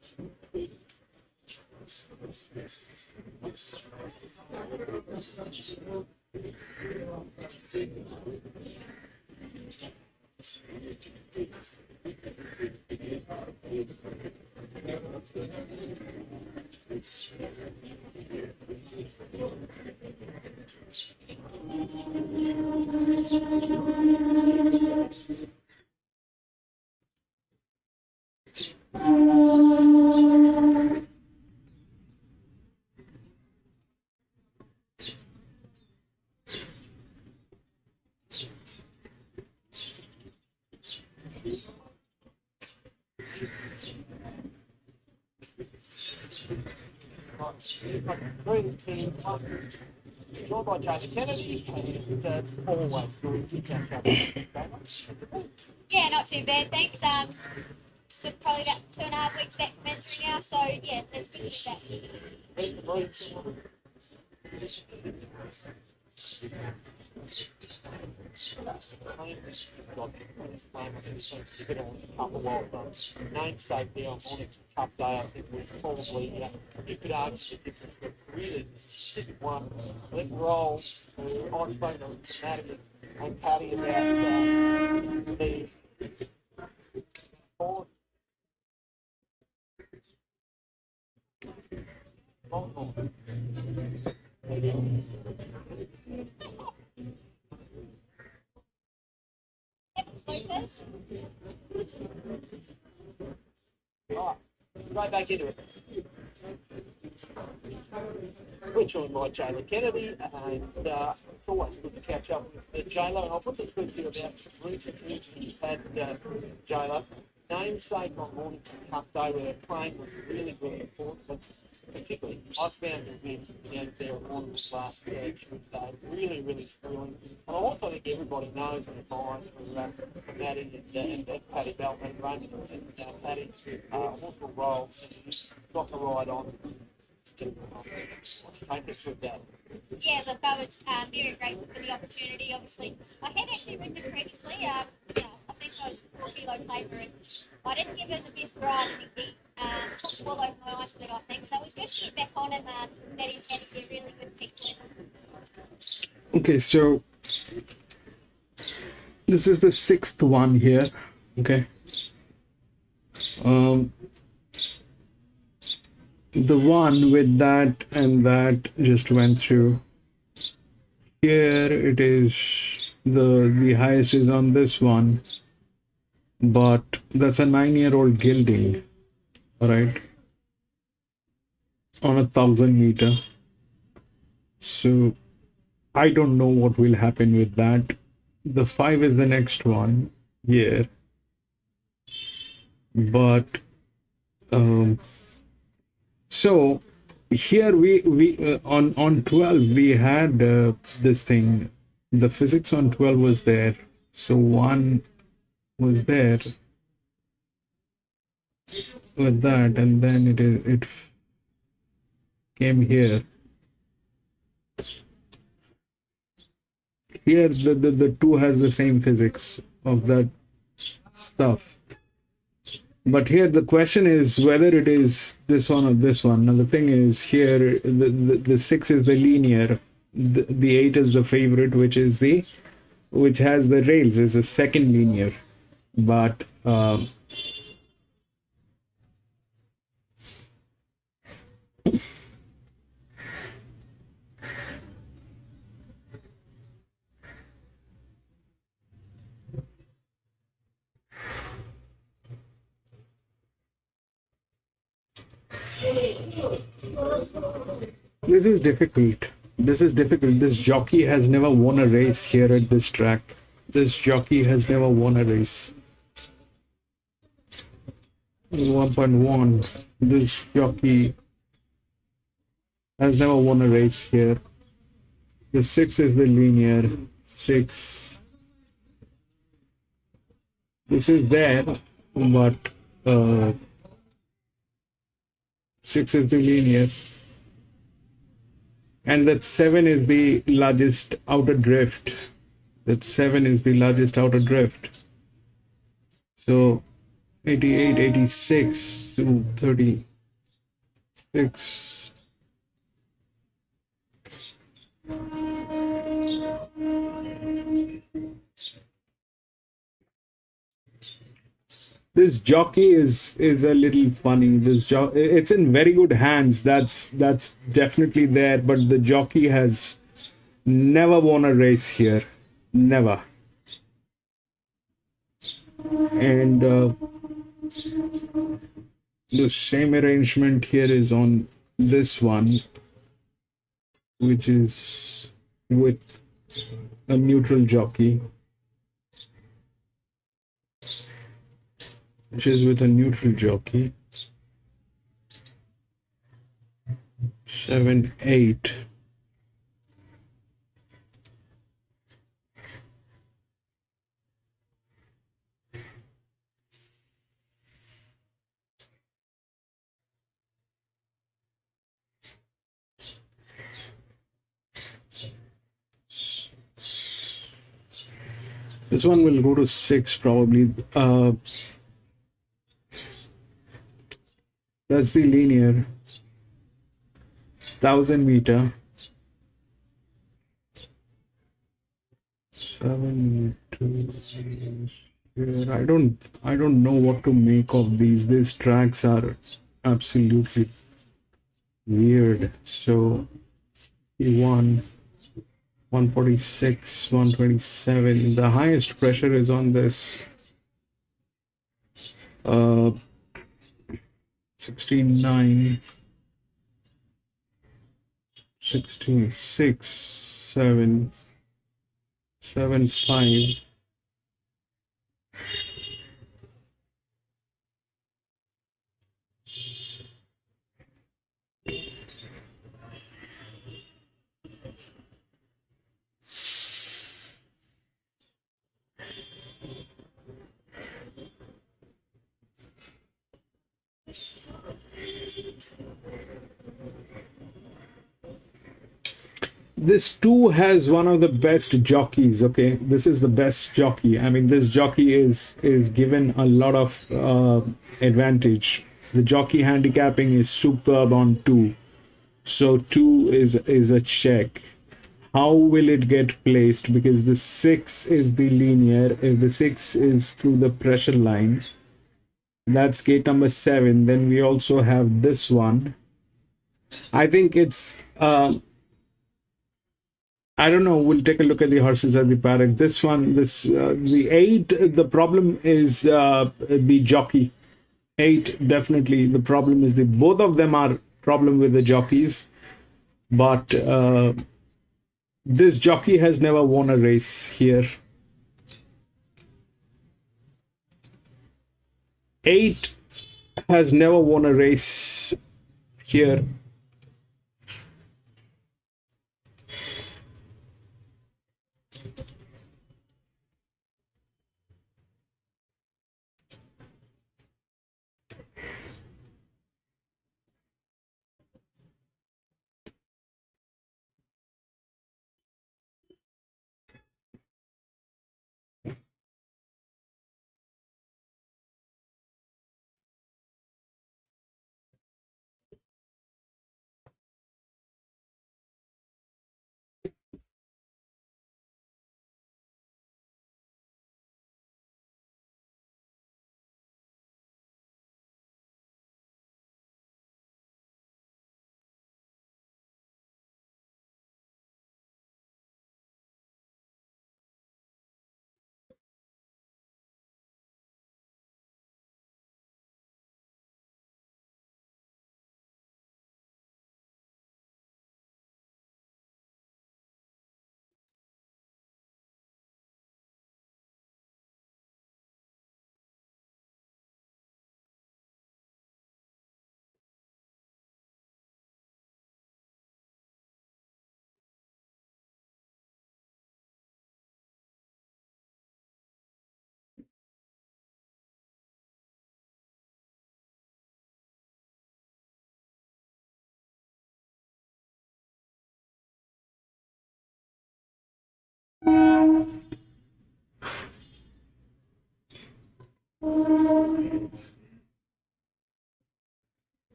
Joined by Charlie Kennedy, and always good to catch up. Yeah, not too bad, thanks. So probably about 2.5 weeks back from injury now, so yeah, it's good to get back. There's the breeds. Namesake there on Mornington Cup Day, I think was probably, you could argue the difference, but really the specific one. I think Rolls, I've spoken to Maddie and Paddy about the board. Lucas? Right, right back into it. We're joined by Jayla Kennedy, and it's always good to catch up with Jayla. And I want to speak to you about some recent news you've had, Jayla. Namesake on Mornington Cup Day, where playing was really, really important, but particularly I found the win down there at Randwick last Tuesday really, really thrilling. And I also think everybody knows and admires for Maddie and Paddy Beltman running and Paddy multiple roles, and he's got the ride on. Take us through that. Yeah, look, I was very grateful for the opportunity, obviously. I had actually ridden it previously, I think I was 4 kilo favourite. I didn't give it the best ride in the heat. Took the wool over my eyes with it, I think. So it was good to get back on it. That is had to be a really good peak level. Okay, so this is the 6th one here. Okay. The one with that and that just went through. Here it is, the highest is on this one, but that's a 9-year-old gelding, all right, on 1,000 meter. So I don't know what will happen with that. The 5 is the next one here, but so here we on 12 we had this thing, the physics on 12 was there. So 1 was there with that, and then it came here. Here the two has the same physics of that stuff. But here the question is whether it is this one or this one. Now the thing is here the 6 is the linear, the 8 is the favorite, which has the rails, is the second linear. But this is difficult. This is difficult. This jockey has never won a race here at this track. This jockey has never won a race. 1.1. This jockey has never won a race here. The 6 is the linear. 6. This is there, but 6 is the linear. And that 7 is the largest outer drift. That 7 is the largest outer drift. So 88, 86 to 36. This jockey is a little funny. It's in very good hands. That's definitely there. But the jockey has never won a race here, never. And the same arrangement here is on this one, which is with a neutral jockey. Which is with a neutral jockey. 7, 8. This one will go to 6 probably. That's the linear. 1000 meter. 7 2 here. I don't know what to make of these. These tracks are absolutely weird. So 146, 127. The highest pressure is on this 16.9, 16.6, 7, 7.5. This 2 has one of the best jockeys. Okay, this is the best jockey. I mean, this jockey is given a lot of advantage. The jockey handicapping is superb on 2, so 2 is a check. How will it get placed? Because the 6 is the linear. If the 6 is through the pressure line, that's gate number 7. Then we also have this one. I think it's I don't know. We'll take a look at the horses at the paddock. This one, the 8. The problem is the jockey. 8 definitely. The problem is both of them are problem with the jockeys, but this jockey has never won a race here. 8 has never won a race here.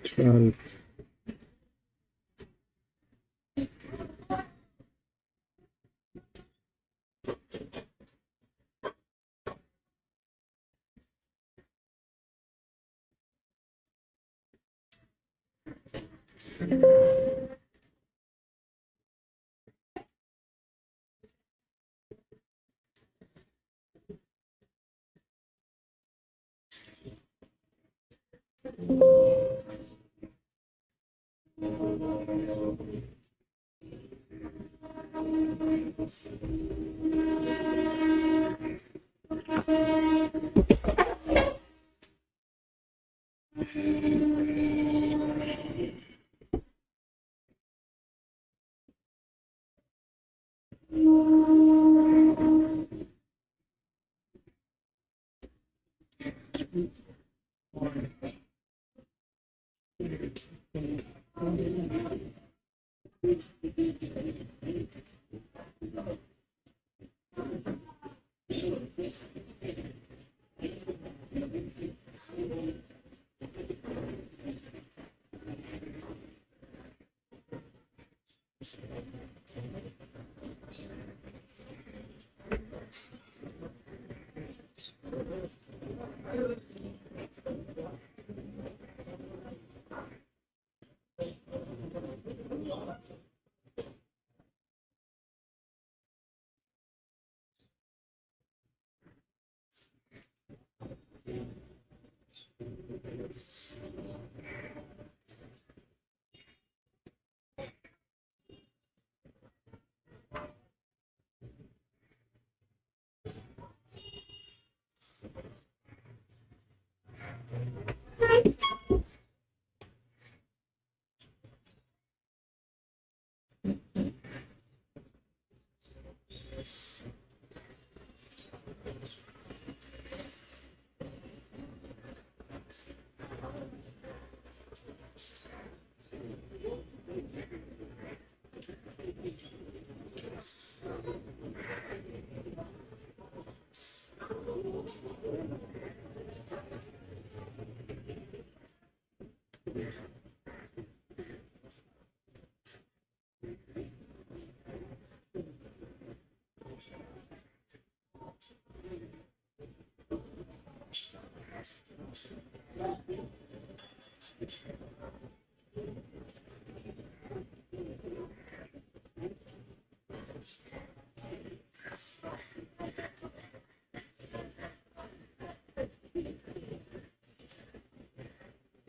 12.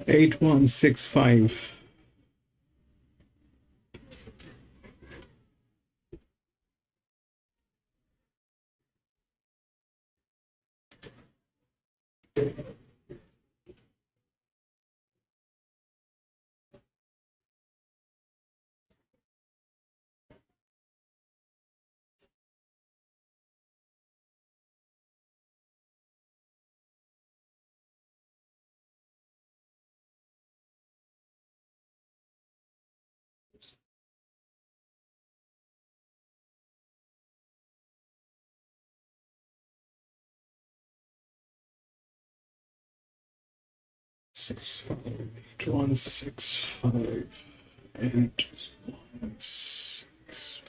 Eight, 1, 6, 5. Six, 5, 8, 1, 6, 5, 8, 1, 6.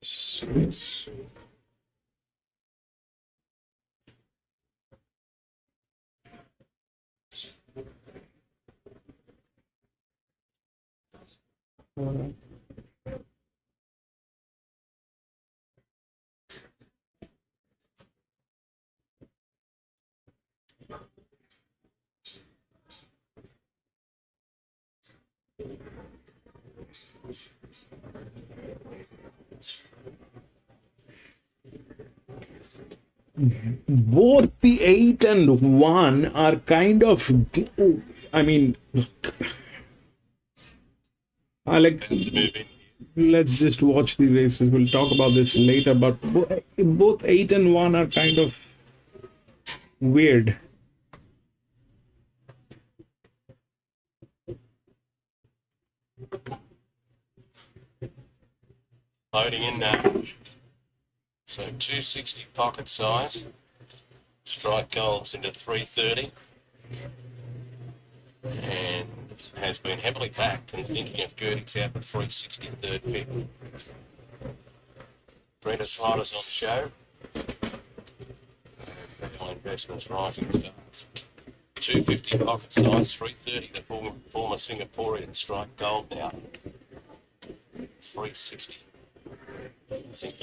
Six. Both the 8 and 1 are kind of, I mean, are like Better to move in. let's just watch the races. We'll talk about this later, but both 8 and 1 are kind of weird. Loading in now. So 260 pocket size. Strike golds into 330. And has been heavily backed and thinking of Gertie's out at 360 third pick. Apprentice riders on show. Capital Investments Rising Stars. 250 pocket size, 330 the former Singaporean Strike Gold now. 360. I think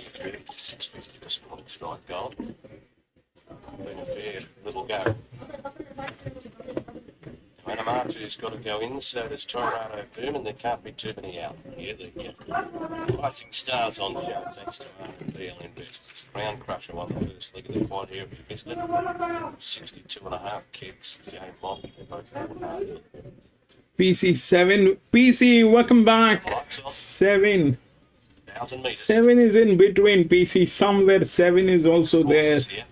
650 this morning Strike Gold. Been a fair little go. Manamatu's got to go in, so does Tornado Boom, and there can't be too many out here. The Rising Stars on show, thanks to RBL Investments. Crown Crusher won the first leg of the quad here, if you missed it. 62.5 kicks, game long, both 4.5. PC7, PC, welcome back. 7. 1,000 metres. 7 is in between, PC. Somewhere 7 is also there. Here.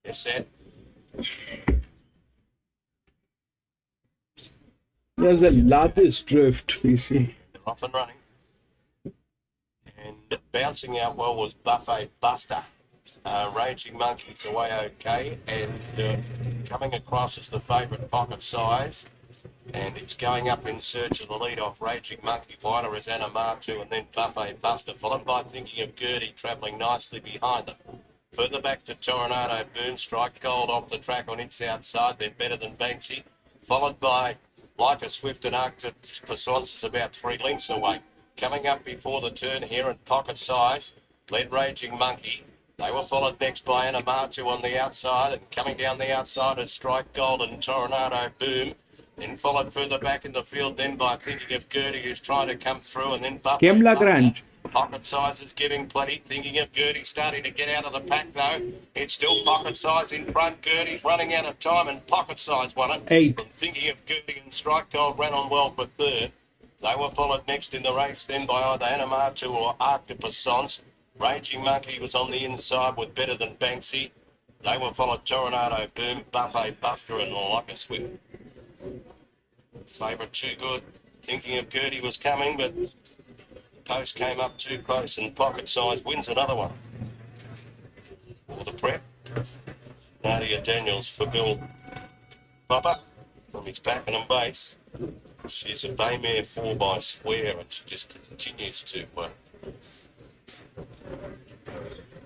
Yes, set. There's the largest drift, PC. They're off and running. And bouncing out well was Buffet Buster. Raging Monkey's away okay, and coming across as the favourite pocket size. And it's going up in search of the lead-off. Raging Monkey, wider as Anamatu, and then Buffet Buster, followed by Thinking of Gertie, travelling nicely behind them. Further back to Tornado Boom, Strike Gold off the track on its outside. They're better than Banksy. Followed by Like a Swift and Arctic Passance is about 3 lengths away. Coming up before the turn here in pocket size, led Raging Monkey. They were followed next by Anamatu on the outside, and coming down the outside is Strike Gold and Tornado Boom. Then followed further back in the field then by Thinking of Gertie, who's trying to come through, and then Buffalo. Kemla Grant. Pocket size is giving plenty. Thinking of Gertie starting to get out of the pack though. It's still pocket size in front. Gertie's running out of time, and pocket size won it. 8. From Thinking of Gertie and Strike Gold ran on well for third. They were followed next in the race then by either Anamatu or Arctopusance. Raging Monkey was on the inside with Better Than Banksy. They were followed Tornado Boom, Buffet Buster, and Like a Swift. Favourite too good. Thinking of Gertie was coming, but post came up too close, and pocket size wins another one. For the prep, Nadia Daniels for Bill Popper from his Pakenham base. She's a bay mare 4 by Swear, and she just continues to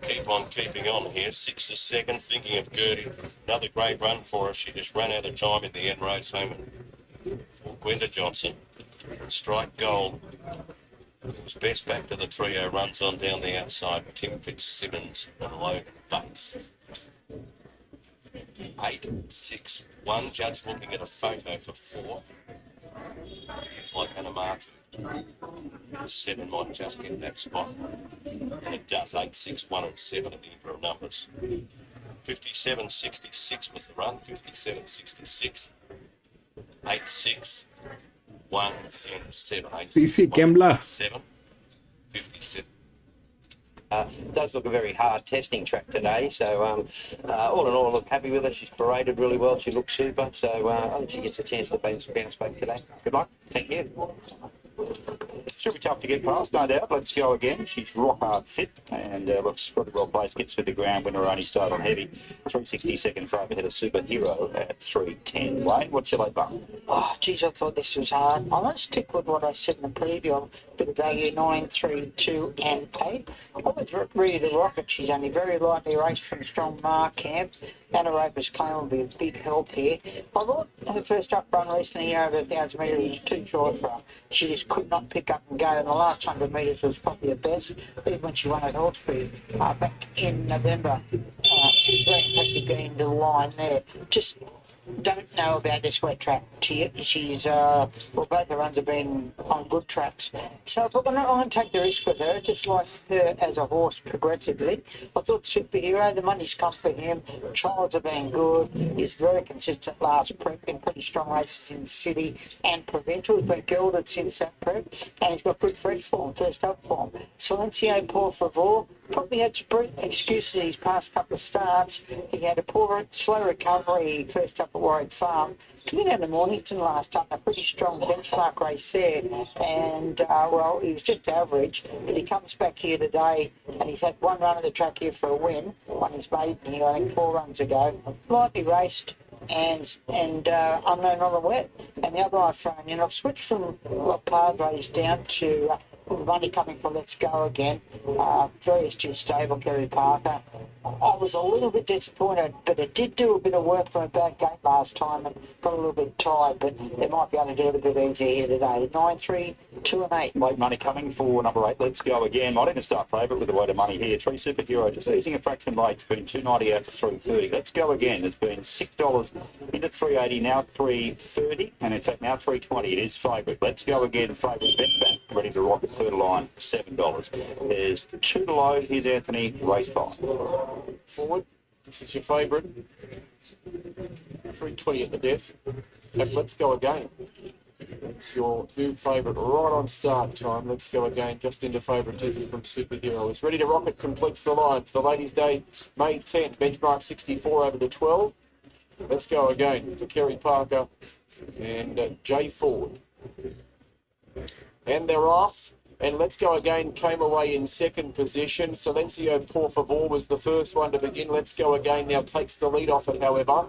keep on keeping on here. 6 is second, Thinking of Gertie. Another great run for her. She just ran out of time in the end race home for Gwenda Johnson. Strike Gold was best back to the trio, runs on down the outside with Tim Fitzsimmons and Logan Bates. 8, 6, 1. Judge looking at a photo for 4th. It's like Anamatu. 7 might just get that spot. And it does. 8, 6, 1 and 7 at the Imperial numbers. 57.66 was the run. 57.66. 8, 6, 1 and 7. 8, PC Kemla. 7. 57. Does look a very hard testing track today, so all in all, I look happy with her. She's paraded really well. She looks super, so I think she gets a chance to bounce back today. Good luck. Thank you. Should be tough to get past, no doubt. Let's go again. She's rock hard fit and looks pretty well placed. Gets to the ground. Winner only start on heavy. 360 frame ahead of Superhero at 310. Wayne, what's your late button? Oh, geez, I thought this was hard. I'm going to stick with what I said in the preview. A bit of value, 9, 3, 2 and 8. I was ready to rock it. She's only very lightly raced from strong mark camp. Anaropa's claim will be a big help here. I thought her first up run recently over 1,000 metres was too short for her. She just could not pick up and go, and the last 100 metres was probably her best, even when she won at Hawkesbury back in November. She very quickly got into the line there. Just don't know about this wet track. She's well, both the runs have been on good tracks. So look, I'm going to take the risk with her, just like her as a horse progressively. I thought Superhero, the money's come for him. Trials have been good. He's very consistent last prep in pretty strong races in city and provincial. He's been gilded since that prep, and he's got good fresh form, first up form. Silencio Por Favor probably had some excuses these past couple of starts. He had a poor, slow recovery first up at Warwick Farm. To win out of Mornington last time, a pretty strong benchmark race there, and well, he was just average, but he comes back here today, and he's had one run of the track here for a win on his maiden here, I think 4 runs ago. Lightly raced and unknown on the wet. And the other I've thrown in, I've switched from Padres down to the money coming from Let's Go Again. Very astute stable, Kerry Parker. I was a little bit disappointed, but it did do a bit of work from a bad gate last time and got a little bit tired, but they might be able to do it a bit easier here today. 9, 3, 2 and 8. Late money coming for number 8. Let's Go Again. Might even start favourite with a weight of money here. 3 Superhero just easing a fraction late. It's been $2.90 out to $3.30. Let's Go Again. It's been $6 into $3.80, now $3.30, and in fact now $3.20. It is favourite. Let's Go Again. Favourite bet back. Ready to rock at third line. $7. There's 2 to load. Here's Anthony. Race 5. Forward. This is your favourite. 320 at the death. In fact, Let's Go Again. It's your new favourite right on start time. Let's Go Again, just into favouritism from Superhero. It's ready to rock. It completes the line for the Ladies' Day, May 10. Benchmark 64 over the 12. Let's Go Again for Kerry Parker and Jay Ford. And they're off. And Let's Go Again came away in second position. Silencio Por Favor was the first one to begin. Let's Go Again now takes the lead off it, however.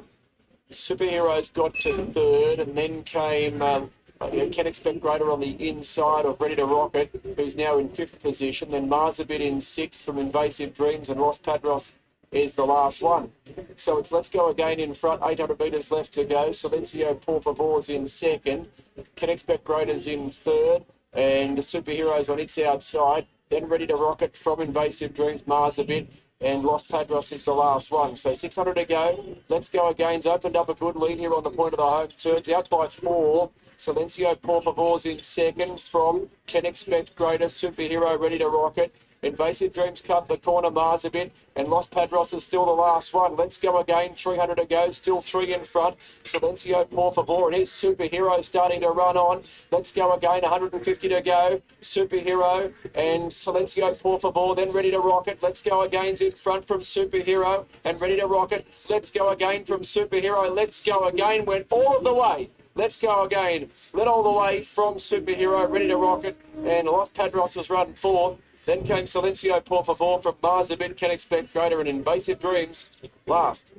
Superheroes got to third, and then came Can Expect Greater on the inside of Ready to Rock It, who's now in fifth position. Then Marzabit in sixth from Invasive Dreams, and Los Padros is the last one. So it's Let's Go Again in front, 800 metres left to go. Silencio Por Favor's in second. Can Expect Greater's in third, and the Superheroes on its outside. Then Ready to Rock It from Invasive Dreams, Marzabit, and Los Padros is the last one. So 600 to go. Let's Go Again's opened up a good lead here on the point of the home turns, out by 4. Silencio Por Favor's in second from Can Expect Greater, Superhero Ready to Rock It. Invasive Dreams cut the corner, Marzabit, and Los Padros is still the last one. Let's Go Again, 300 to go, still 3 in front. Silencio Por Favor, and here's Superhero starting to run on. Let's Go Again, 150 to go. Superhero and Silencio Por Favor, then Ready to Rock It. Let's Go Again's in front from Superhero and Ready to Rock It. Let's Go Again from Superhero. Let's Go Again went all of the way. Let's Go Again led all the way from Superhero, Ready to Rock It, and Los Padros has run fourth. Then came Silencio Por Favor from Marzabit, Can Expect Greater, and Invasive Dreams last.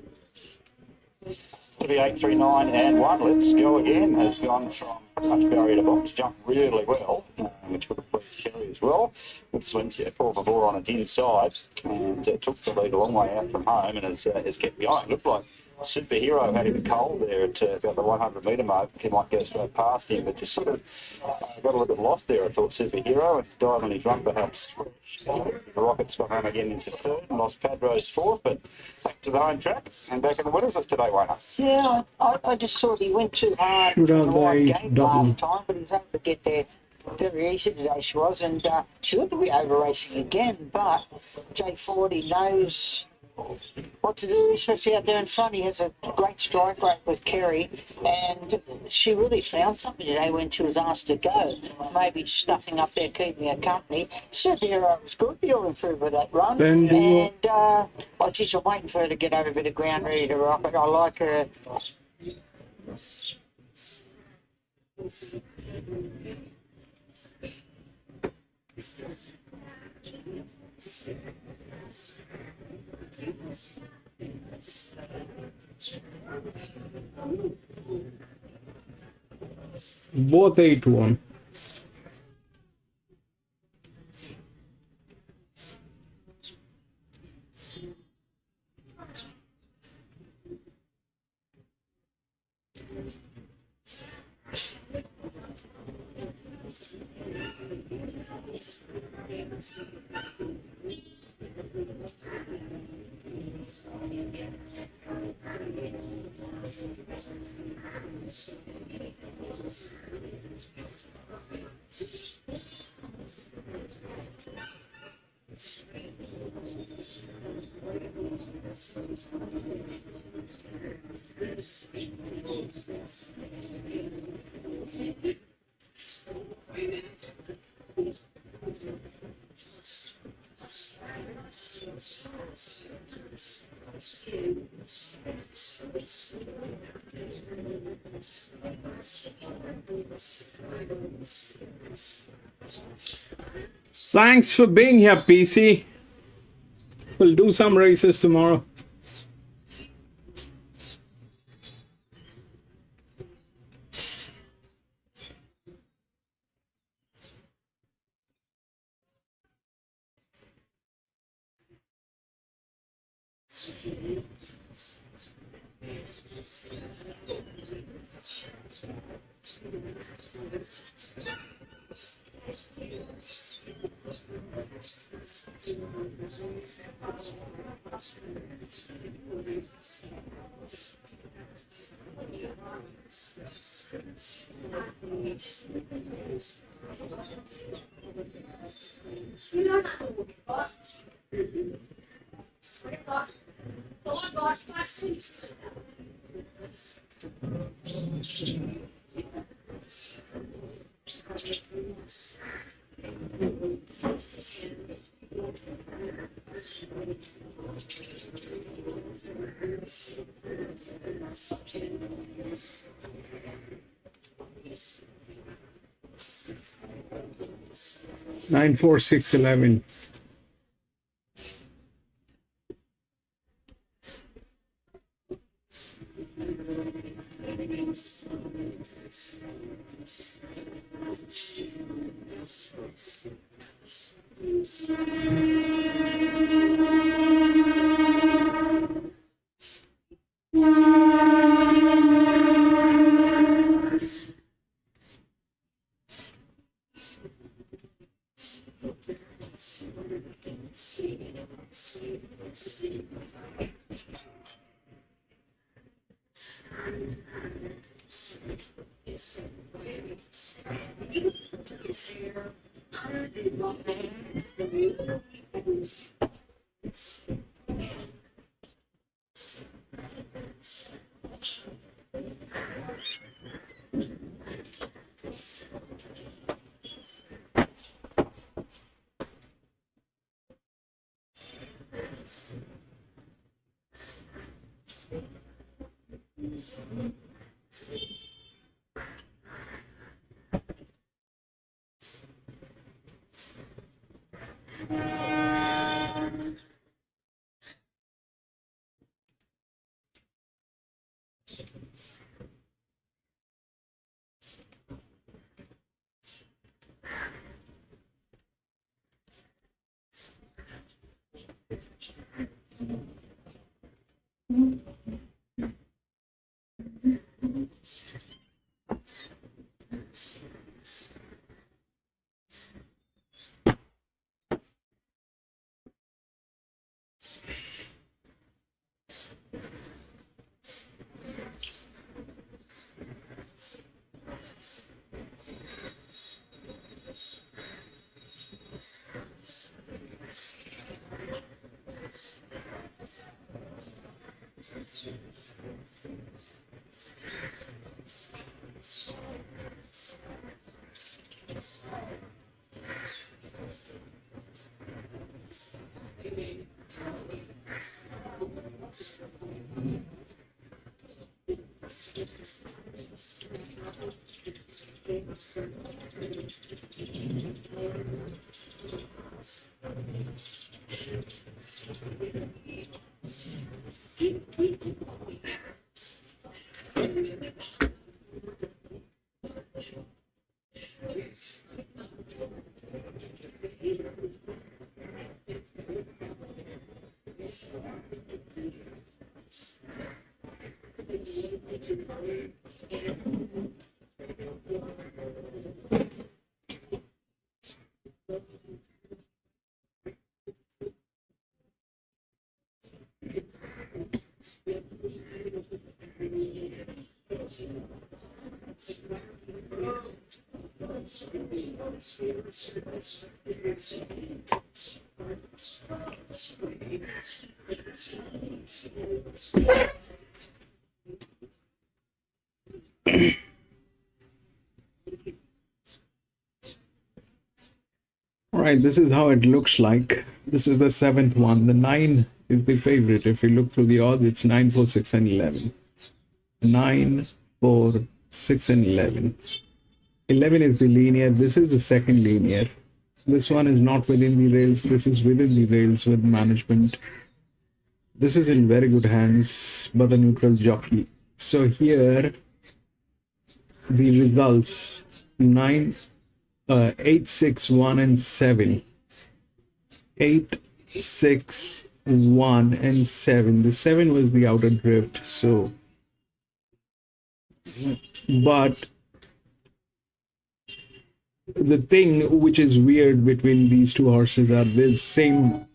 To be 8, 3, 9 and 1. Let's Go Again has gone from much barrier to box, jumped really well, which would have pleased Kerry as well. With Silencio Por Favor on its inside, and took the lead a long way out from home, and has kept going. Looked like Superhero had him cold there at about the 100 metre mark. He might go straight past him, but just sort of got a little bit lost there, I thought, Superhero, and died on his run perhaps. The Rockets got home again into third, and Los Padros fourth, but back to the home track and back in the winners list today, Wayne. Yeah, I just thought he went too hard Should from have the wide by gate double. last time, but he was able to get there very easy today, she was, and she looked to be over racing again, but Jay Ford, he knows what to do, especially out there in front. He has a great strike rate with Kerry, and she really found something today when she was asked to go. Maybe just nothing up there keeping her company. Superhero was good. He'll improve with that run. Bendigo. And oh, geez, I'm waiting for her to get over a bit of ground ready to rock it. I like her. Both 8-1. Thanks for being here, PC. We'll do some races tomorrow. Nine, 4, 6, 11. All right, this is how it looks like. This is the seventh one. The 9 is the favorite. If you look through the odds, it's 9, 4, 6, and 11. 9, 4, 6, and 11. 11 is the linear. This is the second linear. This one is not within the rails. This is within the rails with management. This is in very good hands, but the neutral jockey. So here, the results 9, 8, 6, 1, and 7. 8, 6, 1, and 7. The 7 was the outer drift. So, but the thing which is weird between these two horses are this same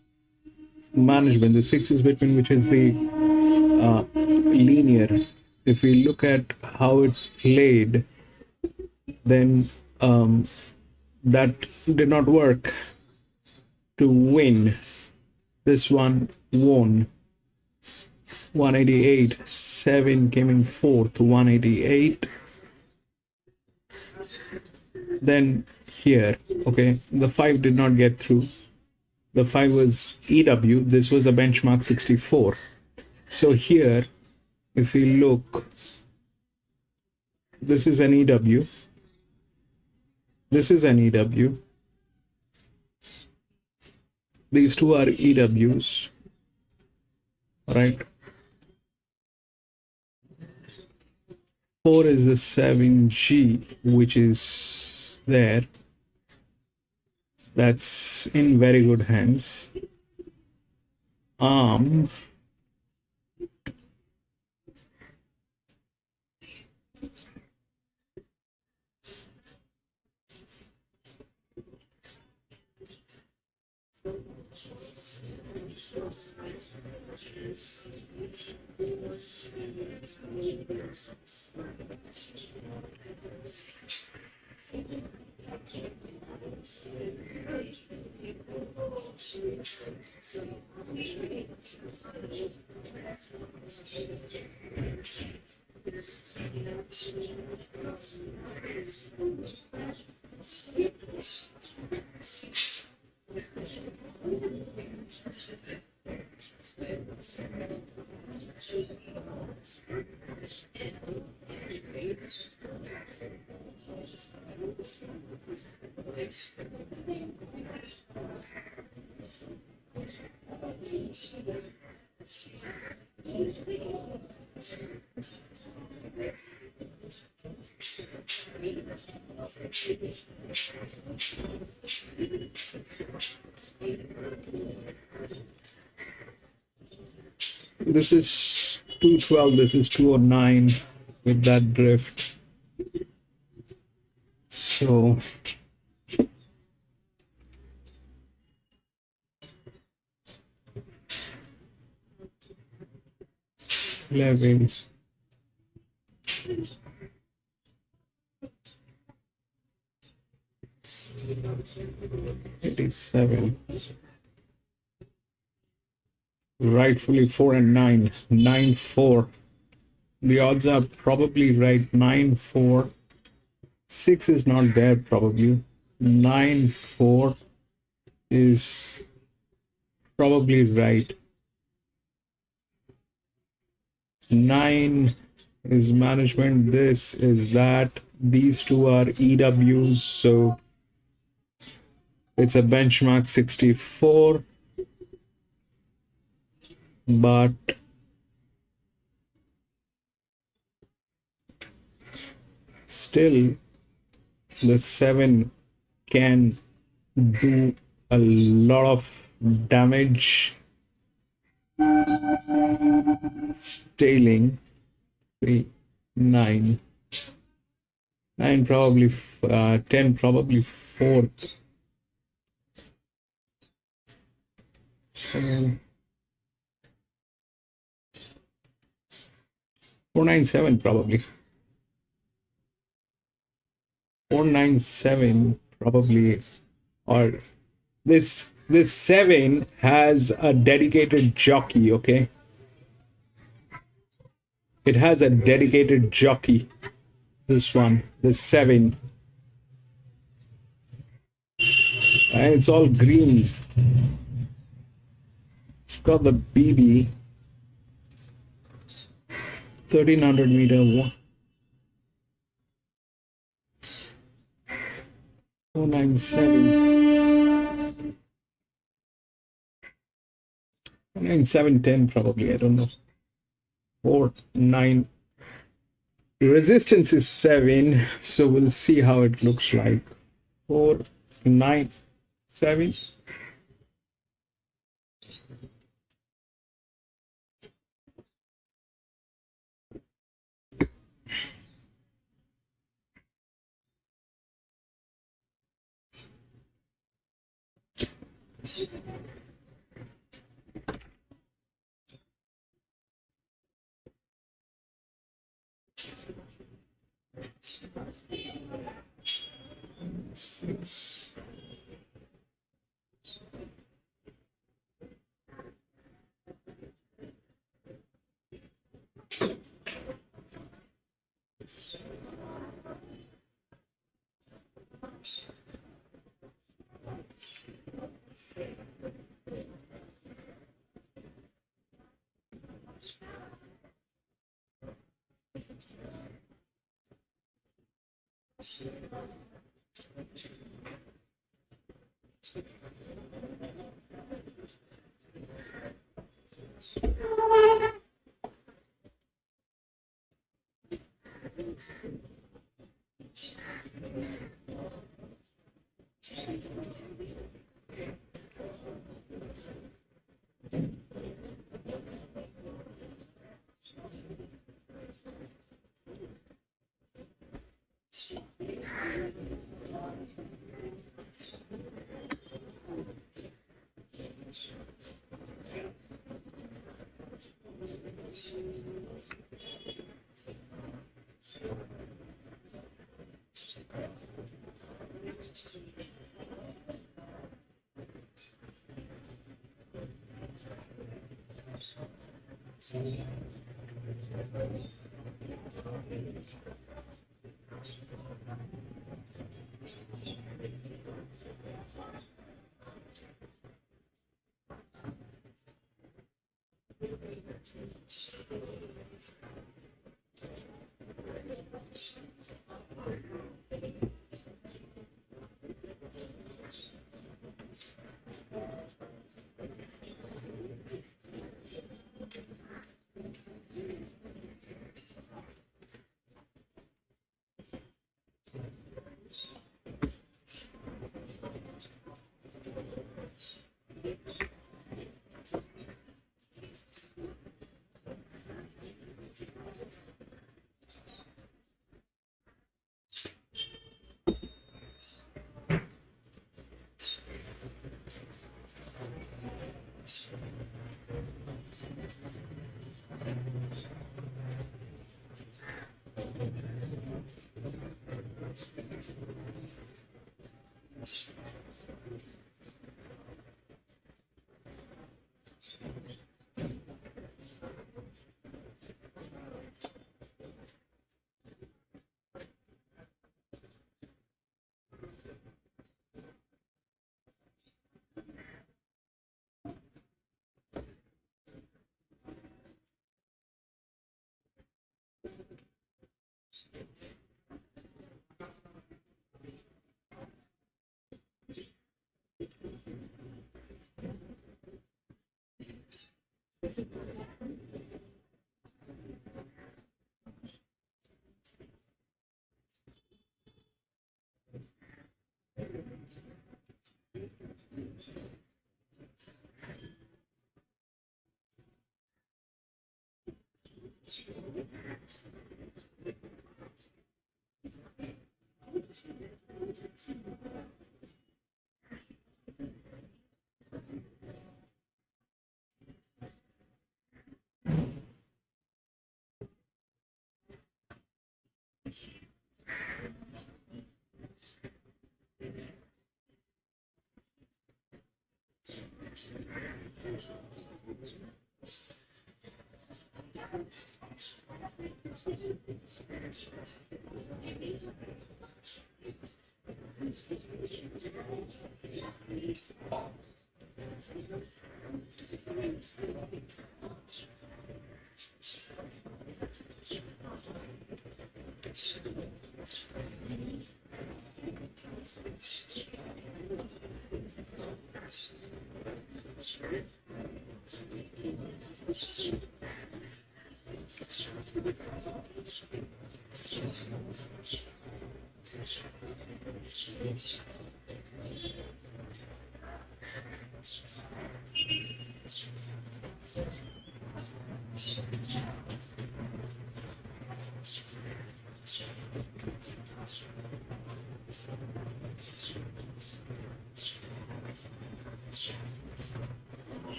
management. The 6 is between, which is the linear. If we look at how it played, then that did not work to win. This one won 188. 7 came in fourth, 188. Then here, okay, the 5 did not get through. The 5 was EW. This was a benchmark 64. So here, if we look, this is an EW. This is an EW. These two are EWs. All right. 4 is the 7G, which is there. That's in very good hands. This is 212, this is 209 with that drift. So Eleven. 87. Rightfully 4 and 9. 9, 4. The odds are probably right. 9, 4. 6 is not there probably. 9, 4 is probably right. 9 is management. This is that. These two are EWs. So it's a benchmark 64. But still, the 7 can do a lot of damage. Stailing 3, 9. 9 probably 10 probably 4th. 7. 497 probably. 497 probably, or this 7 has a dedicated jockey. Okay, it has a dedicated jockey. This 7, and it's all green. It's got the BB 1300 meter 497 49710 probably, I don't know. 49 resistance is 7, so we'll see how it looks like. 497. Six.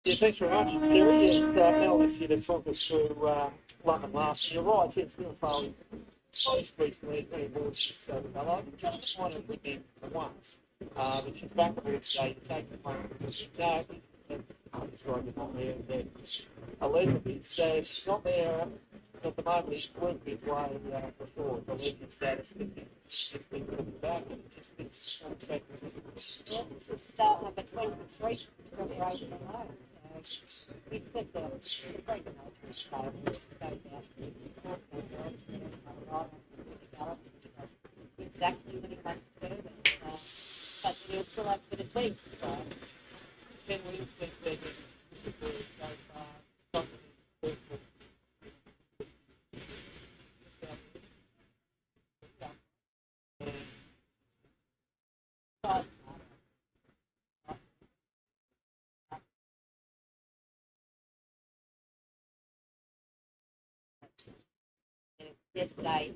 Yeah, thanks very much, Kerry. It's Mel is here to talk us through London last. You're right, it's been fairly close recently, pretty awards fellow. Just wanted to win for once. But she's back at work today to take the home. No, it's right not there. Allegedly, so she's not there at the moment. He's worked his way before the legend status with him. Just been looking back and just been some seconds. Yeah, this is start number 23 from the Open alone. So it's just a great exactly what he wants to do. But he'll still have a bit of tweak. So then we think that yesterday,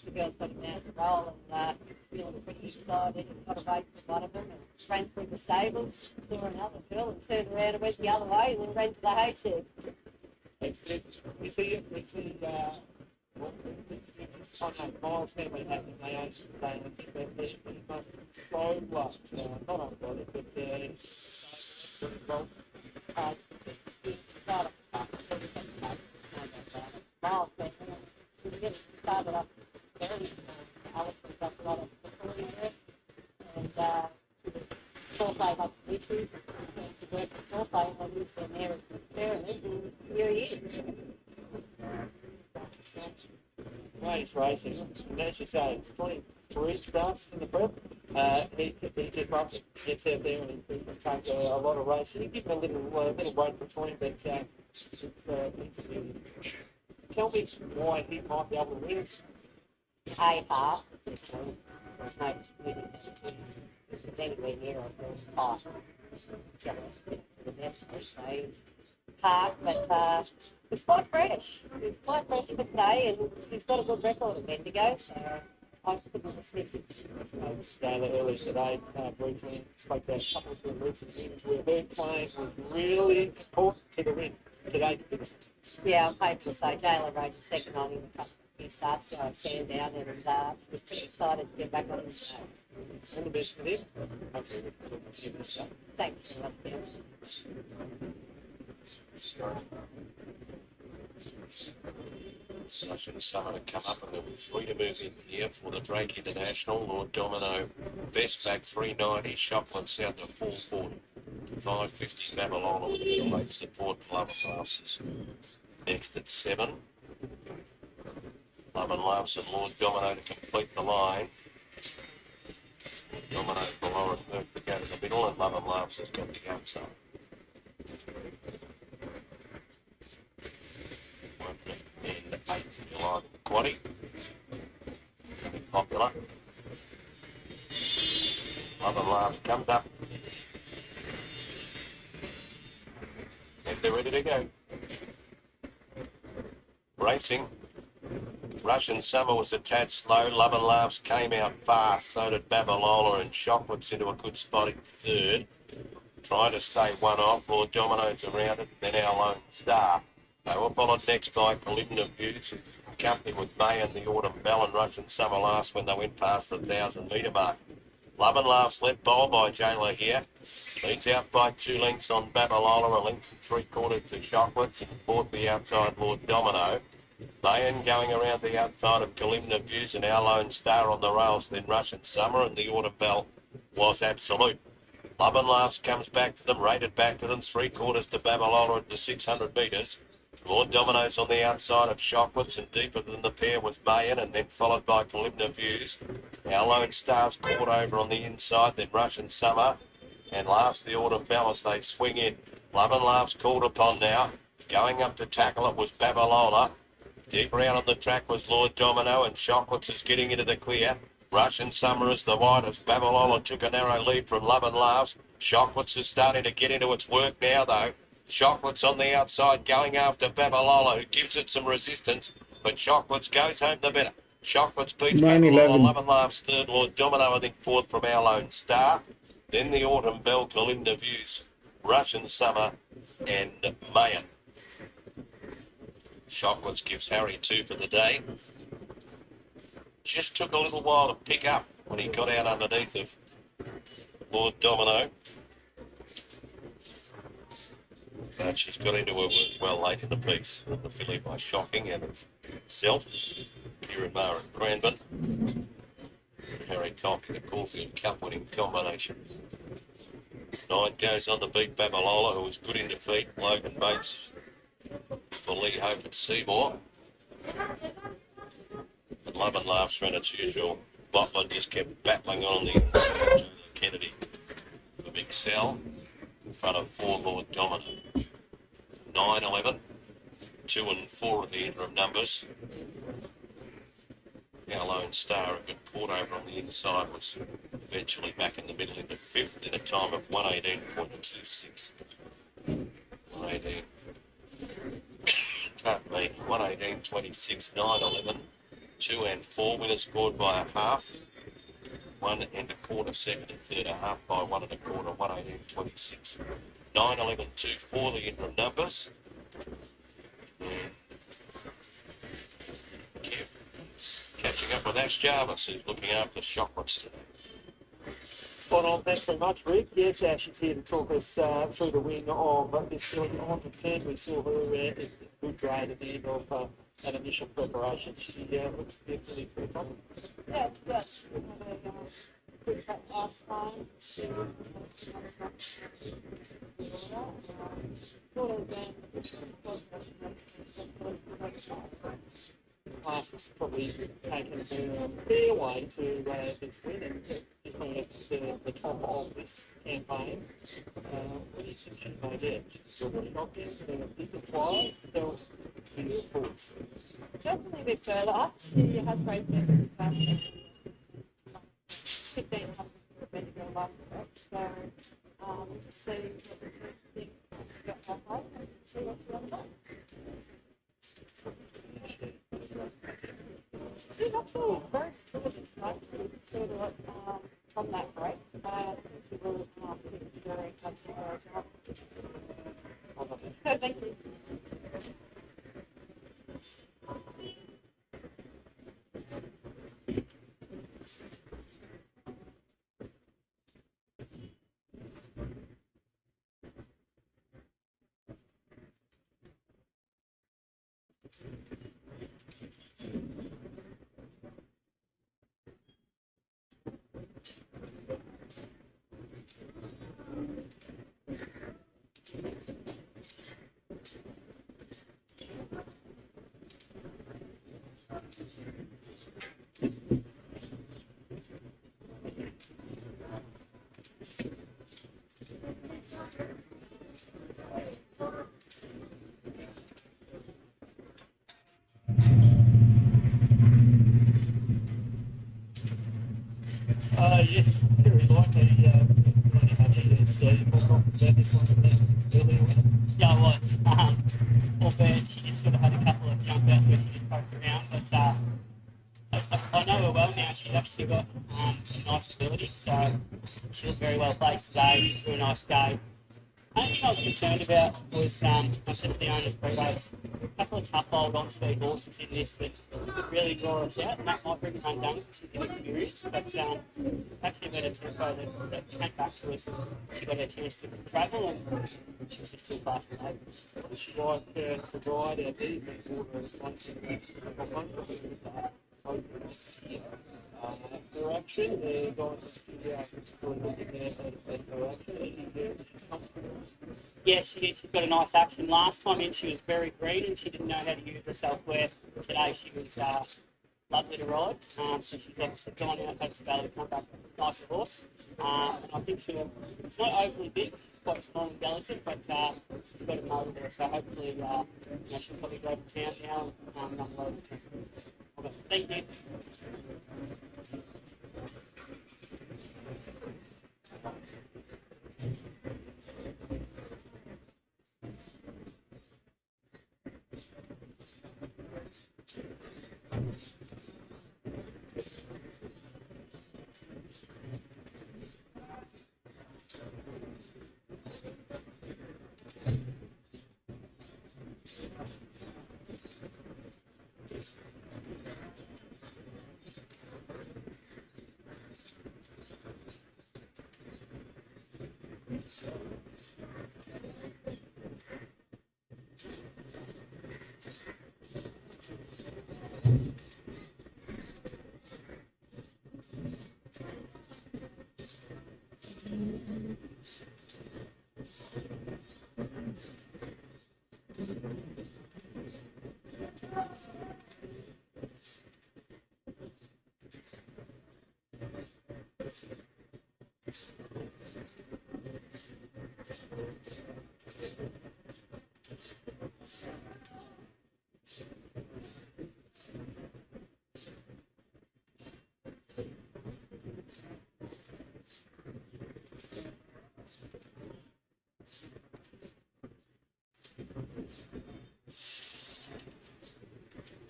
the girls got him out to roll and feeling pretty excited and got away from one of them and ran through the stables, saw another girl and turned around and went the other way and then ran to the hay shed. Excellent. You see, it's on that Miles family happening. They own they must be so loved, not on body, but Miles family, we really started up very Alison's got a lot of authority there and foreplay lots of issues and to work with foreplay and they use their mayor as an experiment and here he is. Race racing, and as you say, it's 23 starts in the prep. He just loves it. He gets out there and he can take a lot of racing. You give him a little weight between, but it's really. Tell me why he might be able to win. A half. There's no disputing that it's anywhere near a first half. So he's hard, but he's quite fresh. He's quite fresh for today, and he's got a good record at Bendigo, so I couldn't dismiss it. Gala earlier today, briefly spoke about a couple of the recent wins where her playing was really important to the win today. Yeah, I'm hopeful so. Jayla rode the second on in a couple of few starts, so I stand down and was pretty excited to get back on the show. All the best with him. Hopefully we can talk to you this day. Thanks a lot, Bill. Russian Summer to come up, and there were 3 to move in here for the Drake International. Lord Domino, best back 390, Shopland South to 440. 550 Babylon with a bit of late support. Love Classes next at 7. Love and Loves and Lord Domino to complete the line. Domino below it, Merck to go to the middle, and Love and Loves has got the outside. And 8th in July, Quaddy. Popular. Love and Loves comes up. And they're ready to go. Racing. Russian Summer was a tad slow. Love and Laughs came out fast. So did Babalola, and Shockwoods into a good spot in 3rd. Trying to stay one off. Lord Domino's around it. Then Our Lone Star. They were followed next by Collision of Views, accompanied with May and the Autumn Bell, and Russian Summer last when they went past the 1,000 metre mark. Love and Laughs led bowl by Jayla here. Leads out by 2 lengths on Babalola, a length and 3/4 to Shockwoods, and 4th the outside Lord Domino. Mayan going around the outside of Kalimna Views, and Our Lone Star on the rails, then Russian Summer, and the Autumn Bell was Absolute. Love and Laughs comes back to them, rated back to them, 3/4 to Babalola at the 600 metres. Lord Domino's on the outside of Shockwoods, and deeper than the pair was Mayan, and then followed by Kalimna Views. Our Lone Star's caught over on the inside, then Russian Summer, and last the Autumn Bell as they swing in. Love and Laughs called upon now. Going up to tackle it was Babalola. Deeper out on the track was Lord Domino, and Shockwoods is getting into the clear. Russian Summer is the widest. Babalola took a narrow lead from Love and Laughs. Shockwoods is starting to get into its work now, though. Shockwoods on the outside going after Babalola, who gives it some resistance, but Shockwoods goes home the better. Shockwoods beats 9-11. Babalola. Love and Laughs 3rd. Lord Domino, I think, 4th from Our Lone Star. Then the Autumn Bell, Kalimna Views, Russian Summer, and Mayan. Shockwoods gives Harry 2 for the day. Just took a little while to pick up when he got out underneath of Lord Domino. But she's got into her work well late in the piece. The filly by Shocking out of Zelt, Kieran Maher and Cranbourne. Harry Cock in the Caulfield Cup winning combination. 9 goes on to beat Babalola, who was good in defeat. Logan Bates for Lee Hope at Seymour. And Love and Laughs ran its usual. Butler just kept battling on the inside. Kennedy for Big Sal in front of 4 Lord Domino. 9-11, 2 and 4 of the interim numbers. Our Lone Star, a good port over on the inside, was eventually back in the middle into 5th in a time of 118.26. 118. Can't be. 118.26, 9-11. 2 and 4 winners scored by a half. 1 1/4 second and third, a half by 1 1/4, 118.26. 9-11, 2 4 the interim numbers. And catching up with Ash Jarvis, who's looking after Shockwoods today. Spot on, thanks very much, Rick. Yes, Ash is here to talk us through the win of this filly on the 10. We saw her in good grade at the end of an initial preparation. She looks definitely pretty confident. Yeah, it's good. We had a good prep last time. She Class has probably taken her a fair way to this win, and just definitely at the top of this campaign. What do you think she may get? She'll go shopping, distance-wise, so in your thoughts. Definitely a bit further. She has raced it in the past 1500 for Bendigo last week. So we'll just see what the thing got that way and see what she ends up. She's actually very sort of sort of from that break. I think she will be very touchy as well. Thank you. Yes, very likely. Pretty much it is. So you more confident about this one than earlier with? Yeah, I was. Albeit she just sort of had a couple of jump outs where she just poked around, but I know her well now. She's actually got some nice ability, so she was very well placed today. Do a nice go. The only thing I was concerned about was I said to the owners pre-race, a couple of tough old on-speed horses in this that could really draw us out, and that might bring her undone because she's inexperienced, but actually a better tempo that came back to us and she got her chance to travel and she was just too fast for that. What does she like to ride out there? Her action, the guys in the studio are looking at her action. Is she comfortable? Yeah, she's got a nice action. Last time in, she was very green and she didn't know how to use herself. Where today she was lovely to ride. So she's obviously gone out, had some value to come back with a nicer horse. And I think she's not overly big. She's quite small and delicate, but she's got a motor there. So hopefully, she'll probably go to town now and unload it. Okay, thank you.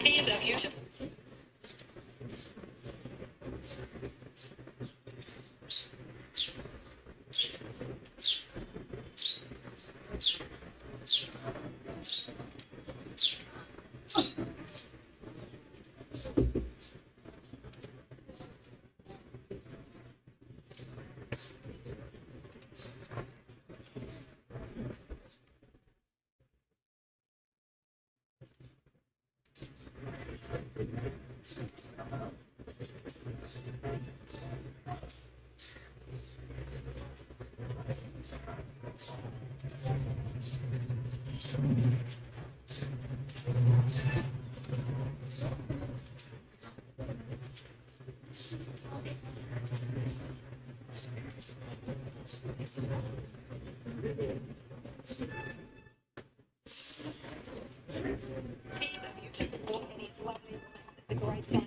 BMW to The Grandstand.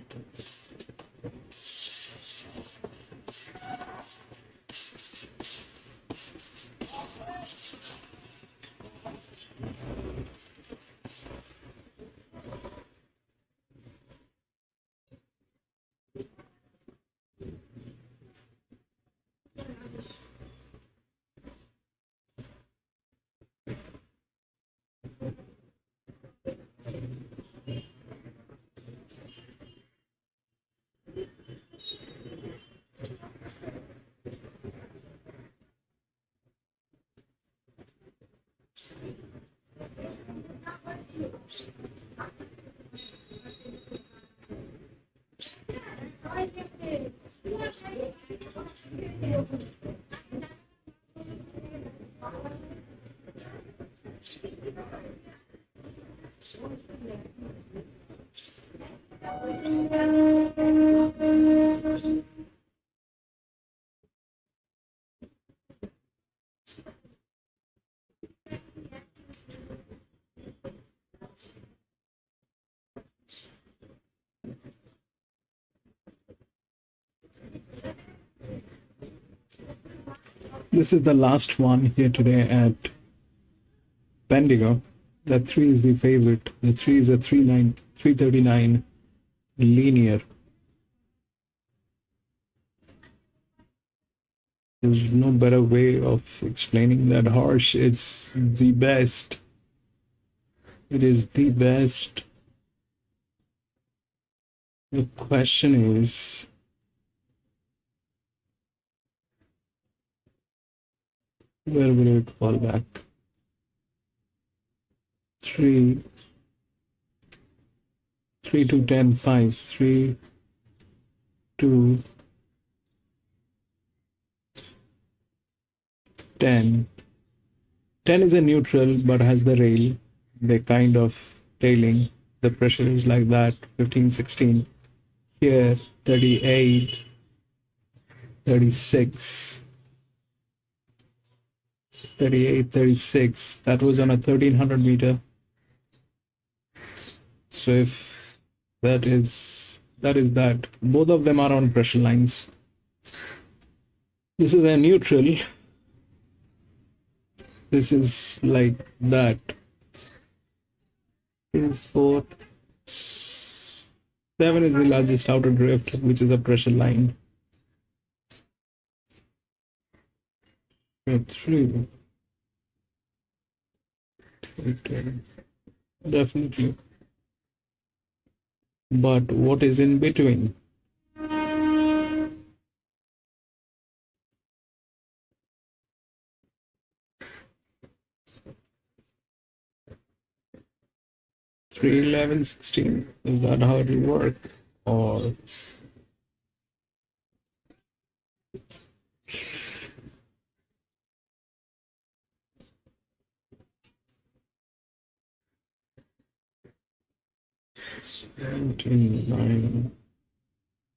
This is the last one here today at Bendigo. The 3 is the favorite. The 3 is a 339 linear. There's no better way of explaining that horse. It's the best. It is the best. The question is, where will it fall back? 3 to 10, 5, 3 to 10. 10 is a neutral but has the rail. They're kind of tailing. The pressure is like that. 15, 16. Here, 38, 36. 38, 36. That was on a 1300 meter. So if that is that. Both of them are on pressure lines. This is a neutral. This is like that. 2, 4, 7 is the largest outer drift, which is a pressure line. 3. Definitely. But what is in between? Three, 11, 16. Is that how it will work? Or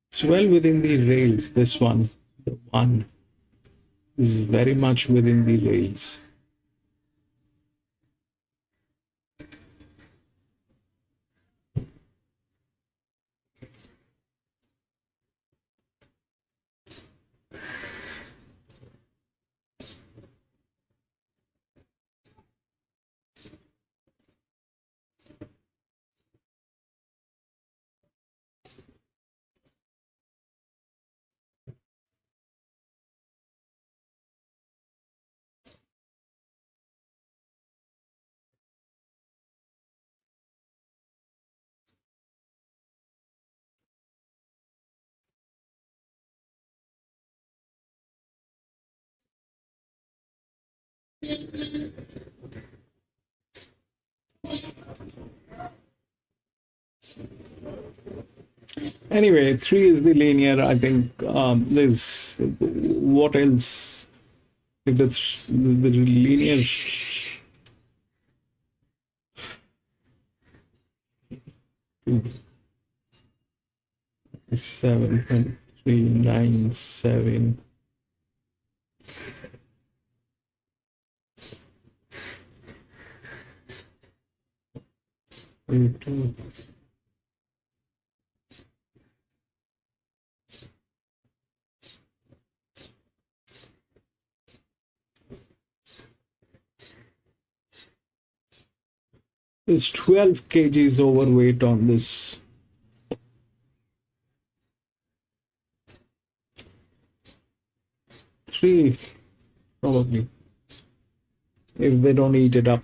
it's well within the rails. This one, the 1, is very much within the rails. Anyway, 3 is the linear. I think there's what else? If that's the linear, 7.397. It's 12 kgs overweight on this. Three, probably, if they don't eat it up.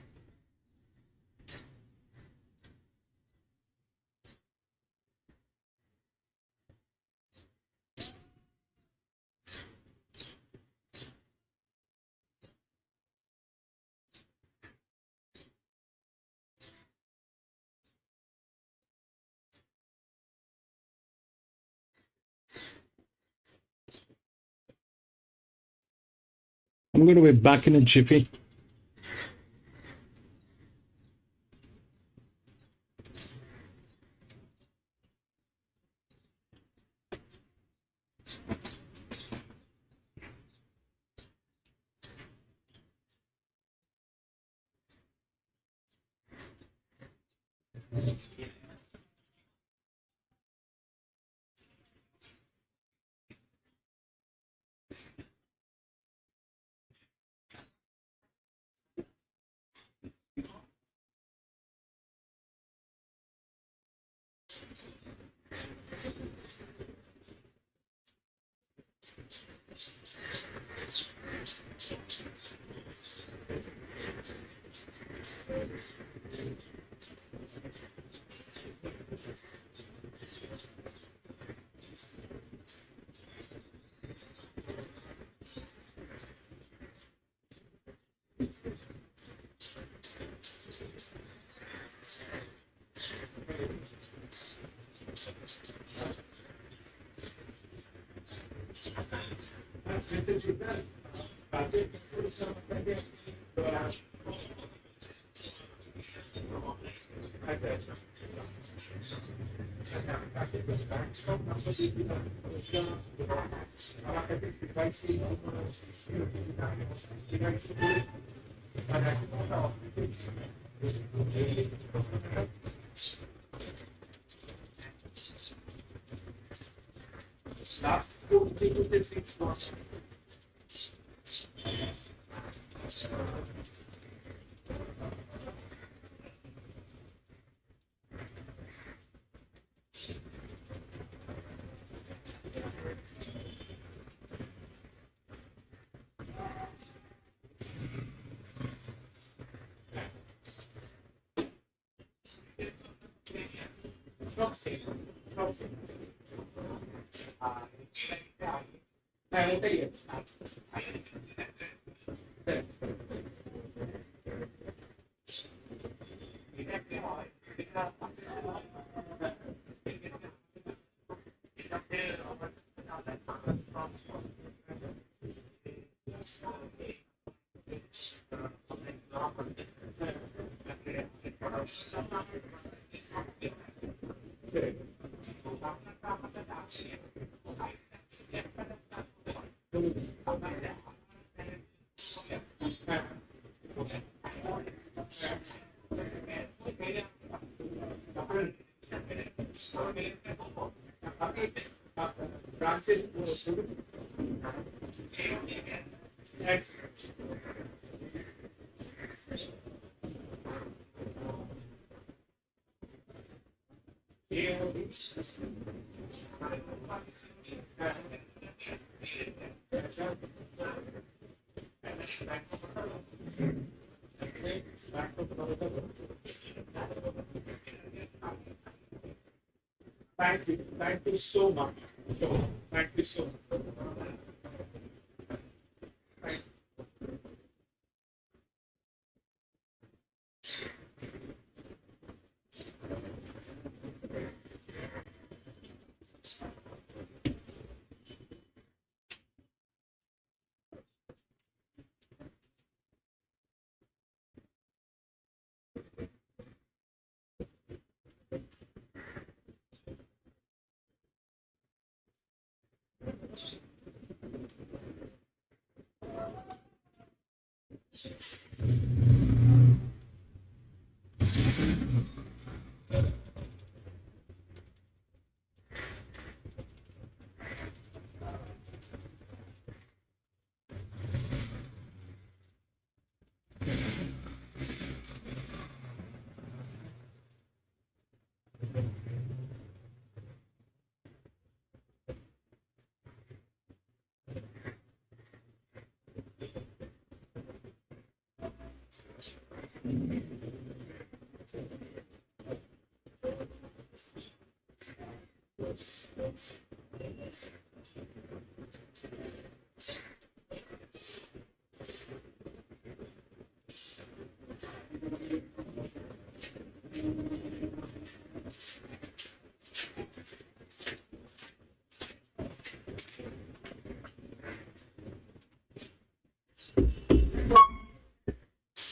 I'm going to be back in a jiffy. Thank you so much. Thank you so much.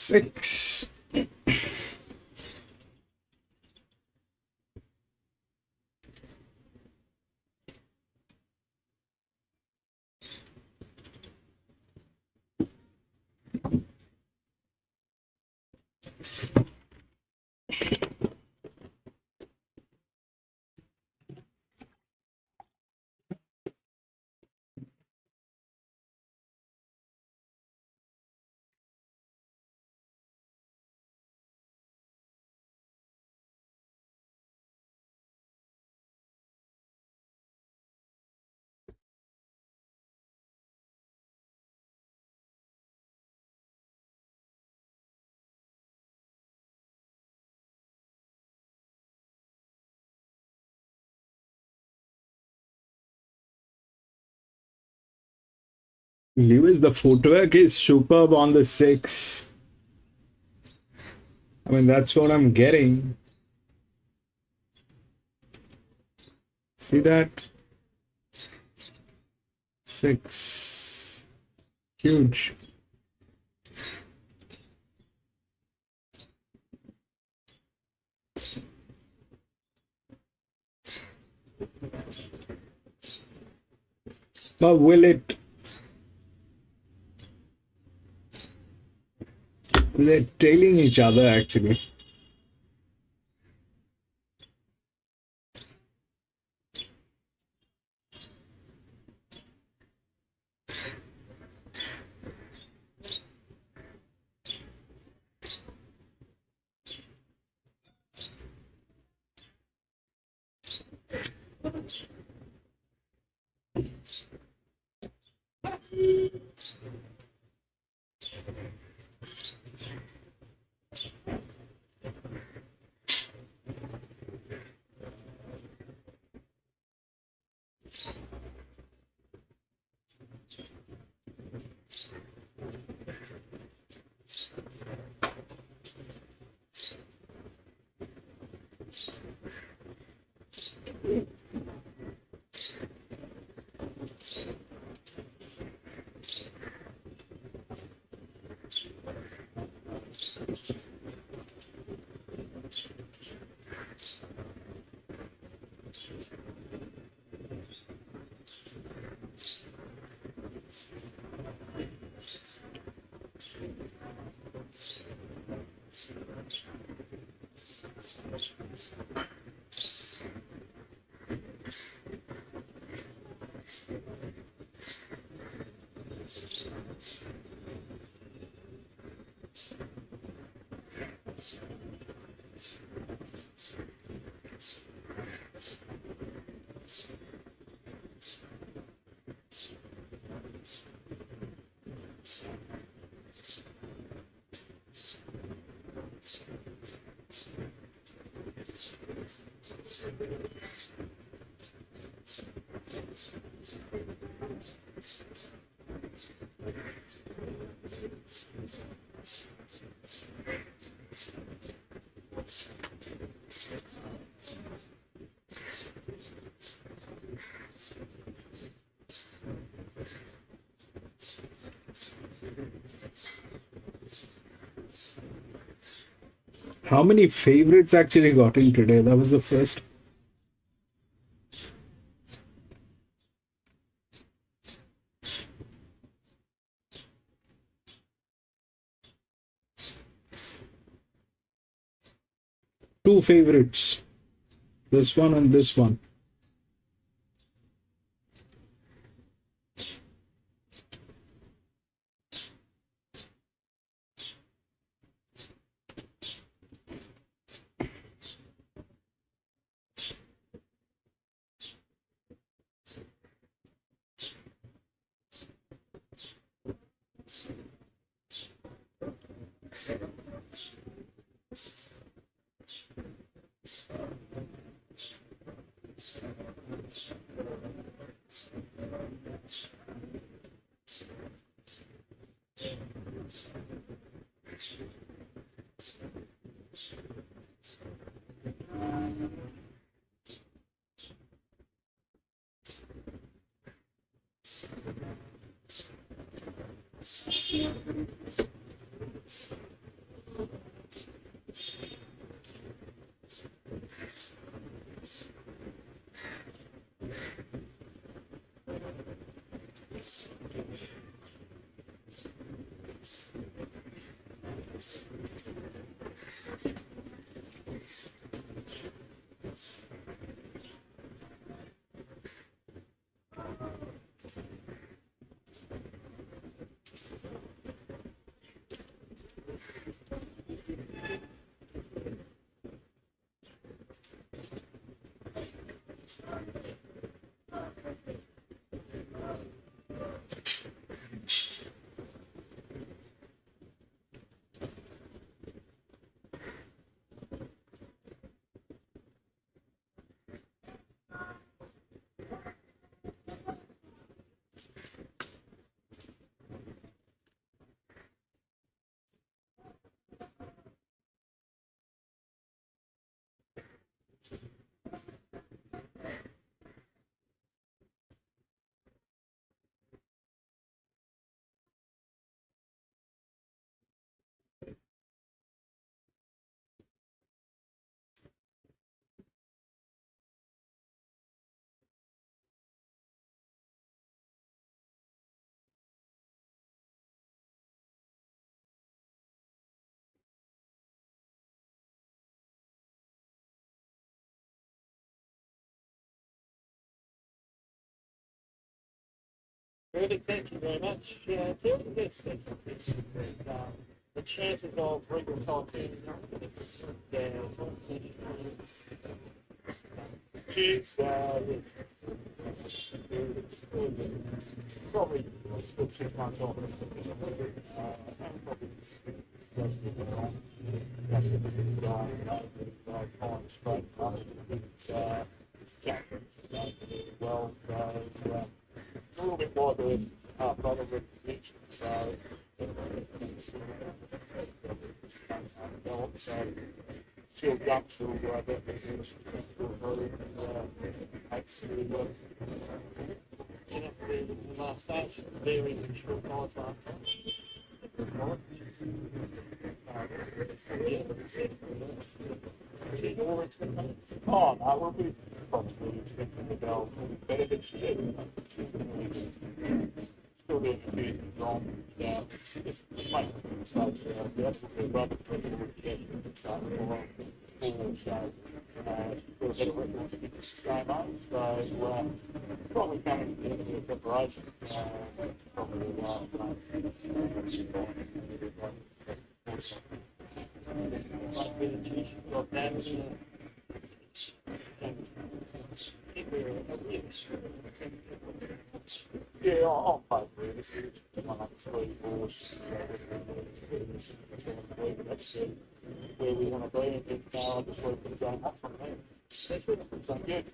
6. Lewis, the footwork is superb on the 6. I mean, that's what I'm getting. See that? 6. Huge. But will it? They're tailing each other actually. How many favorites actually got in today? That was the first. Two favorites. This one and this one. Really, thank you very much. Yeah, Terry gets that the chances of regular time being down. Cheers. Probably 6 months off. That's time straight up. Well, a little bit more than brother recognition, so she'll jump to that business the last stage, very short nights after. Oh, no, we'll be probably expecting the bell better than she is. Still being confused and wrong. Yeah, just making mistakes. The absolutely rubber president would get and start forward. So, she's got a better record to get the same up. So, probably coming to the end of the preparation. Probably the last one. Might be the chief of damage. Yeah, I'll play for this. My next week, that's where we want to be, and then I just want to put going up from there. That's what it's done good.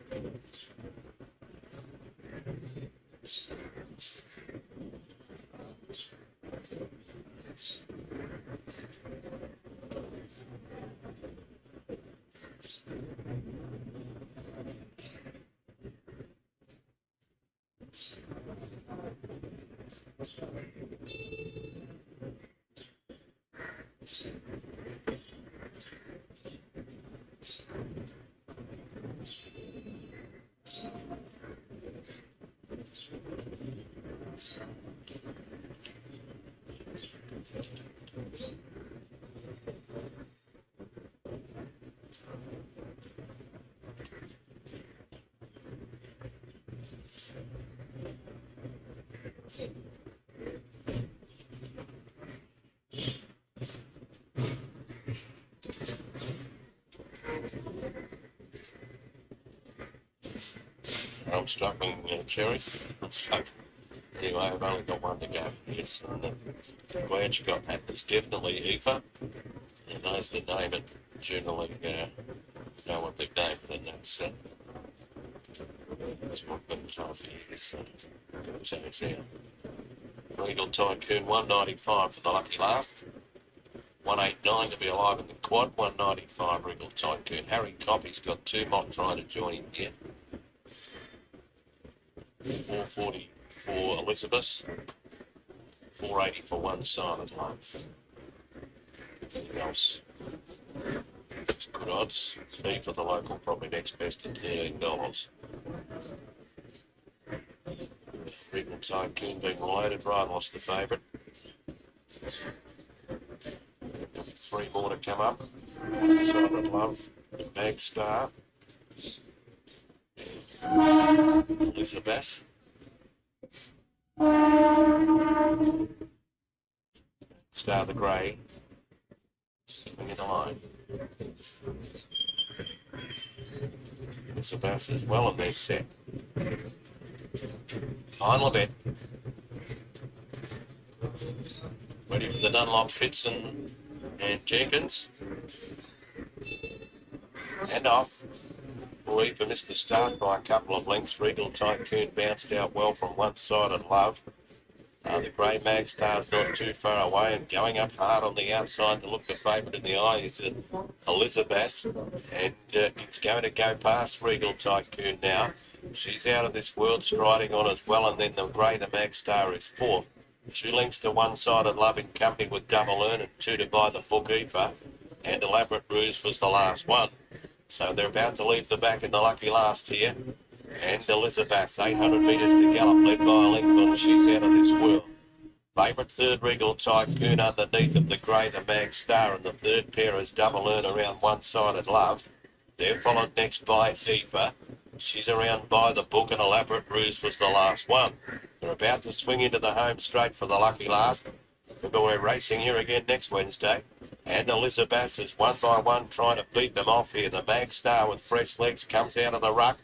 I'm struggling, Terry. I'm struggling. Anyway, I've only got one to go. Yes, and glad you got that. It's definitely Aoife. And those that name it generally know what they've named it, and that's what been told for years. So it's out. Regal Tycoon 195 for the lucky last. 189 to be alive in the quad. 195 Regal Tycoon. Harry Coffey's got two mock trying to join him here. 440 for Elizabeth. 480 for one Silent Love. Anything else? It's good odds. B for the local, probably next best at $13. Regal Tycoon being related, Ryan lost the favourite. There'll be three more to come up. Silent Love, Mag Star, Elizabeth. Star the Grey coming in the line. Elizabeth as well, and they're set. Final event. Ready for the Dunlop, Fitson and Jenkins. And off. Aoife missed the start by a couple of lengths. Regal Tycoon bounced out well from one-sided Love. The Grey Mag Star's not too far away and going up hard on the outside to look the favourite in the eye is Elizabeth. And it's going to go past Regal Tycoon now. She's out of this world, striding on as well, and then the Grey, the Mag Star, is fourth. 2 lengths to one-sided Love in company with Double Earn, and 2 to Buy the Book Aoife. And Elaborate Ruse was the last one. So they're about to leave the back in the lucky last here. And Elizabeth, 800 metres to gallop, led by a length on She's Out of This World. Favourite third, Regal Tycoon, underneath of the Grey, the Mag Star, and the third pair is Double Earn around one-sided Love. They're followed next by Aoife. She's around By the Book, and Elaborate Ruse was the last one. They're about to swing into the home straight for the lucky last. Remember, we're racing here again next Wednesday. And Elizabeth is one by one trying to beat them off here. The Mag Star with fresh legs comes out of the ruck.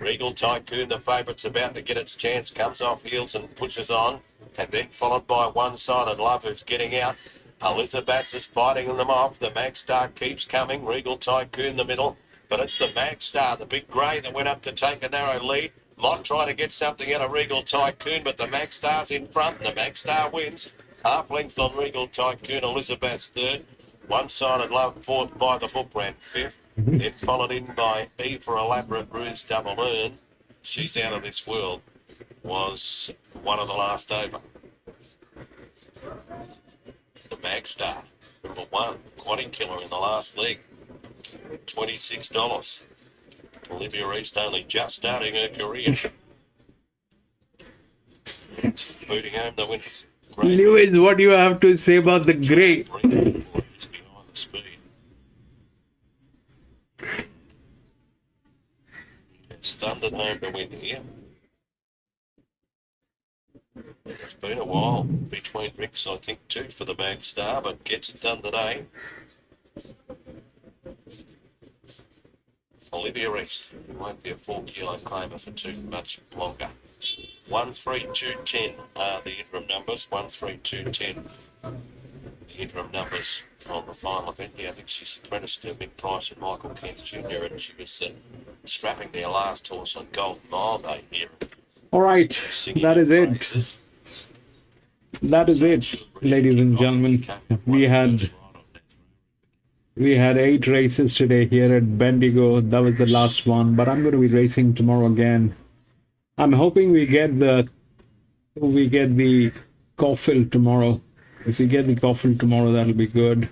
Regal Tycoon, the favourite's about to get its chance, comes off heels and pushes on. And then followed by one-sided Love who's getting out. Elizabeth is fighting them off. The Mag Star keeps coming. Regal Tycoon the middle. But it's the Mag Star, the big grey, that went up to take a narrow lead. Might try to get something out of Regal Tycoon, but the Mag Star's in front. The Mag Star wins. Half length on Regal Tycoon, Elizabeth's third. One-sided Love, fourth. By the Book ran fifth. Then followed in by E for Elaborate Ruse, Double Earn. She's Out of This World was one of the last over. The Mag Star, number one, quadding killer in the last leg. $26. Olivia East only just starting her career. Booting home the winners. Lewis, what do you have to say about the Grey? Behind the speed. It's thundered home to win here. It's been a while between Ricks, I think, too, for the Mag Star, but gets it done today. Olivia East won't be a 4 kilo claimer for too much longer. 1, 3, 2, 10 are the interim numbers. 1, 3, 2, 10. The interim numbers on the final event. Yeah, I think she's apprenticed to Mick Price and Michael Kent Jr. and she was strapping their last horse on Golden Mile Day here. All right, that is it. That is it, ladies and gentlemen. We had 8 races today here at Bendigo. That was the last one, but I'm going to be racing tomorrow again. I'm hoping we get the Caulfield tomorrow. If we get the Caulfield tomorrow, that'll be good.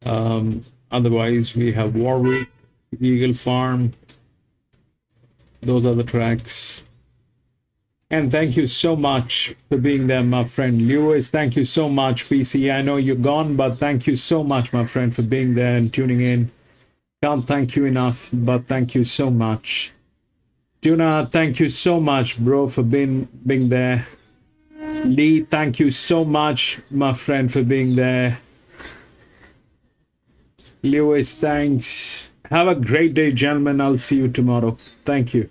Otherwise, we have Warwick, Eagle Farm. Those are the tracks. And thank you so much for being there, my friend Lewis. Thank you so much, PC. I know you're gone, but thank you so much, my friend, for being there and tuning in. Can't thank you enough, but thank you so much. Tuna, thank you so much, bro, for being there. Lee, thank you so much, my friend, for being there. Lewis, thanks. Have a great day, gentlemen. I'll see you tomorrow. Thank you.